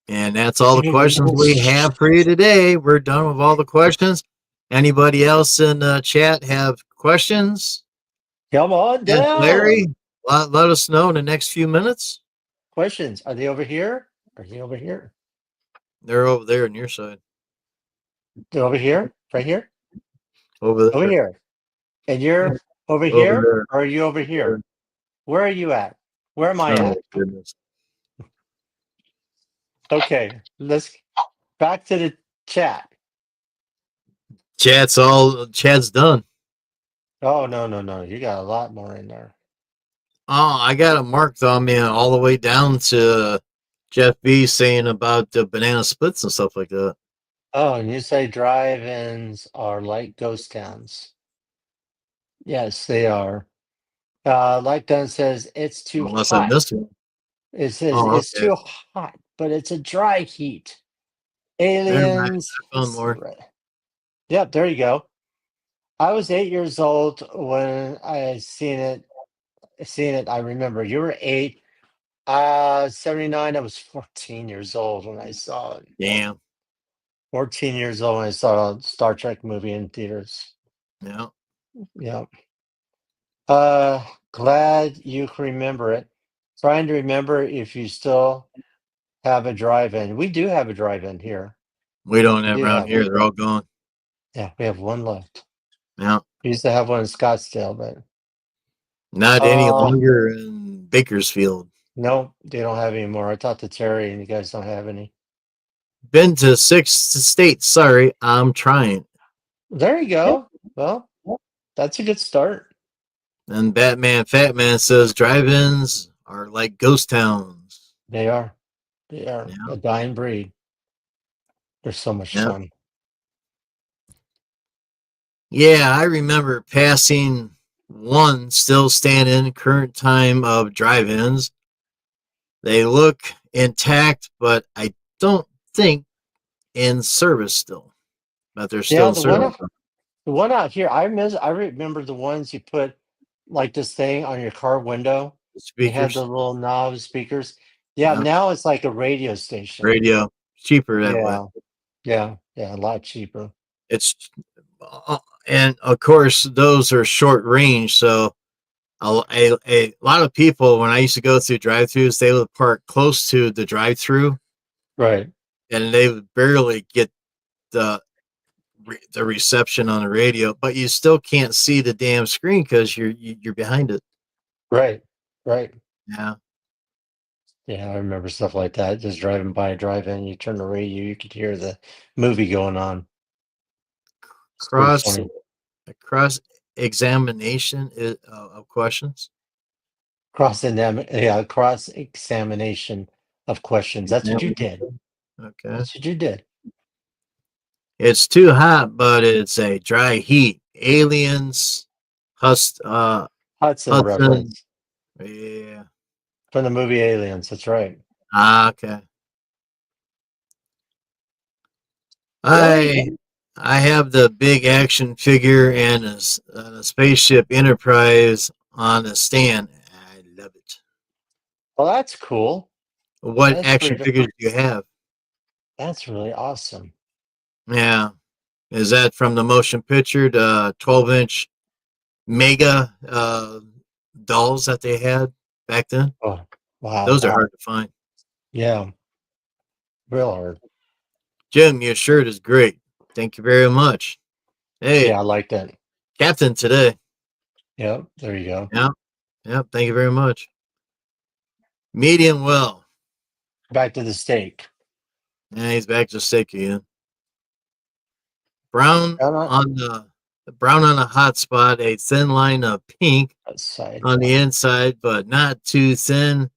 [SPEAKER 2] And that's all the questions we have for you today. We're done with all the questions. Anybody else in the chat have questions?
[SPEAKER 3] Come on
[SPEAKER 2] And
[SPEAKER 3] down.
[SPEAKER 2] Larry, let us know in the next few minutes.
[SPEAKER 3] questions. Are they over here? Are they over here?
[SPEAKER 2] They're over there on your side.
[SPEAKER 3] They're over here? Right here?
[SPEAKER 2] Over
[SPEAKER 3] Over
[SPEAKER 2] there.
[SPEAKER 3] here. And you're over
[SPEAKER 2] Over
[SPEAKER 3] here?
[SPEAKER 2] there.
[SPEAKER 3] Or are you over here? Where are you at? Where am I
[SPEAKER 2] Oh,
[SPEAKER 3] at?
[SPEAKER 2] goodness.
[SPEAKER 3] Okay, let's back to the chat.
[SPEAKER 2] Chat's done.
[SPEAKER 3] Oh, no, no, no. You got a lot more in there.
[SPEAKER 2] Oh, I got it marked on me all the way down to Jeff B saying about the banana splits and stuff like that.
[SPEAKER 3] Oh, and you say drive-ins are like ghost towns. Yes, they are. Like Dunn says, it's too
[SPEAKER 2] Unless I
[SPEAKER 3] hot.
[SPEAKER 2] missed one.
[SPEAKER 3] It says
[SPEAKER 2] Oh,
[SPEAKER 3] it's
[SPEAKER 2] okay.
[SPEAKER 3] too hot, but it's a dry heat.
[SPEAKER 2] Never mind.
[SPEAKER 3] Aliens.
[SPEAKER 2] I found more.
[SPEAKER 3] Right. Yep, there you go. I was 8 years old when I seen it. Seen it, I remember. You were 8. 79. I was 14 years old when I saw it.
[SPEAKER 2] Damn.
[SPEAKER 3] 14 years old when I saw a Star Trek movie in theaters.
[SPEAKER 2] Yeah.
[SPEAKER 3] Yeah. Glad you can remember it. Trying to remember if you still have a drive-in. We do have a drive-in here.
[SPEAKER 2] We don't
[SPEAKER 3] We
[SPEAKER 2] have
[SPEAKER 3] do
[SPEAKER 2] around
[SPEAKER 3] have
[SPEAKER 2] here.
[SPEAKER 3] one.
[SPEAKER 2] They're all gone.
[SPEAKER 3] Yeah, we have one left.
[SPEAKER 2] Yeah.
[SPEAKER 3] We used to have one in Scottsdale, but
[SPEAKER 2] Not any longer in Bakersfield.
[SPEAKER 3] no, they don't have any more. I talked to Terry, and you guys don't have any.
[SPEAKER 2] Been to 6 states. Sorry, I'm trying.
[SPEAKER 3] There you go. Well, that's a good start.
[SPEAKER 2] And Batman Fat Man says drive-ins are like ghost towns.
[SPEAKER 3] They are. They are
[SPEAKER 2] Yeah.
[SPEAKER 3] a dying breed. They're so much
[SPEAKER 2] Yeah.
[SPEAKER 3] fun.
[SPEAKER 2] Yeah, I remember passing one still standing current time of drive-ins. They look intact, but I don't think in service still. But they're still
[SPEAKER 3] Yeah,
[SPEAKER 2] in service.
[SPEAKER 3] the one out here, I remember the ones you put like this thing on your car window. You had the
[SPEAKER 2] Speakers,
[SPEAKER 3] little knob speakers. Yeah,
[SPEAKER 2] yeah,
[SPEAKER 3] now it's like a radio station.
[SPEAKER 2] radio, cheaper that way.
[SPEAKER 3] Yeah, yeah, a lot cheaper.
[SPEAKER 2] It's and of course those are short range, so a lot of people when I used to go through drive-throughs, they would park close to the drive-through,
[SPEAKER 3] Right,
[SPEAKER 2] and they would barely get the the reception on the radio, but you still can't see the damn screen because you're behind it.
[SPEAKER 3] right, right.
[SPEAKER 2] Yeah,
[SPEAKER 3] Yeah, I remember stuff like that. Just driving by a drive-in, you turn the radio, you could hear the movie going on. It's pretty
[SPEAKER 2] cross
[SPEAKER 3] funny.
[SPEAKER 2] cross examination of questions.
[SPEAKER 3] Cross examination of questions. That's what you did.
[SPEAKER 2] Okay,
[SPEAKER 3] That's what you did.
[SPEAKER 2] it's too hot, but it's a dry heat. Aliens,
[SPEAKER 3] Hudson
[SPEAKER 2] Hudson.
[SPEAKER 3] reference
[SPEAKER 2] Yeah.
[SPEAKER 3] from the movie Aliens. That's right.
[SPEAKER 2] Okay.
[SPEAKER 3] Really?
[SPEAKER 2] I have the big action figure and a spaceship Enterprise on a stand. I love it.
[SPEAKER 3] Well, that's cool.
[SPEAKER 2] What
[SPEAKER 3] That's
[SPEAKER 2] action
[SPEAKER 3] pretty.
[SPEAKER 2] figures do you have?
[SPEAKER 3] That's really awesome.
[SPEAKER 2] Yeah. Is that from the motion picture, the 12-inch mega dolls that they had back then?
[SPEAKER 3] Oh, wow.
[SPEAKER 2] Those are hard to find.
[SPEAKER 3] Yeah, real hard.
[SPEAKER 2] Jim, your shirt is great. Thank you very much. Hey,
[SPEAKER 3] Yeah, I like that.
[SPEAKER 2] Captain today.
[SPEAKER 3] Yeah, there you go.
[SPEAKER 2] Yeah. Yeah. Thank you very much. Medium well.
[SPEAKER 3] Back to the steak.
[SPEAKER 2] Yeah, he's back to sick again. Brown
[SPEAKER 3] I'm not
[SPEAKER 2] on the brown on a hot spot, a thin line of pink
[SPEAKER 3] outside.
[SPEAKER 2] on the inside, but not too thin.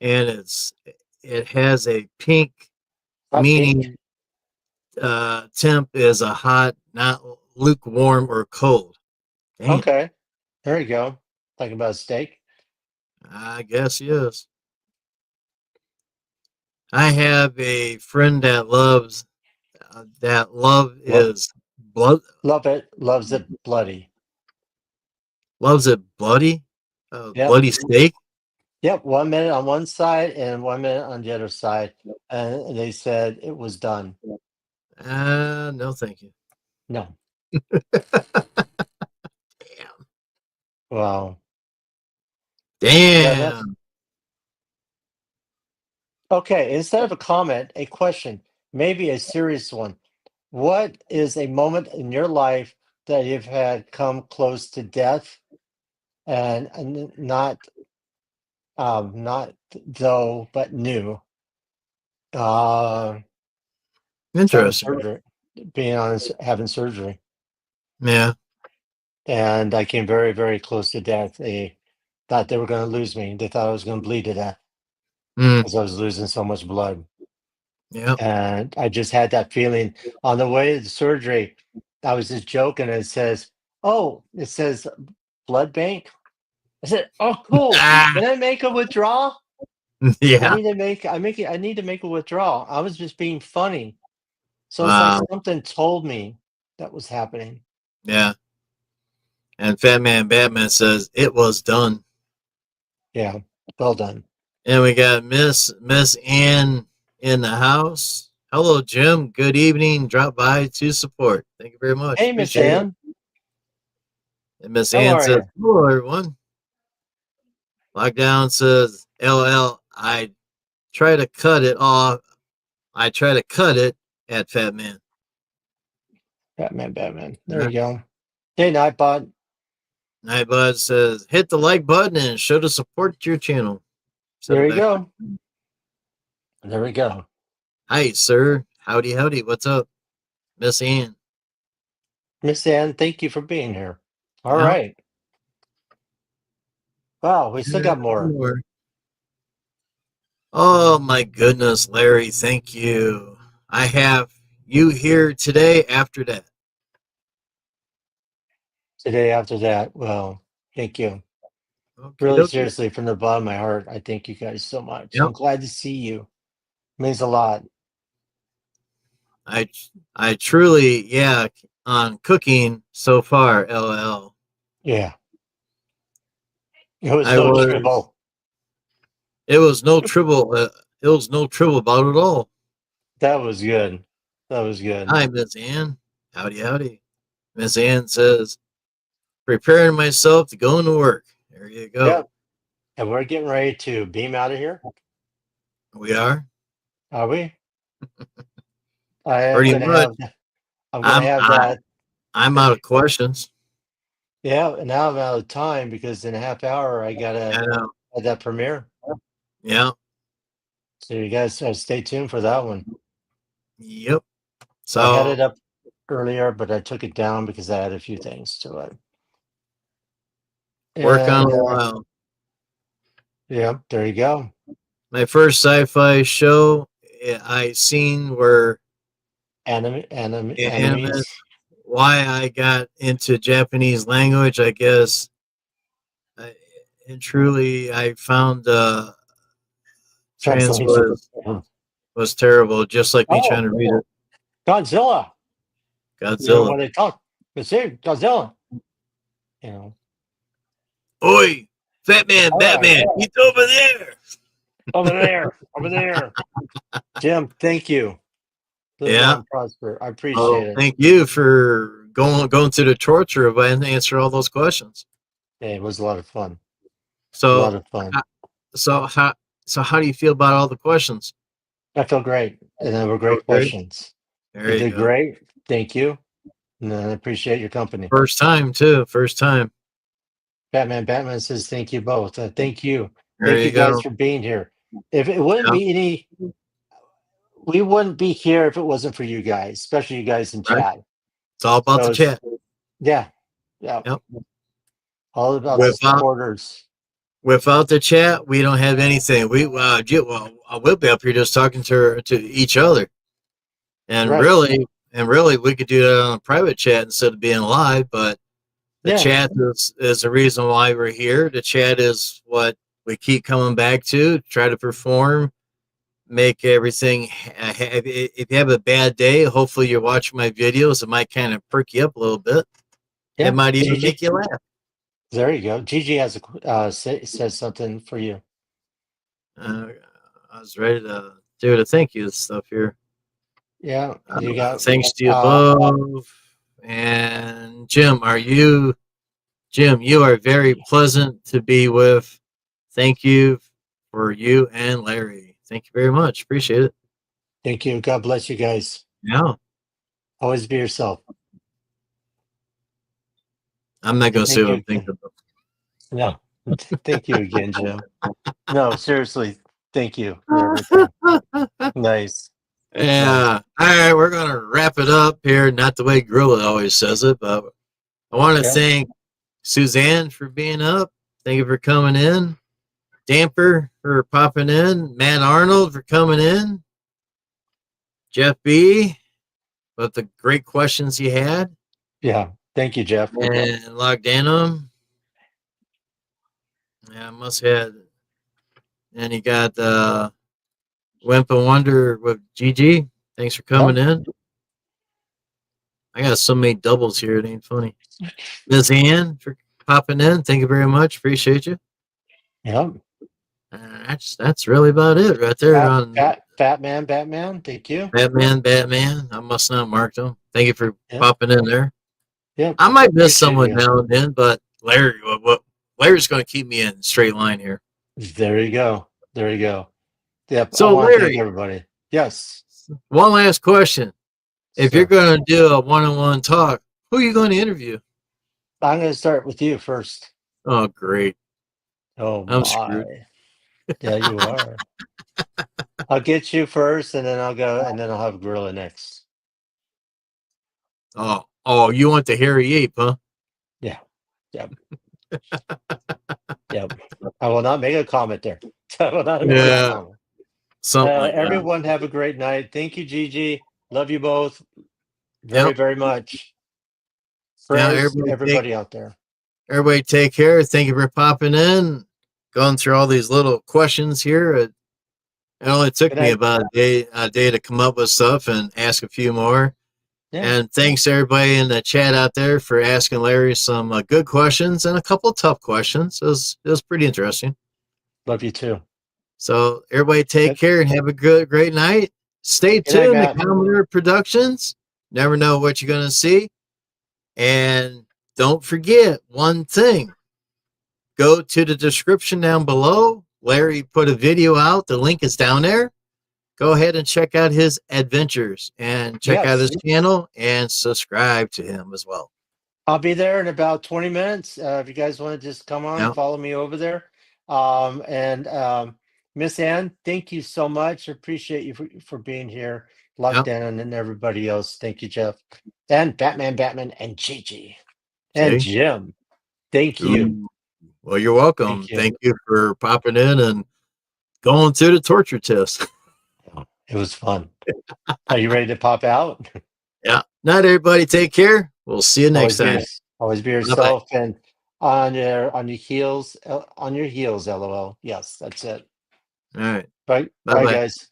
[SPEAKER 2] And it has a pink,
[SPEAKER 3] Hot pink.
[SPEAKER 2] meaning temp is a hot, not lukewarm or cold. Damn,
[SPEAKER 3] Okay, there you go. Talking about steak.
[SPEAKER 2] I guess yes. I have a friend that loves that love
[SPEAKER 3] Lo-
[SPEAKER 2] is blood
[SPEAKER 3] Love it. Loves it bloody.
[SPEAKER 2] loves it bloody,
[SPEAKER 3] Yep.
[SPEAKER 2] bloody steak.
[SPEAKER 3] Yep. 1 minute on one side and 1 minute on the other side. And they said it was done.
[SPEAKER 2] No, thank you.
[SPEAKER 3] No.
[SPEAKER 2] Damn.
[SPEAKER 3] Wow. Yeah, that's
[SPEAKER 2] Damn.
[SPEAKER 3] Okay, instead of a comment, a question, maybe a serious one. What is a moment in your life that you've had come close to death and not though, but new? Uh, having
[SPEAKER 2] Interesting.
[SPEAKER 3] surgery, being honest, having surgery.
[SPEAKER 2] Yeah.
[SPEAKER 3] And I came very, very close to death. They thought they were going to lose me. They thought I was going to bleed to death
[SPEAKER 2] Mm.
[SPEAKER 3] because I was losing so much blood.
[SPEAKER 2] Yep.
[SPEAKER 3] And I just had that feeling on the way to the surgery. I was just joking. And it says, "Oh, it says blood bank." I said, "Oh, cool.
[SPEAKER 2] Ah.
[SPEAKER 3] Can I make a withdrawal? I
[SPEAKER 2] Yeah.
[SPEAKER 3] need to make. I need to make a withdrawal." I was just being funny. So it's like
[SPEAKER 2] Wow.
[SPEAKER 3] something told me that was happening.
[SPEAKER 2] Yeah. And Fat Man Batman says it was done.
[SPEAKER 3] Yeah. Well done.
[SPEAKER 2] And we got Miss Ann in the house. Hello, Jim. Good evening. Drop by to support. Thank you very much.
[SPEAKER 3] Hey, Miss
[SPEAKER 2] Appreciate it.
[SPEAKER 3] Ann.
[SPEAKER 2] And Miss
[SPEAKER 3] How
[SPEAKER 2] Ann
[SPEAKER 3] are
[SPEAKER 2] says,
[SPEAKER 3] you?
[SPEAKER 2] hello, everyone. Lockdown says, LL, I try to cut it off. I try to cut it at Fat Man.
[SPEAKER 3] Batman, Batman. There
[SPEAKER 2] Yeah.
[SPEAKER 3] you go. Hey, Nightbot.
[SPEAKER 2] Nightbud says, hit the like button and show the support to your channel. Said
[SPEAKER 3] There
[SPEAKER 2] it
[SPEAKER 3] you
[SPEAKER 2] back.
[SPEAKER 3] go. There we go.
[SPEAKER 2] Hi, sir. Howdy, howdy. What's up? Miss Ann.
[SPEAKER 3] Miss Ann, thank you for being here. All
[SPEAKER 2] Yeah.
[SPEAKER 3] right. Wow, we still got more.
[SPEAKER 2] Oh my goodness, Larry, thank you. I have you here today after that.
[SPEAKER 3] Today after that. Well, thank you.
[SPEAKER 2] Okay,
[SPEAKER 3] Really
[SPEAKER 2] dokie.
[SPEAKER 3] seriously, from the bottom of my heart, I thank you guys so much.
[SPEAKER 2] Yep.
[SPEAKER 3] I'm glad to see you. Means a lot.
[SPEAKER 2] I I truly, yeah, on cooking so far, LL.
[SPEAKER 3] Yeah. It was
[SPEAKER 2] I
[SPEAKER 3] no
[SPEAKER 2] was
[SPEAKER 3] trouble.
[SPEAKER 2] it was no trouble it was no trouble about it all.
[SPEAKER 3] That was good. That was good.
[SPEAKER 2] Hi, Miss Ann. Howdy, howdy. Miss Ann says, preparing myself to go into work. There you
[SPEAKER 3] Yep.
[SPEAKER 2] go.
[SPEAKER 3] And we're getting ready to beam out of here.
[SPEAKER 2] We are
[SPEAKER 3] Are we? I am
[SPEAKER 2] pretty
[SPEAKER 3] gonna
[SPEAKER 2] much.
[SPEAKER 3] have I'm gonna
[SPEAKER 2] I'm
[SPEAKER 3] have
[SPEAKER 2] I,
[SPEAKER 3] that.
[SPEAKER 2] I'm out of questions.
[SPEAKER 3] Yeah, and now I'm out of time because in a half hour I
[SPEAKER 2] I
[SPEAKER 3] gotta
[SPEAKER 2] know.
[SPEAKER 3] have that premiere.
[SPEAKER 2] Yeah.
[SPEAKER 3] So you guys stay tuned for that one.
[SPEAKER 2] Yep.
[SPEAKER 3] I had it
[SPEAKER 2] So
[SPEAKER 3] up earlier, but I took it down because I had a few things to it.
[SPEAKER 2] work on
[SPEAKER 3] And
[SPEAKER 2] a while.
[SPEAKER 3] yeah, there you go.
[SPEAKER 2] My first sci-fi show I seen were anime.
[SPEAKER 3] Enemies
[SPEAKER 2] Why I got into Japanese language, I guess. I, and truly, I found trans
[SPEAKER 3] translation.
[SPEAKER 2] was terrible, just like me trying
[SPEAKER 3] Oh,
[SPEAKER 2] to read it.
[SPEAKER 3] Godzilla. You know
[SPEAKER 2] Godzilla.
[SPEAKER 3] when they talk, they say Godzilla. You know.
[SPEAKER 2] Oi, Fat Man,
[SPEAKER 3] All right,
[SPEAKER 2] Batman, he's over there.
[SPEAKER 3] over there, over there. Jim, thank you. Live long
[SPEAKER 2] Yeah.
[SPEAKER 3] and prosper. I appreciate
[SPEAKER 2] Oh,
[SPEAKER 3] it.
[SPEAKER 2] thank you for going through the torture of answering all those questions.
[SPEAKER 3] Hey, it was a lot of fun. A lot
[SPEAKER 2] So,
[SPEAKER 3] of fun.
[SPEAKER 2] ho- so how how do you feel about all the questions?
[SPEAKER 3] I feel great, and they were great
[SPEAKER 2] Okay,
[SPEAKER 3] questions.
[SPEAKER 2] there
[SPEAKER 3] You
[SPEAKER 2] you
[SPEAKER 3] did
[SPEAKER 2] go.
[SPEAKER 3] great. Thank you, and I appreciate your company.
[SPEAKER 2] First time too. First time.
[SPEAKER 3] Batman says thank you both. Thank you.
[SPEAKER 2] There
[SPEAKER 3] Thank you
[SPEAKER 2] you
[SPEAKER 3] guys
[SPEAKER 2] go.
[SPEAKER 3] for being here. If it wouldn't
[SPEAKER 2] Yeah.
[SPEAKER 3] be any, we wouldn't be here if it wasn't for you guys, especially you guys in
[SPEAKER 2] Right.
[SPEAKER 3] chat.
[SPEAKER 2] It's all about
[SPEAKER 3] So
[SPEAKER 2] the
[SPEAKER 3] it's
[SPEAKER 2] chat.
[SPEAKER 3] yeah, yeah,
[SPEAKER 2] Yep.
[SPEAKER 3] all about the
[SPEAKER 2] Without
[SPEAKER 3] supporters.
[SPEAKER 2] without the chat, we don't have anything. We'll be up here just talking to each other, and
[SPEAKER 3] Right.
[SPEAKER 2] really, we could do that on a private chat instead of being live. But the
[SPEAKER 3] Yeah.
[SPEAKER 2] chat is the reason why we're here. The chat is what we keep coming back to. Try to perform, make everything. If you have a bad day, hopefully you're watching my videos. It might kind of perk you up a little bit. It
[SPEAKER 3] Yeah.
[SPEAKER 2] might even
[SPEAKER 3] Gigi.
[SPEAKER 2] make you laugh.
[SPEAKER 3] There you go. Gigi has a says something for you.
[SPEAKER 2] Uh, I was ready to do the thank you stuff here.
[SPEAKER 3] Yeah. You got
[SPEAKER 2] Thanks to you
[SPEAKER 3] uh
[SPEAKER 2] above. And Jim, you are very pleasant to be with. Thank you for you and Larry. Thank you very much. Appreciate it.
[SPEAKER 3] Thank you. God bless you guys.
[SPEAKER 2] Yeah.
[SPEAKER 3] Always be yourself.
[SPEAKER 2] I'm not going to say
[SPEAKER 3] Thank
[SPEAKER 2] what
[SPEAKER 3] you
[SPEAKER 2] I'm thinking
[SPEAKER 3] again.
[SPEAKER 2] about.
[SPEAKER 3] No, thank you again, Jim. No, seriously, thank you for everything. Nice.
[SPEAKER 2] Yeah. All right. We're going to wrap it up here. Not the way Gorilla always says it, but I want to
[SPEAKER 3] Yeah.
[SPEAKER 2] thank Suzanne for being up. Thank you for coming in. Damper for popping in. Matt Arnold for coming in. Jeff B. with the great questions he had.
[SPEAKER 3] Yeah. Thank you, Jeff.
[SPEAKER 2] And Logdanum. Yeah, must have. And you got Wimp and Wonder with GG. Thanks for coming in. I got so many doubles here, it ain't funny. Miss Ann for popping in. Thank you very much. Appreciate you.
[SPEAKER 3] Yeah.
[SPEAKER 2] That's really about it right there on
[SPEAKER 3] Batman. Thank you.
[SPEAKER 2] Batman. I must not mark them. Thank you for
[SPEAKER 3] Yep.
[SPEAKER 2] popping in there.
[SPEAKER 3] Yep.
[SPEAKER 2] I might miss
[SPEAKER 3] Appreciate
[SPEAKER 2] someone
[SPEAKER 3] you.
[SPEAKER 2] now and then, but Larry's going to keep me in straight line here.
[SPEAKER 3] There you go. There you go. Yep.
[SPEAKER 2] So
[SPEAKER 3] I want to thank
[SPEAKER 2] Larry,
[SPEAKER 3] everybody. Yes.
[SPEAKER 2] one last question. If you're
[SPEAKER 3] Sir.
[SPEAKER 2] going to do a one-on-one talk, who are you going to interview?
[SPEAKER 3] I'm going to start with you first.
[SPEAKER 2] Oh, great.
[SPEAKER 3] Oh,
[SPEAKER 2] I'm
[SPEAKER 3] my.
[SPEAKER 2] screwed.
[SPEAKER 3] Yeah, you are. I'll get you first, and then I'll go, and then I'll have Gorilla next.
[SPEAKER 2] Oh, you want the hairy ape, huh?
[SPEAKER 3] Yeah. Yep. Yep. I will not make a comment there. I will not make a comment.
[SPEAKER 2] Something like that.
[SPEAKER 3] Everyone have a great night. Thank you, Gigi. Love you both very, very much. Prayers, everybody out there.
[SPEAKER 2] Everybody take care. Thank you for popping in. Going through all these little questions here. It only took me about a day to come up with stuff and ask a few more. Yeah. And thanks everybody in the chat out there for asking Larry some good questions and a couple of tough questions. It was pretty interesting.
[SPEAKER 3] Love you too.
[SPEAKER 2] So everybody take care and have a great night. Stay tuned to Commodore Productions. Never know what you're going to see. And don't forget one thing. Go to the description down below. Larry put a video out. The link is down there. Go ahead and check out his adventures and check out his channel and subscribe to him as well.
[SPEAKER 3] I'll be there in about 20 minutes. If you guys want to just come on, follow me over there. Miss Ann, thank you so much. Appreciate you for being here. Lockdown and everybody else. Thank you, Jeff. And Batman, and Gigi. And Jim. Thank you.
[SPEAKER 2] Well, you're welcome. Thank you for popping in and going through the torture test.
[SPEAKER 3] It was fun. Are you ready to pop out?
[SPEAKER 2] Yeah. Night, everybody. Take care. We'll see you next time.
[SPEAKER 3] Always be yourself. Bye-bye. And on your heels, LOL. Yes, that's it.
[SPEAKER 2] All right.
[SPEAKER 3] Bye, guys.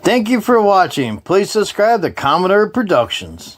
[SPEAKER 2] Thank you for watching. Please subscribe to Commodore Productions.